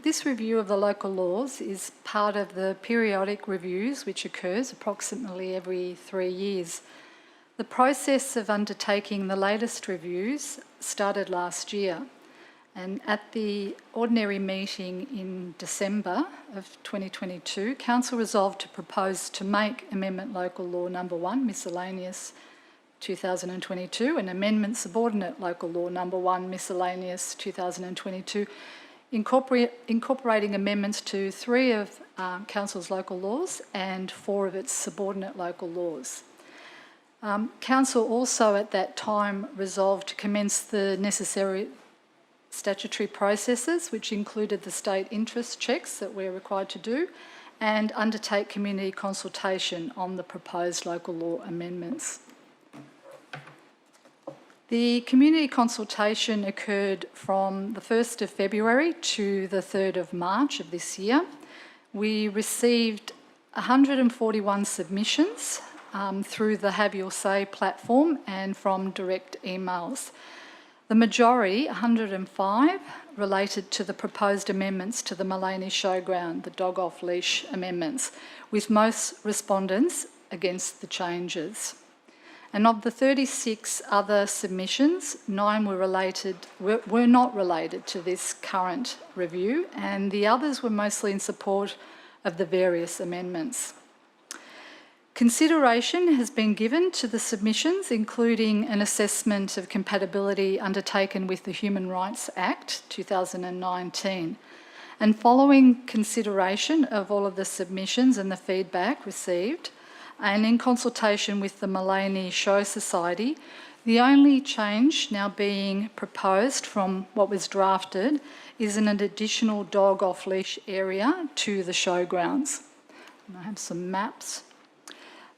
This review of the local laws is part of the periodic reviews which occurs approximately every 3 years. The process of undertaking the latest reviews started last year, and at the ordinary meeting in December of 2022, Council resolved to propose to make Amendment Local Law Number 1, Miscellaneous 2022, and Amendment Subordinate Local Law Number 1, Miscellaneous 2022, incorporating amendments to 3 of Council's local laws and 4 of its subordinate local laws. Council also at that time resolved to commence the necessary statutory processes, which included the state interest checks that we're required to do, and undertake community consultation on the proposed local law amendments. The community consultation occurred from the 1st of February to the 3rd of March of this year. We received 141 submissions through the Have Your Say platform and from direct emails. The majority, 105, related to the proposed amendments to the Maleny Showground, the dog off-leash amendments, with most respondents against the changes. And of the 36 other submissions, 9 were not related to this current review, and the others were mostly in support of the various amendments. Consideration has been given to the submissions, including an assessment of compatibility undertaken with the Human Rights Act 2019. And following consideration of all of the submissions and the feedback received, and in consultation with the Maleny Show Society, the only change now being proposed from what was drafted is an additional dog off-leash area to the showgrounds. And I have some maps.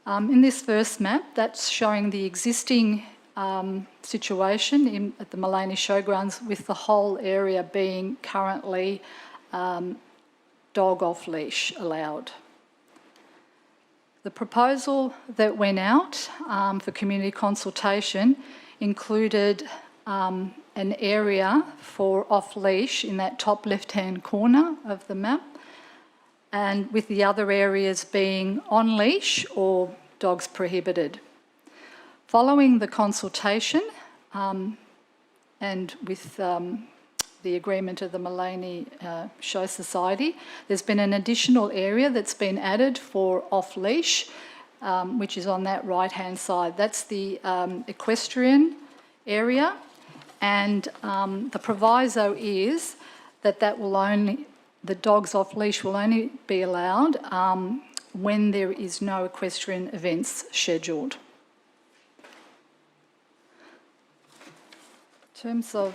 In this first map, that's showing the existing situation at the Maleny Showgrounds, with the whole area being currently dog off-leash allowed. The proposal that went out for community consultation included an area for off-leash in that top left-hand corner of the map, and with the other areas being on-leash or dogs prohibited. Following the consultation and with the agreement of the Maleny Show Society, there's been an additional area that's been added for off-leash, which is on that right-hand side. That's the equestrian area, and the proviso is that the dogs off-leash will only be allowed when there is no equestrian events scheduled. In terms of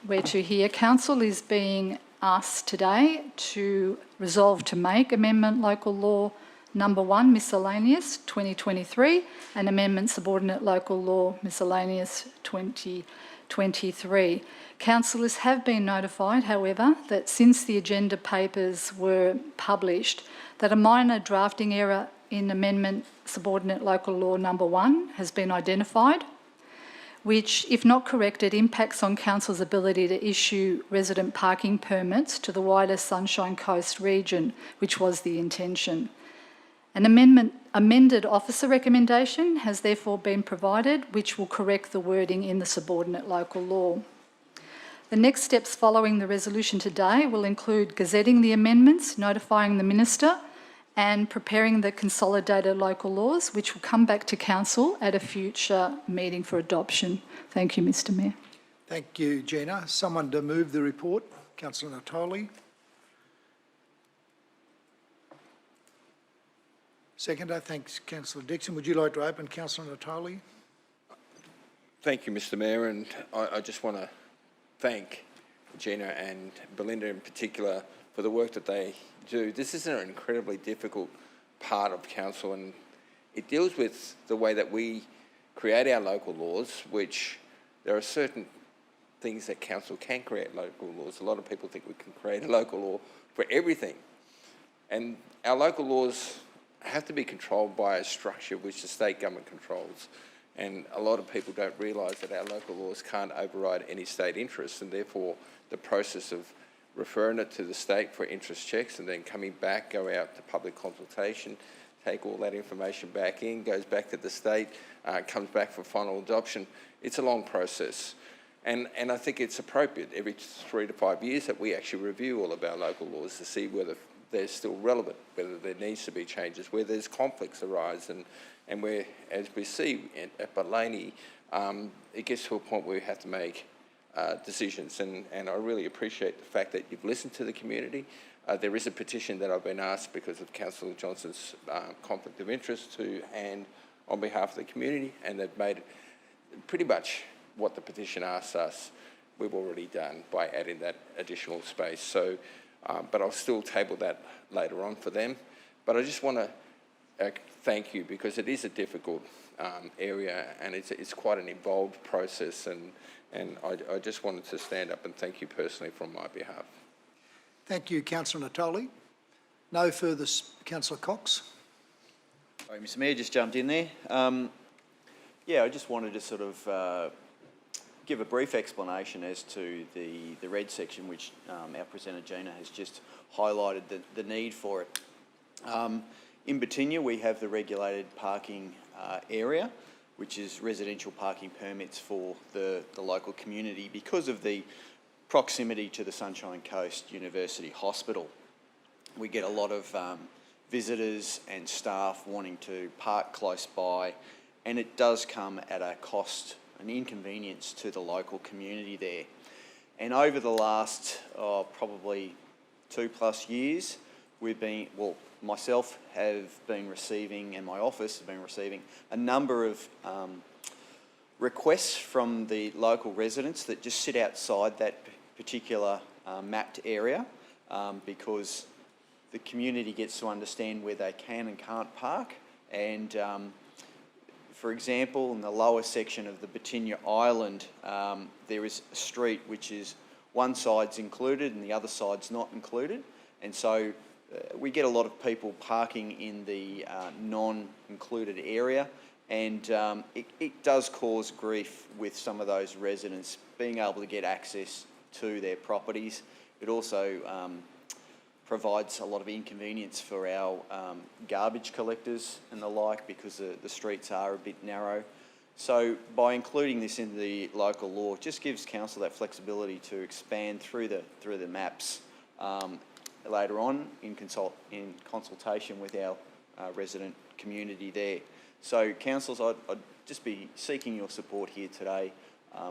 where to here, Council is being asked today to resolve to make Amendment Local Law Number 1, Miscellaneous 2023, and Amendment Subordinate Local Law Miscellaneous 2023. Councillors have been notified, however, that since the agenda papers were published, that a minor drafting error in Amendment Subordinate Local Law Number 1 has been identified, which, if not corrected, impacts on Council's ability to issue resident parking permits to the wider Sunshine Coast region, which was the intention. An amended officer recommendation has therefore been provided, which will correct the wording in the subordinate local law. The next steps following the resolution today will include gazetting the amendments, notifying the Minister, and preparing the consolidated local laws, which will come back to Council at a future meeting for adoption. Thank you, Mr Mayor. Thank you, Gina. Someone to move the report? Councillor Natoli. Seconder, thanks, Councillor Dixon. Would you like to open, Councillor Natoli? Thank you, Mr Mayor, and I just want to thank Gina and Belinda in particular for the work that they do. This is an incredibly difficult part of council, and it deals with the way that we create our local laws, which there are certain things that council can create local laws. A lot of people think we can create a local law for everything. And our local laws have to be controlled by a structure which the state government controls. And a lot of people don't realise that our local laws can't override any state interests, and therefore the process of referring it to the state for interest checks and then coming back, go out to public consultation, take all that information back in, goes back to the state, comes back for final adoption. It's a long process. And I think it's appropriate every 3 to 5 years that we actually review all of our local laws to see whether they're still relevant, whether there needs to be changes, where there's conflicts arise, and where, as we see at Maleny, it gets to a point where we have to make decisions. And I really appreciate the fact that you've listened to the community. There is a petition that I've been asked because of Councillor Johnston's conflict of interest to hand on behalf of the community, and they've made pretty much what the petition asks us, we've already done by adding that additional space. So, but I'll still table that later on for them. But I just want to thank you, because it is a difficult area, and it's quite an involved process, and I just wanted to stand up and thank you personally from my behalf. Thank you, Councillor Natoli. No further, Councillor Cox. Sorry, Mr Mayor, just jumped in there. Yeah, I just wanted to sort of give a brief explanation as to the red section, which our presenter Gina has just highlighted the need for it. In Batinia, we have the regulated parking area, which is residential parking permits for the local community because of the proximity to the Sunshine Coast University Hospital. We get a lot of visitors and staff wanting to park close by, and it does come at a cost, an inconvenience to the local community there. And over the last probably 2+ years, we've been, well, myself have been receiving, and my office has been receiving, a number of requests from the local residents that just sit outside that particular mapped area because the community gets to understand where they can and can't park. And for example, in the lower section of the Batinia Island, there is a street which is one side's included and the other side's not included. And so we get a lot of people parking in the non-included area, and it does cause grief with some of those residents being able to get access to their properties. It also provides a lot of inconvenience for our garbage collectors and the like, because the streets are a bit narrow. So by including this in the local law, it just gives council that flexibility to expand through the maps later on in consultation with our resident community there. So councillors, I'd just be seeking your support here today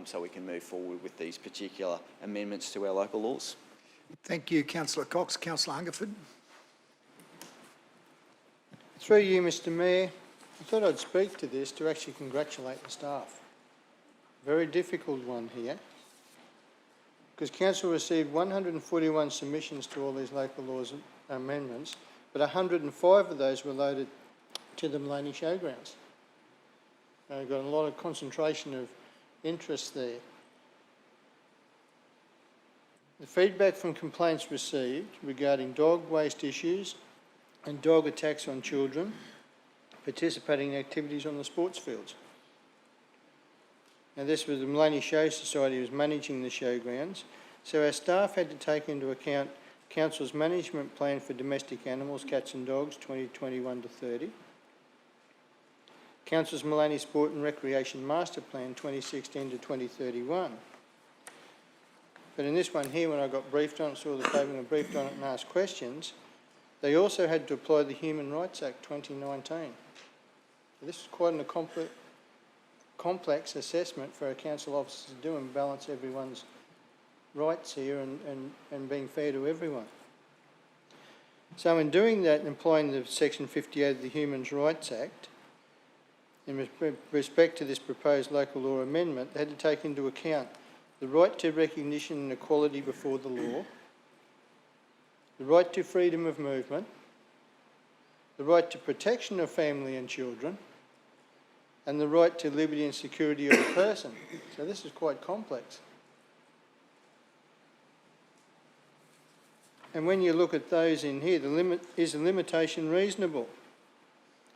so we can move forward with these particular amendments to our local laws. Thank you, Councillor Cox. Councillor Hungerford. Through you, Mr Mayor, I thought I'd speak to this to actually congratulate the staff. Very difficult one here, because council received 141 submissions to all these local laws amendments, but 105 of those were loaded to the Maleny Showgrounds. We've got a lot of concentration of interest there. The feedback from complaints received regarding dog waste issues and dog attacks on children participating in activities on the sports fields. Now, this was the Maleny Show Society was managing the showgrounds, so our staff had to take into account Council's Management Plan for Domestic Animals, Cats and Dogs, 2021 to 30. Council's Maleny Sport and Recreation Master Plan, 2016 to 2031. But in this one here, when I got briefed on it, saw the paper and briefed on it and asked questions, they also had to apply the Human Rights Act 2019. So this is quite a complex assessment for a council officer to do and balance everyone's rights here and being fair to everyone. So in doing that and employing the Section 58 of the Human Rights Act, in respect to this proposed local law amendment, they had to take into account the right to recognition and equality before the law, the right to freedom of movement, the right to protection of family and children, and the right to liberty and security of a person. So this is quite complex. And when you look at those in here, is the limitation reasonable?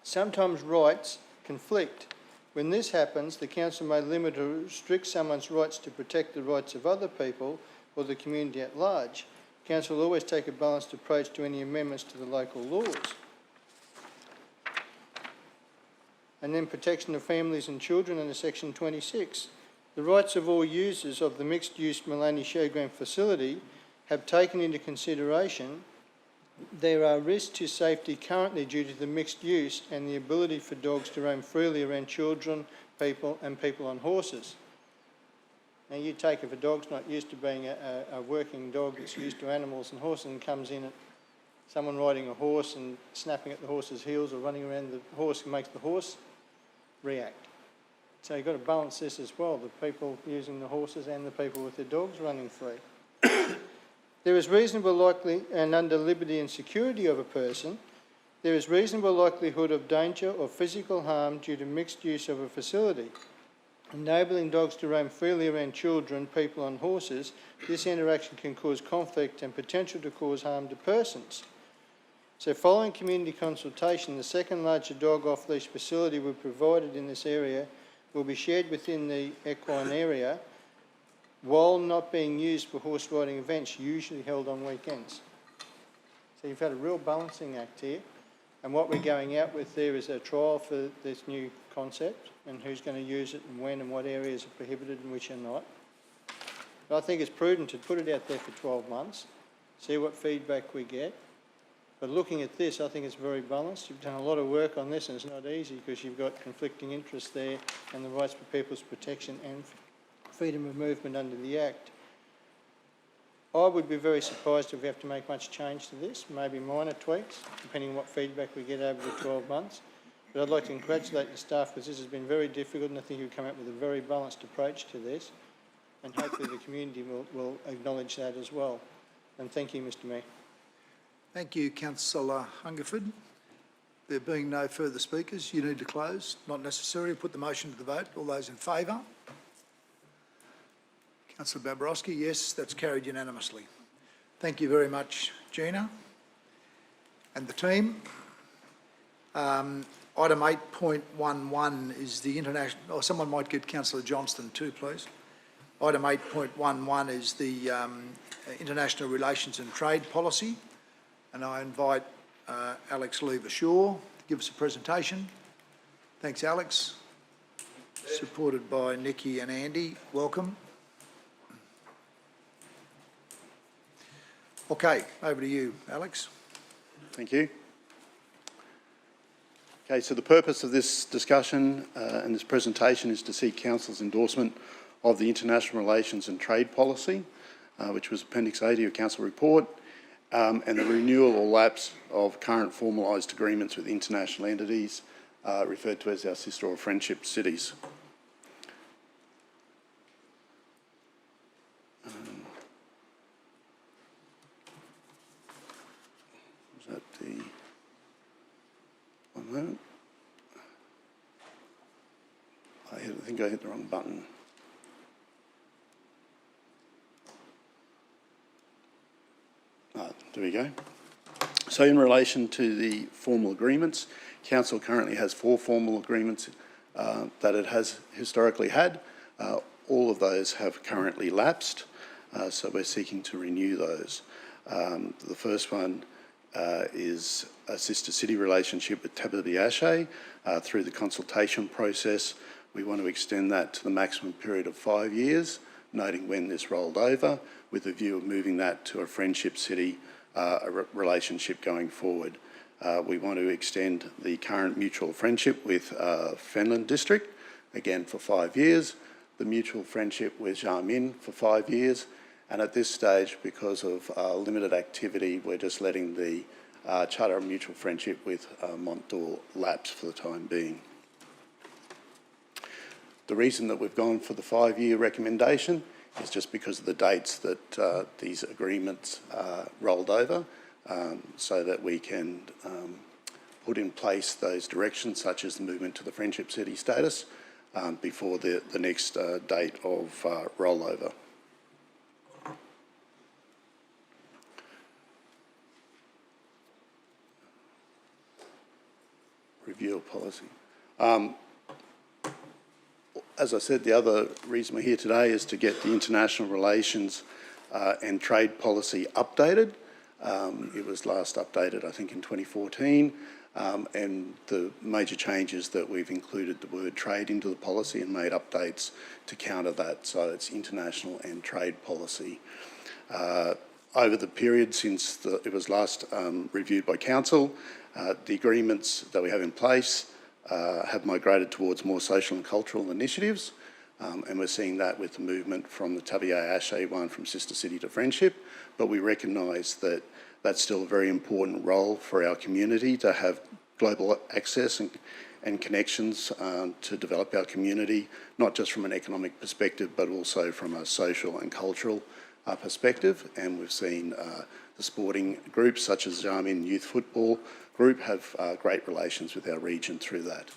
Sometimes rights conflict. When this happens, the council may limit or restrict someone's rights to protect the rights of other people or the community at large. Council will always take a balanced approach to any amendments to the local laws. And then protection of families and children under Section 26. The rights of all users of the mixed-use Maleny Showground facility have taken into consideration there are risks to safety currently due to the mixed use and the ability for dogs to roam freely around children, people and people on horses. Now you take if a dog's not used to being a working dog that's used to animals and horses and comes in at someone riding a horse and snapping at the horse's heels or running around the horse and makes the horse react. So you've got to balance this as well, the people using the horses and the people with their dogs running free. There is reasonable likelihood, and under liberty and security of a person, there is reasonable likelihood of danger or physical harm due to mixed use of a facility. Enabling dogs to roam freely around children, people on horses, this interaction can cause conflict and potential to cause harm to persons. So following community consultation, the second larger dog off-leash facility we provided in this area will be shared within the equine area while not being used for horse riding events usually held on weekends. So you've had a real balancing act here, and what we're going out with there is a trial for this new concept and who's going to use it and when and what areas are prohibited and which are not. But I think it's prudent to put it out there for 12 months, see what feedback we get. But looking at this, I think it's very balanced. You've done a lot of work on this and it's not easy because you've got conflicting interests there and the rights for people's protection and freedom of movement under the Act. I would be very surprised if we have to make much change to this, maybe minor tweaks, depending on what feedback we get over the 12 months. But I'd like to congratulate the staff because this has been very difficult and I think you've come up with a very balanced approach to this and hopefully the community will acknowledge that as well. And thank you, Mr Mayor. Thank you, Councillor Hungerford. There being no further speakers, you need to close. Not necessary. Put the motion to the vote. All those in favour? Councillor Babrowski, yes, that's carried unanimously. Thank you very much, Gina and the team. Item 8.11 is the international, or someone might get Councillor Johnston too, please. Item 8.11 is the International Relations and Trade Policy, and I invite Alex Lever-Shaw to give us a presentation. Thanks, Alex. Supported by Nikki and Andy. Welcome. Okay, over to you, Alex. Thank you. Okay, so the purpose of this discussion and this presentation is to seek Council's endorsement of the International Relations and Trade Policy, which was Appendix 80 of Council report, and the renewal or lapse of current formalised agreements with international entities, referred to as our sister or friendship cities. Was that the... One moment. I think I hit the wrong button. There we go. So in relation to the formal agreements, Council currently has 4 formal agreements that it has historically had. All of those have currently lapsed, so we're seeking to renew those. The first one is a sister city relationship with Tabernacle through the consultation process. We want to extend that to the maximum period of 5 years, noting when this rolled over, with a view of moving that to a friendship city relationship going forward. We want to extend the current mutual friendship with Fenland District, again for 5 years, the mutual friendship with Jarmin for 5 years, and at this stage, because of limited activity, we're just letting the Charter of Mutual Friendship with Mont d'Or lapse for the time being. The reason that we've gone for the 5-year recommendation is just because of the dates that these agreements rolled over, so that we can put in place those directions, such as the movement to the Friendship City status, before the next date of rollover. Review of policy. As I said, the other reason we're here today is to get the international relations and trade policy updated. It was last updated, I think, in 2014, and the major changes that we've included the word trade into the policy and made updates to counter that, so it's international and trade policy. Over the period since it was last reviewed by Council, the agreements that we have in place have migrated towards more social and cultural initiatives, and we're seeing that with the movement from the Tabernacle one from Sister City to Friendship, but we recognise that that's still a very important role for our community to have global access and connections to develop our community, not just from an economic perspective, but also from a social and cultural perspective. And we've seen the sporting groups such as Jarmin Youth Football Group have great relations with our region through that.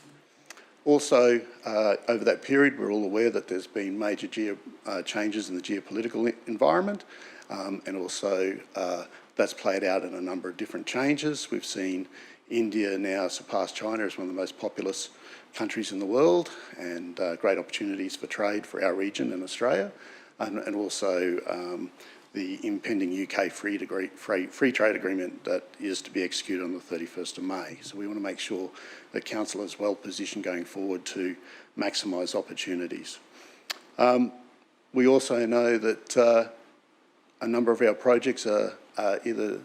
Also, over that period, we're all aware that there's been major changes in the geopolitical environment, and also that's played out in a number of different changes. We've seen India now surpass China as one of the most populous countries in the world, and great opportunities for trade for our region in Australia, and also the impending UK free trade agreement that is to be executed on the 31st of May. So we want to make sure that Council is well positioned going forward to maximise opportunities. We also know that a number of our projects are either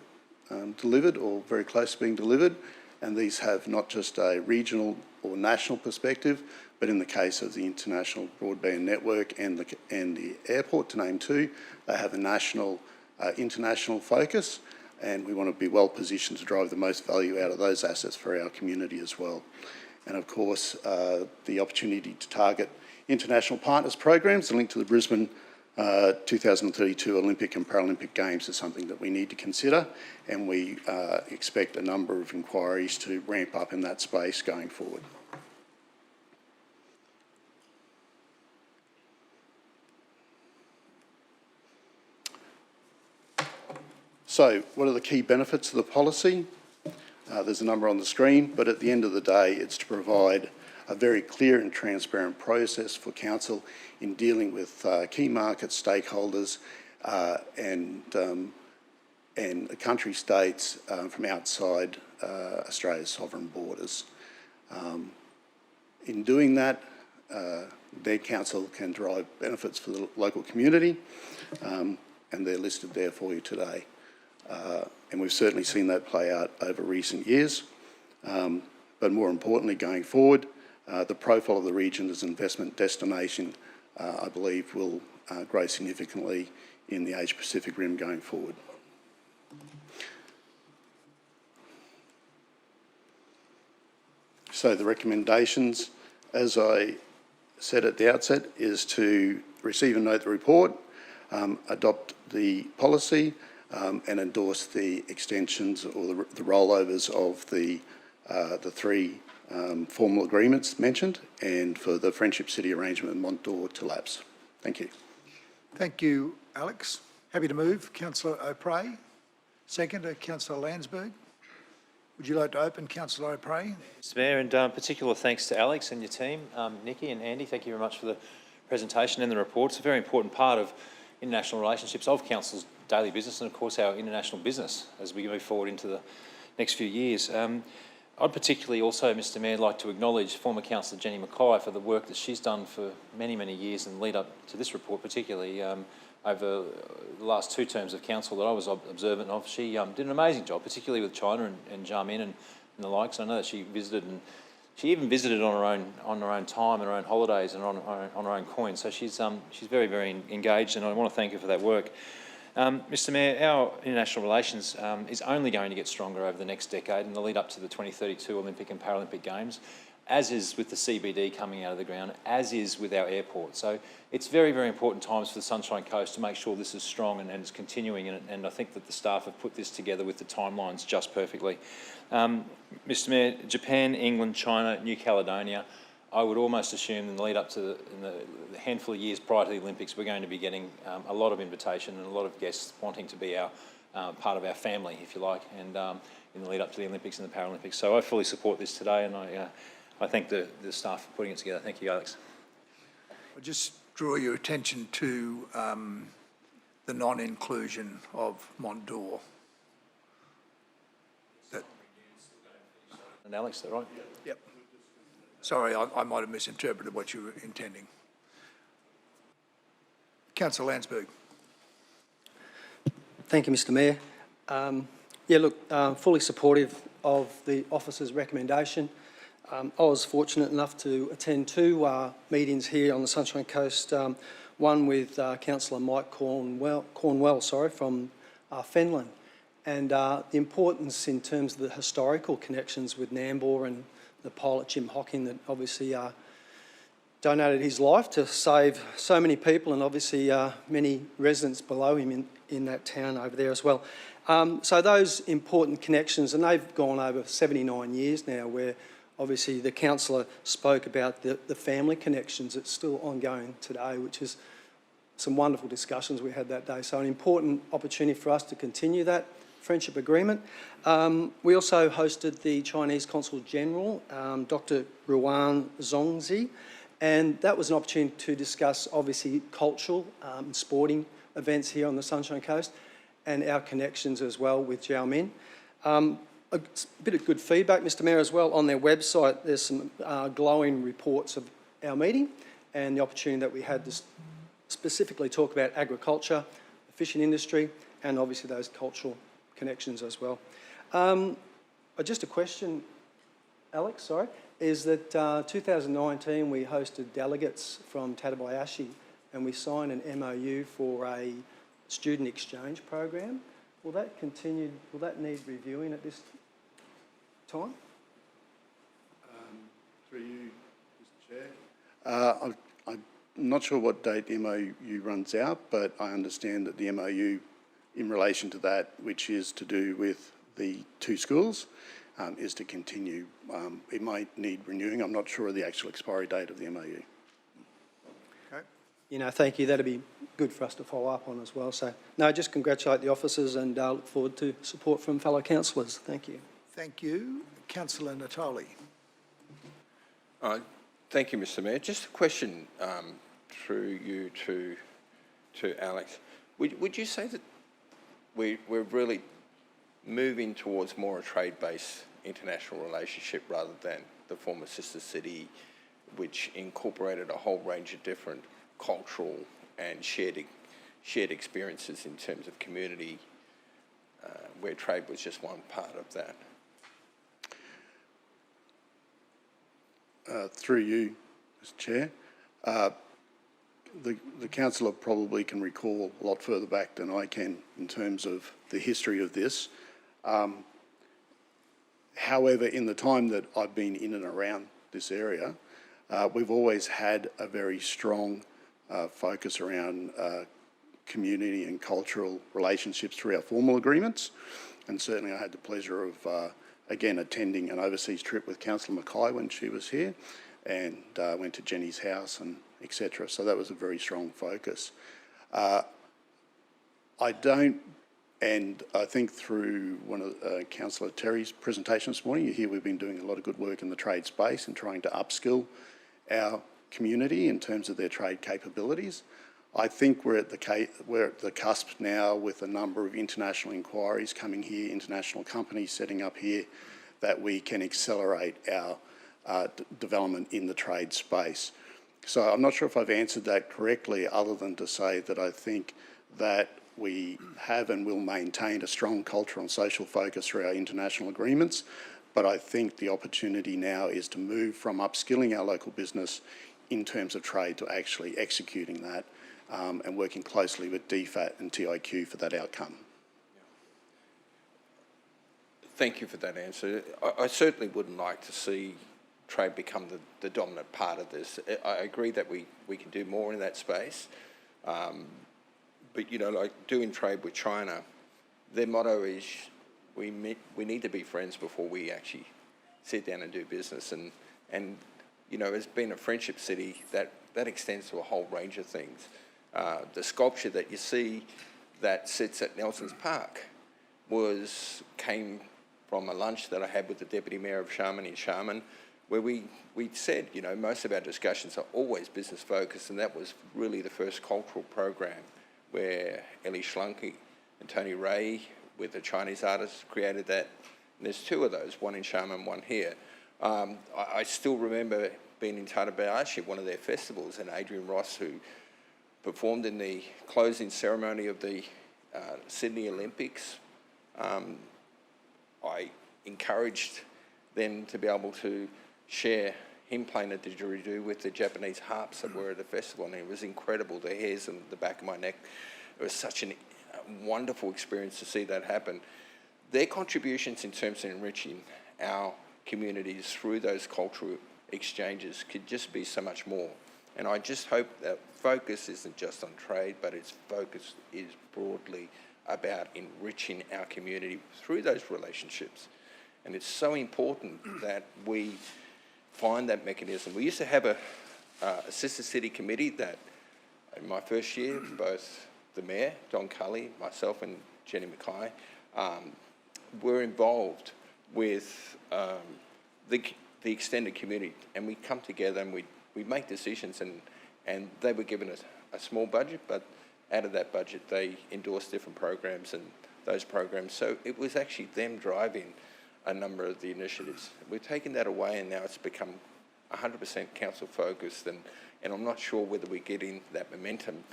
delivered or very close to being delivered, and these have not just a regional or national perspective, but in the case of the international broadband network and the airport, to name two, they have a national, international focus, and we want to be well positioned to drive the most value out of those assets for our community as well. And of course, the opportunity to target international partners programs linked to the Brisbane 2032 Olympic and Paralympic Games is something that we need to consider, and we expect a number of inquiries to ramp up in that space going forward. So, what are the key benefits of the policy? There's a number on the screen, but at the end of the day, it's to provide a very clear and transparent process for Council in dealing with key market stakeholders and country states from outside Australia's sovereign borders. In doing that, their Council can drive benefits for the local community, and they're listed there for you today. And we've certainly seen that play out over recent years. But more importantly, going forward, the profile of the region as an investment destination, I believe, will grow significantly in the Asia-Pacific Rim going forward. So the recommendations, as I said at the outset, is to receive and note the report, adopt the policy, and endorse the extensions or the rollovers of the three formal agreements mentioned, and for the Friendship City arrangement in Mont d'Or to lapse. Thank you. Thank you, Alex. Happy to move. Councillor O'Prey. Second, Councillor Landsberg. Would you like to open, Councillor O'Prey? Mr Mayor, and particular thanks to Alex and your team. Nikki and Andy, thank you very much for the presentation and the report. It's a very important part of international relationships of Council's daily business and, of course, our international business as we move forward into the next few years. I'd particularly also, Mr Mayor, like to acknowledge former Councillor Jenny McCall for the work that she's done for many, many years in the lead up to this report, particularly over the last 2 terms of council that I was observant of. She did an amazing job, particularly with China and Xiamen and the likes. I know that she visited, and she even visited on her own time and her own holidays and on her own coin. So she's very, very engaged, and I want to thank her for that work. Mr Mayor, our international relations is only going to get stronger over the next decade in the lead up to the 2032 Olympic and Paralympic Games, as is with the CBD coming out of the ground, as is with our airport. So it's very, very important times for the Sunshine Coast to make sure this is strong and it's continuing, and I think that the staff have put this together with the timelines just perfectly. Mr Mayor, Japan, England, China, New Caledonia, I would almost assume in the lead up to the handful of years prior to the Olympics, we're going to be getting a lot of invitation and a lot of guests wanting to be our part of our family, if you like, and in the lead up to the Olympics and the Paralympics. So I fully support this today, and I thank the staff for putting it together. Thank you, Alex. I'll just draw your attention to the non-inclusion of Mont d'Or. And Alex, is that right? Yep. Sorry, I might have misinterpreted what you were intending. Councillor Landsberg. Thank you, Mr Mayor. Yeah, look, fully supportive of the officer's recommendation. I was fortunate enough to attend 2 meetings here on the Sunshine Coast, one with Councillor Mike Cornwell from Fenland, and the importance in terms of the historical connections with Nambour and the pilot Jim Hocking that obviously donated his life to save so many people, and obviously many residents below him in that town over there as well. So those important connections, and they've gone over 79 years now, where obviously the councillor spoke about the family connections that's still ongoing today, which is some wonderful discussions we had that day. So an important opportunity for us to continue that friendship agreement. We also hosted the Chinese Consul General, Dr. Ruan Zongzi, and that was an opportunity to discuss obviously cultural and sporting events here on the Sunshine Coast and our connections as well with Xiamen. A bit of good feedback, Mr Mayor, as well. On their website, there's some glowing reports of our meeting and the opportunity that we had to specifically talk about agriculture, the fishing industry, and obviously those cultural connections as well. Just a question, Alex, sorry, is that 2019 we hosted delegates from Tatabayashi and we signed an MOU for a student exchange program. Will that continue, will that need reviewing at this time? Through you, Mr Chair. I'm not sure what date the MOU runs out, but I understand that the MOU in relation to that, which is to do with the 2 schools, is to continue. It might need renewing. I'm not sure of the actual expiry date of the MOU. Okay. You know, thank you. That'd be good for us to follow up on as well. So, no, just congratulate the officers and look forward to support from fellow councillors. Thank you. Thank you. Councillor Natali. Thank you, Mr Mayor. Just a question through you to Alex. Would you say that we're really moving towards more a trade-based international relationship rather than the former sister city, which incorporated a whole range of different cultural and shared experiences in terms of community, where trade was just one part of that? Through you, Mr Chair. The councillor probably can recall a lot further back than I can in terms of the history of this. However, in the time that I've been in and around this area, we've always had a very strong focus around community and cultural relationships through our formal agreements. And certainly I had the pleasure of, again, attending an overseas trip with Councillor McCall when she was here, and went to Jenny's house and etc. So that was a very strong focus. I don't, and I think through one of Councillor Terry's presentation this morning, you hear we've been doing a lot of good work in the trade space and trying to upskill our community in terms of their trade capabilities. I think we're at the cusp now with a number of international inquiries coming here, international companies setting up here, that we can accelerate our development in the trade space. So I'm not sure if I've answered that correctly, other than to say that I think that we have and will maintain a strong cultural and social focus through our international agreements, but I think the opportunity now is to move from upskilling our local business in terms of trade to actually executing that and working closely with DFAT and TIQ for that outcome. Thank you for that answer. I certainly wouldn't like to see trade become the dominant part of this. I agree that we can do more in that space, but, you know, like doing trade with China, their motto is we need to be friends before we actually sit down and do business. And you know, as being a friendship city, that extends to a whole range of things. The sculpture that you see that sits at Nelson's Park came from a lunch that I had with the Deputy Mayor of Sharman in Sharman, where we said, you know, most of our discussions are always business focused, and that was really the first cultural program where Ellie Schlunke and Tony Ray, with a Chinese artist, created that. And there's two of those, one in Sharman, one here. I still remember being in Tatabayashi at one of their festivals, and Adrian Ross, who performed in the closing ceremony of the Sydney Olympics, I encouraged them to be able to share him playing a didgeridoo with the Japanese harps that were at the festival, and it was incredible. The hairs on the back of my neck. It was such a wonderful experience to see that happen. Their contributions in terms of enriching our communities through those cultural exchanges could just be so much more. And I just hope that focus isn't just on trade, but its focus is broadly about enriching our community through those relationships. And it's so important that we find that mechanism. We used to have a sister city committee that, in my first year, both the Mayor, Don Cully, myself and Jenny Mackay, were involved with the extended community, and we come together and we make decisions, and they were given a small budget, but out of that budget they endorsed different programs, and those programs, so it was actually them driving a number of the initiatives. We've taken that away, and now it's become 100% council focused, and I'm not sure whether we're getting that momentum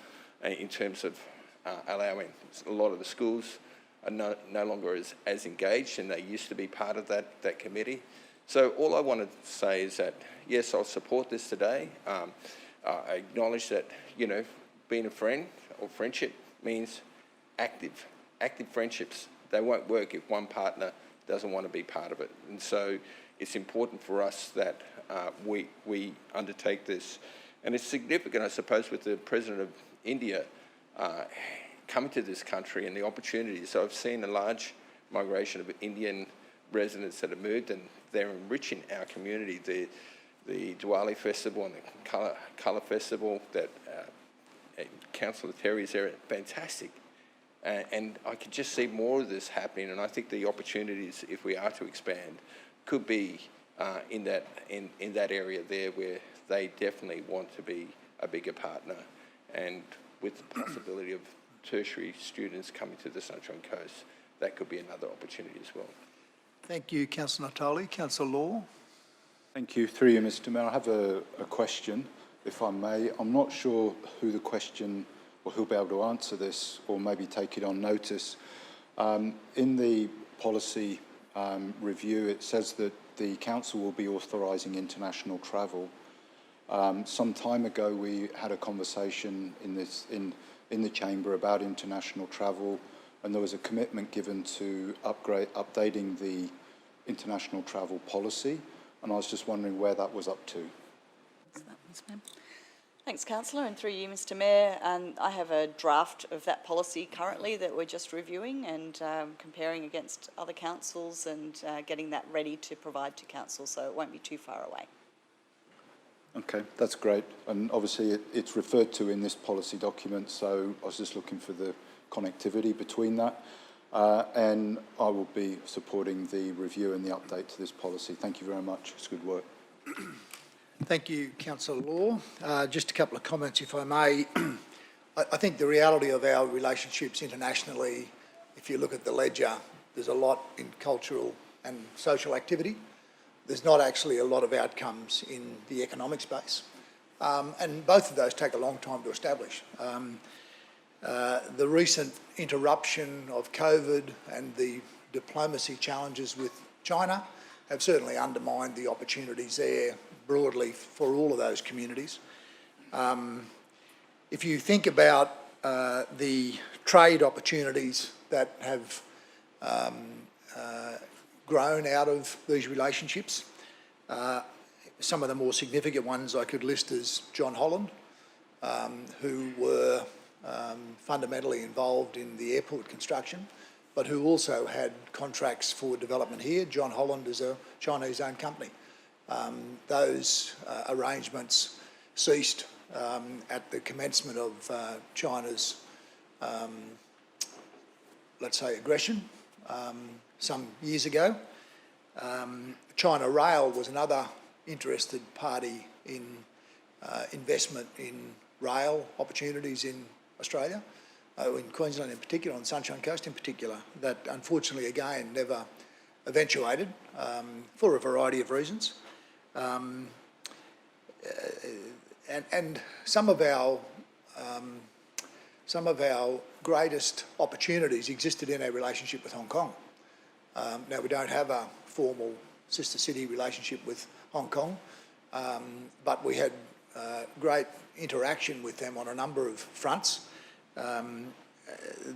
in terms of allowing a lot of the schools are no longer as engaged, and they used to be part of that committee. So all I want to say is that, yes, I'll support this today. I acknowledge that, you know, being a friend or friendship means active friendships. They won't work if one partner doesn't want to be part of it. And so it's important for us that we undertake this. And it's significant, I suppose, with the President of India coming to this country and the opportunities. So I've seen a large migration of Indian residents that have moved, and they're enriching our community. The Diwali Festival and the Colour Festival that Councillor Terry's there, fantastic. And I could just see more of this happening, and I think the opportunities, if we are to expand, could be in that area there where they definitely want to be a bigger partner, and with the possibility of tertiary students coming to the Sunshine Coast, that could be another opportunity as well. Thank you, Councillor Natali. Councillor Law. Thank you. Through you, Mr. Mayor, I have a question, if I may. I'm not sure who the question or who'll be able to answer this, or maybe take it on notice. In the policy review, it says that the council will be authorising international travel. Some time ago, we had a conversation in the chamber about international travel, and there was a commitment given to updating the international travel policy, and I was just wondering where that was up to. Thanks, Councillor, and through you, Mr. Mayor. I have a draft of that policy currently that we're just reviewing and comparing against other councils and getting that ready to provide to council, so it won't be too far away. Okay, that's great. And obviously it's referred to in this policy document, so I was just looking for the connectivity between that. And I will be supporting the review and the update to this policy. Thank you very much. It's good work. Thank you, Councillor Law. Just a couple of comments, if I may. I think the reality of our relationships internationally, if you look at the ledger, there's a lot in cultural and social activity. There's not actually a lot of outcomes in the economic space. And both of those take a long time to establish. The recent interruption of COVID and the diplomacy challenges with China have certainly undermined the opportunities there broadly for all of those communities. If you think about the trade opportunities that have grown out of these relationships, some of the more significant ones I could list as John Holland, who were fundamentally involved in the airport construction, but who also had contracts for development here. John Holland is a Chinese-owned company. Those arrangements ceased at the commencement of China's, let's say, aggression some years ago. China Rail was another interested party in investment in rail opportunities in Australia, in Queensland in particular, on the Sunshine Coast in particular, that unfortunately again never eventuated for a variety of reasons. And some of our greatest opportunities existed in our relationship with Hong Kong. Now, we don't have a formal sister city relationship with Hong Kong, but we had great interaction with them on a number of fronts.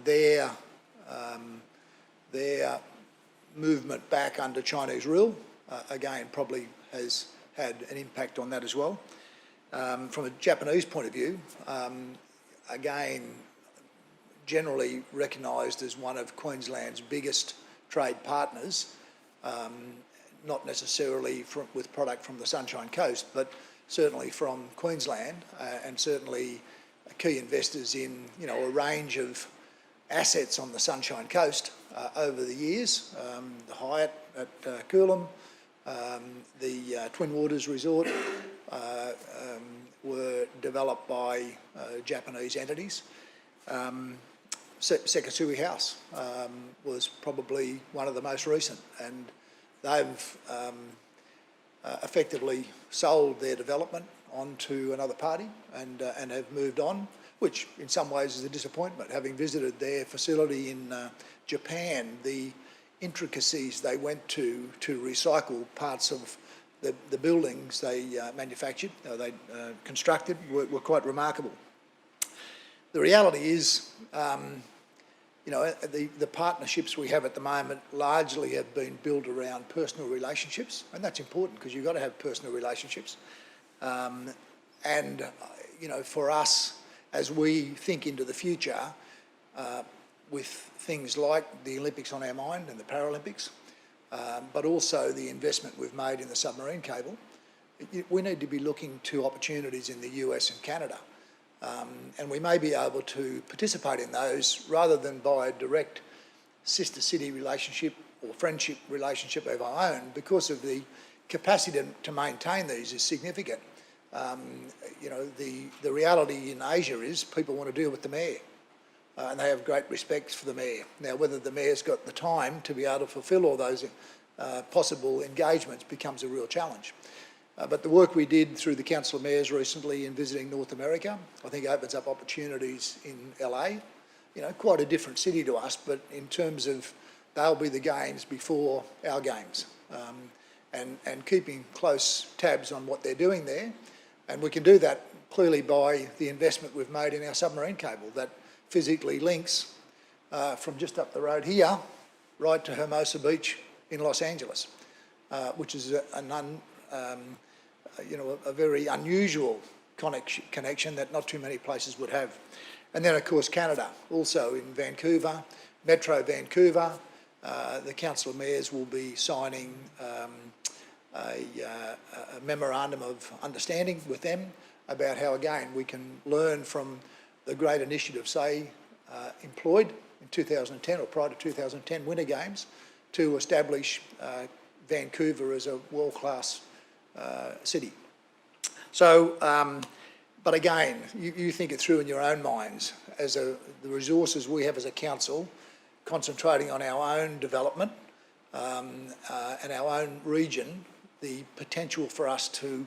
Their movement back under Chinese rule, again, probably has had an impact on that as well. From a Japanese point of view, again, generally recognised as one of Queensland's biggest trade partners, not necessarily with product from the Sunshine Coast, but certainly from Queensland, and certainly key investors in, you know, a range of assets on the Sunshine Coast over the years. The Hyatt at Coolum, the Twin Waters Resort were developed by Japanese entities. Sekisui House was probably one of the most recent, and they've effectively sold their development onto another party and have moved on, which in some ways is a disappointment. Having visited their facility in Japan, the intricacies they went to recycle parts of the buildings they manufactured, they constructed, were quite remarkable. The reality is, you know, the partnerships we have at the moment largely have been built around personal relationships, and that's important because you've got to have personal relationships. And, you know, for us, as we think into the future, with things like the Olympics on our mind and the Paralympics, but also the investment we've made in the submarine cable, we need to be looking to opportunities in the US and Canada. And we may be able to participate in those rather than by a direct sister city relationship or friendship relationship of our own, because of the capacity to maintain these is significant. You know, the reality in Asia is people want to deal with the mayor, and they have great respect for the mayor. Now, whether the mayor's got the time to be able to fulfil all those possible engagements becomes a real challenge. But the work we did through the Council of Mayors recently in visiting North America, I think opens up opportunities in LA. You know, quite a different city to us, but in terms of they'll be the games before our games, and keeping close tabs on what they're doing there. And we can do that clearly by the investment we've made in our submarine cable that physically links from just up the road here right to Hermosa Beach in Los Angeles, which is a very unusual connection that not too many places would have. And then, of course, Canada, also in Vancouver, Metro Vancouver. The Council of Mayors will be signing a memorandum of understanding with them about how, again, we can learn from the great initiative, say, employed in 2010 or prior to 2010 Winter Games to establish Vancouver as a world-class city. So But again, you think it through in your own minds. The resources we have as a council, concentrating on our own development and our own region, the potential for us to,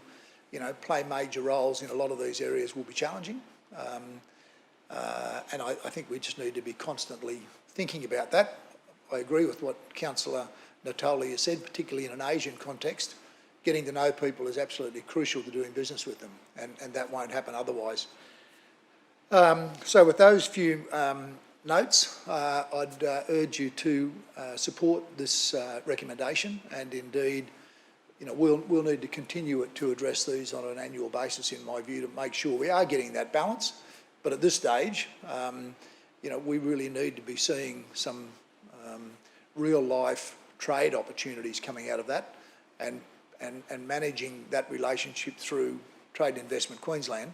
play major roles in a lot of these areas will be challenging. And I think we just need to be constantly thinking about that. I agree with what Councillor Natoli has said, particularly in an Asian context. Getting to know people is absolutely crucial to doing business with them, and that won't happen otherwise. So with those few notes, I'd urge you to support this recommendation, and indeed, we'll need to continue to address these on an annual basis, in my view, to make sure we are getting that balance. But at this stage, we really need to be seeing some real life trade opportunities coming out of that, and managing that relationship through Trade Investment Queensland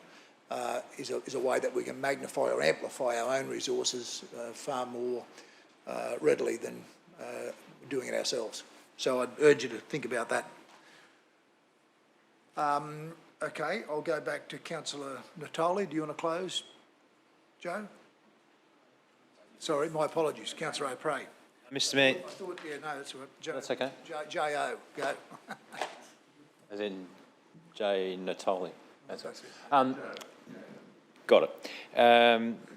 is a way that we can magnify or amplify our own resources far more readily than doing it ourselves. So I'd urge you to think about that. Okay, I'll go back to Councillor Natoli. Do you want to close, Joe? Sorry, my apologies. Councillor O'Prey. Mr Mayor. I thought, yeah, no, that's all right. That's okay. J.O., go. As in J. Natoli. That's it. Got it.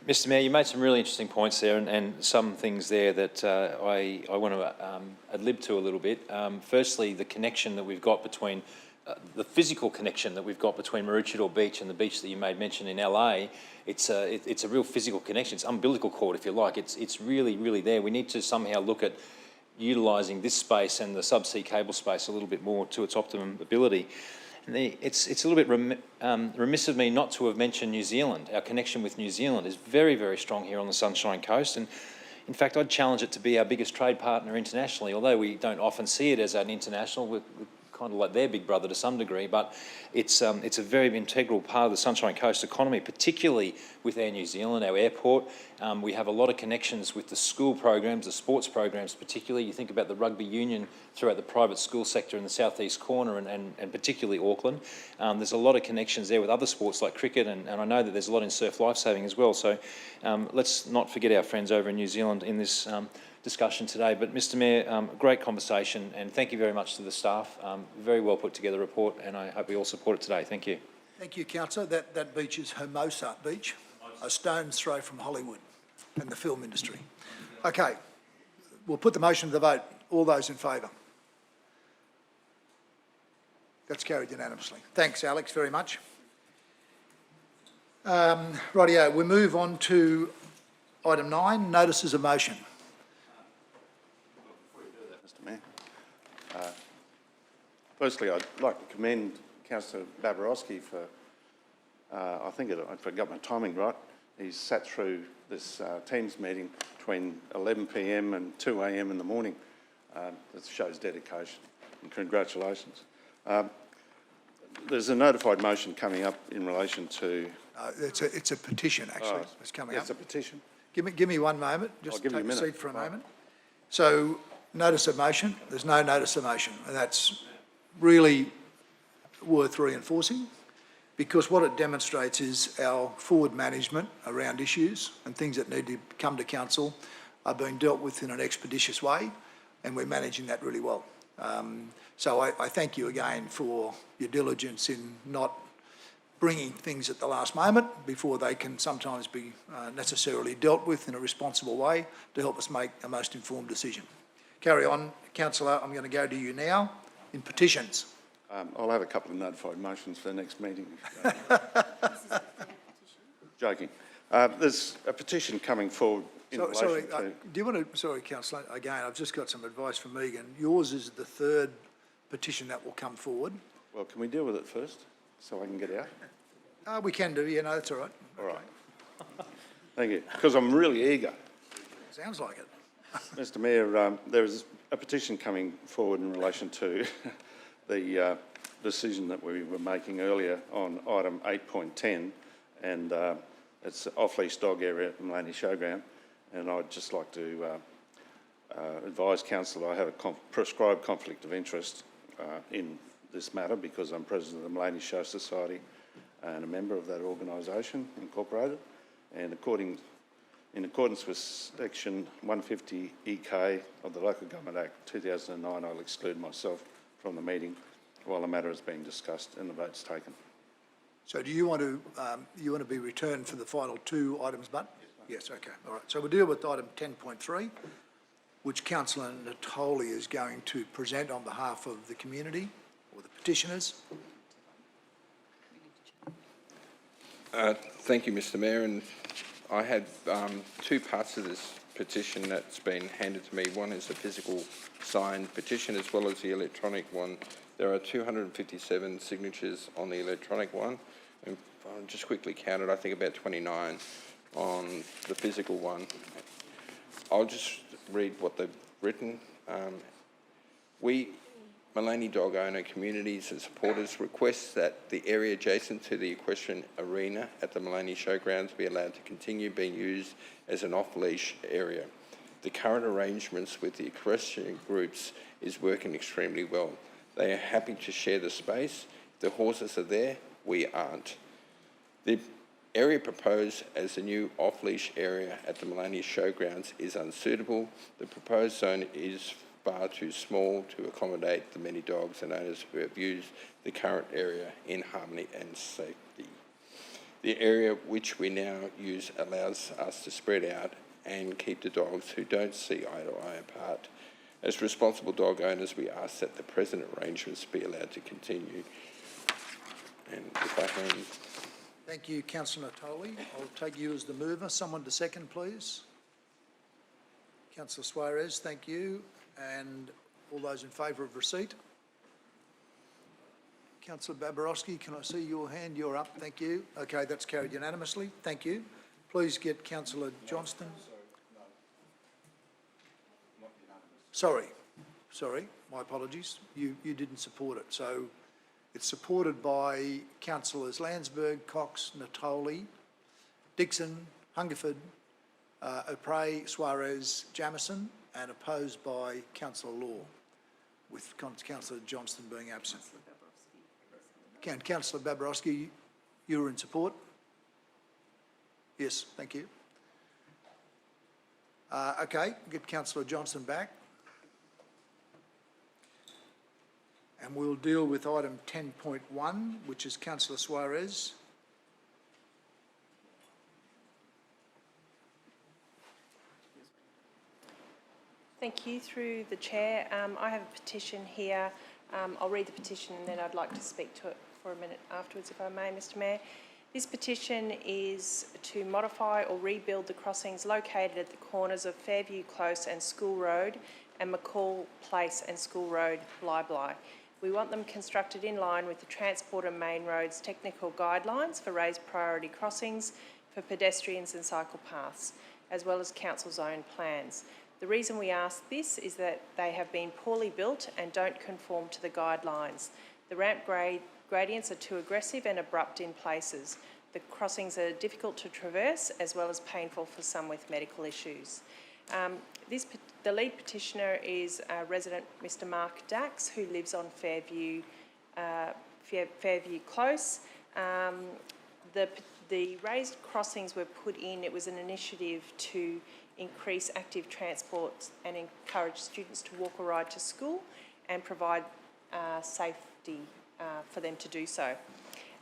Mr Mayor, you made some really interesting points there, and some things there that I want to ad lib to a little bit. Firstly, the connection that we've got between the physical connection that we've got between Maroochydore Beach and the beach that you made mention in LA. It's a real physical connection. It's umbilical cord, if you like. It's really, really there. We need to somehow look at utilising this space and the subsea cable space a little bit more to its optimum ability. And it's a little bit remiss of me not to have mentioned New Zealand. Our connection with New Zealand is very, very strong here on the Sunshine Coast, and in fact, I'd challenge it to be our biggest trade partner internationally, although we don't often see it as an international. We're kind of like their big brother to some degree, but it's a very integral part of the Sunshine Coast economy, particularly with Air New Zealand, our airport. We have a lot of connections with the school programs, the sports programs particularly. You think about the rugby union throughout the private school sector in the southeast corner and particularly Auckland. There's a lot of connections there with other sports like cricket, and I know that there's a lot in surf lifesaving as well. So let's not forget our friends over in New Zealand in this discussion today. But Mr Mayor, great conversation, and thank you very much to the staff. Very well put together report, and I hope we all support it today. Thank you. Thank you, Councillor. That beach is Hermosa Beach, a stone's throw from Hollywood and the film industry. Okay, we'll put the motion to the vote. All those in favour? That's carried unanimously. Thanks, Alex, very much. Rightio, we move on to item 9, notices of motion. Firstly, I'd like to commend Councillor Babarowski for, if I got my timing right, he's sat through this Teams meeting between 11 p.m. and 2 a.m. in the morning. That shows dedication, and congratulations. There's a notified motion coming up in relation to... It's a petition, actually. It's coming up. It's a petition? Give me one moment. Just take a seat for a moment. So, notice of motion. There's no notice of motion, and that's really worth reinforcing, because what it demonstrates is our forward management around issues and things that need to come to council are being dealt with in an expeditious way, and we're managing that really well. So I thank you again for your diligence in not bringing things at the last moment before they can sometimes be necessarily dealt with in a responsible way to help us make a most informed decision. Carry on, Councillor. I'm going to go to you now. In petitions. I'll have a couple of notified motions for the next meeting. Joking. There's a petition coming forward in relation to... do you want to... Sorry, Councillor, again, I've just got some advice from Megan. Yours is the third petition that will come forward. Well, can we deal with it first, so I can get out? We can do, no, that's all right. All right. Thank you, because I'm really eager. Sounds like it. Mr Mayor, there is a petition coming forward in relation to the decision that we were making earlier on item 8.10, and it's off-leash dog area at the Maleny Showground, and I'd just like to advise Council I have a prescribed conflict of interest in this matter because I'm President of the Maleny Show Society, and a member of that organisation, incorporated, and in accordance with Section 150 EK of the Local Government Act 2009, I'll exclude myself from the meeting while the matter is being discussed and the vote's taken. So do you want to be returned for the final two items, Butt? Yes, okay, all right. So we'll deal with item 10.3, which Councillor Natoli is going to present on behalf of the community or the petitioners. Thank you, Mr. Mayor, and I had two parts of this petition that's been handed to me. One is the physical signed petition as well as the electronic one. There are 257 signatures on the electronic one, and I'll just quickly counted, I think about 29 on the physical one. I'll just read what they've written. We, Maleny dog owner communities and supporters, request that the area adjacent to the equestrian arena at the Maleny Showgrounds be allowed to continue being used as an off-leash area. The current arrangements with the equestrian groups is working extremely well. They are happy to share the space. If the horses are there, we aren't. The area proposed as the new off-leash area at the Miscellaneous Showgrounds is unsuitable. The proposed zone is far too small to accommodate the many dogs and owners who have used the current area in harmony and safety. The area which we now use allows us to spread out and keep the dogs who don't see eye to eye apart. As responsible dog owners, we ask that the present arrangements be allowed to continue. And if I can... Thank you, Councillor Natoli. I'll take you as the mover. Someone to second, please. Councillor Suarez, thank you. And all those in favour of receipt? Councillor Babarowski, can I see your hand? You're up, thank you. Okay, that's carried unanimously. Thank you. Please get Councillor Johnston. Sorry, my apologies. You didn't support it. So it's supported by Councillors Landsberg, Cox, Natoli, Dixon, Hungerford, O'Prey, Suarez, Jamieson, and opposed by Councillor Law, with Councillor Johnston being absent. Can Councillor Babarowski, you were in support? Yes, thank you. Okay, get Councillor Johnston back. And we'll deal with item 10.1, which is Councillor Suarez. Thank you. Through the chair, I have a petition here. I'll read the petition and then I'd like to speak to it for a minute afterwards, if I may, Mr. Mayor. This petition is to modify or rebuild the crossings located at the corners of Fairview Close and School Road and McCall Place and School Road, Bly. We want them constructed in line with the Transport and Main Roads technical guidelines for raised priority crossings for pedestrians and cycle paths, as well as council's own plans. The reason we ask this is that they have been poorly built and don't conform to the guidelines. The ramp gradients are too aggressive and abrupt in places. The crossings are difficult to traverse as well as painful for some with medical issues. The lead petitioner is resident Mr. Mark Dax, who lives on Fairview Close. The raised crossings were put in. It was an initiative to increase active transport and encourage students to walk or ride to school and provide safety for them to do so.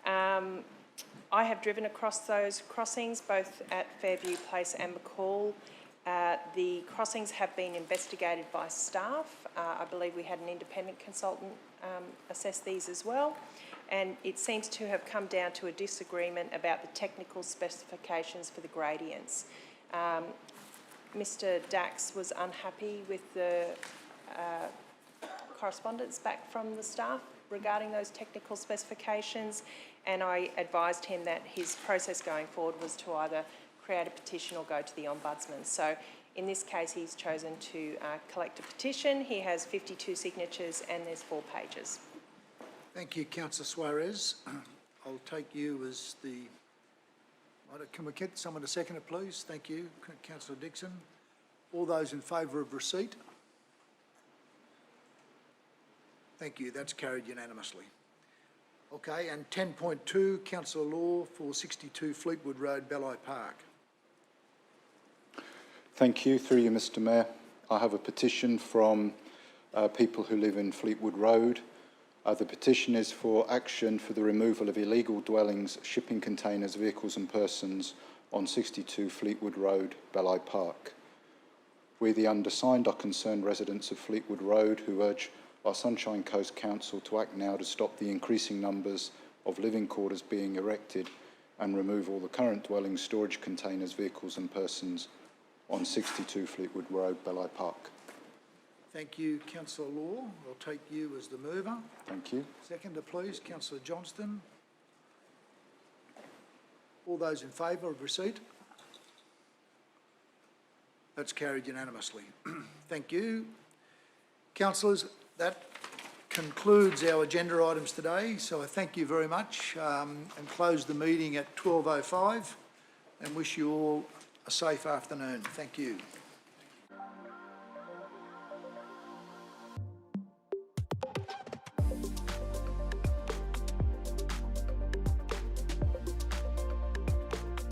I have driven across those crossings, both at Fairview Place and McCall. The crossings have been investigated by staff. I believe we had an independent consultant assess these as well. And it seems to have come down to a disagreement about the technical specifications for the gradients. Mr. Dax was unhappy with the correspondence back from the staff regarding those technical specifications, and I advised him that his process going forward was to either create a petition or go to the Ombudsman. So in this case, he's chosen to collect a petition. He has 52 signatures and there's 4 pages. Thank you, Councillor Suarez. I'll take you as the... Can we get someone to second it, please? Thank you, Councillor Dixon. All those in favour of receipt? Thank you, that's carried unanimously. Okay, and 10.2, Councillor Law for 62 Fleetwood Road, Belli Park. Thank you. Through you, Mr Mayor. I have a petition from people who live in Fleetwood Road. The petition is for action for the removal of illegal dwellings, shipping containers, vehicles and persons on 62 Fleetwood Road, Belli Park. We, the undersigned, are concerned residents of Fleetwood Road who urge our Sunshine Coast Council to act now to stop the increasing numbers of living quarters being erected and remove all the current dwellings, storage containers, vehicles and persons on 62 Fleetwood Road, Belli Park. Thank you, Councillor Law. I'll take you as the mover. Thank you. Seconder, please, Councillor Johnston. All those in favour of receipt? That's carried unanimously. Thank you. Councillors, that concludes our agenda items today, so I thank you very much and close the meeting at 12:05 and wish you all a safe afternoon. Thank you.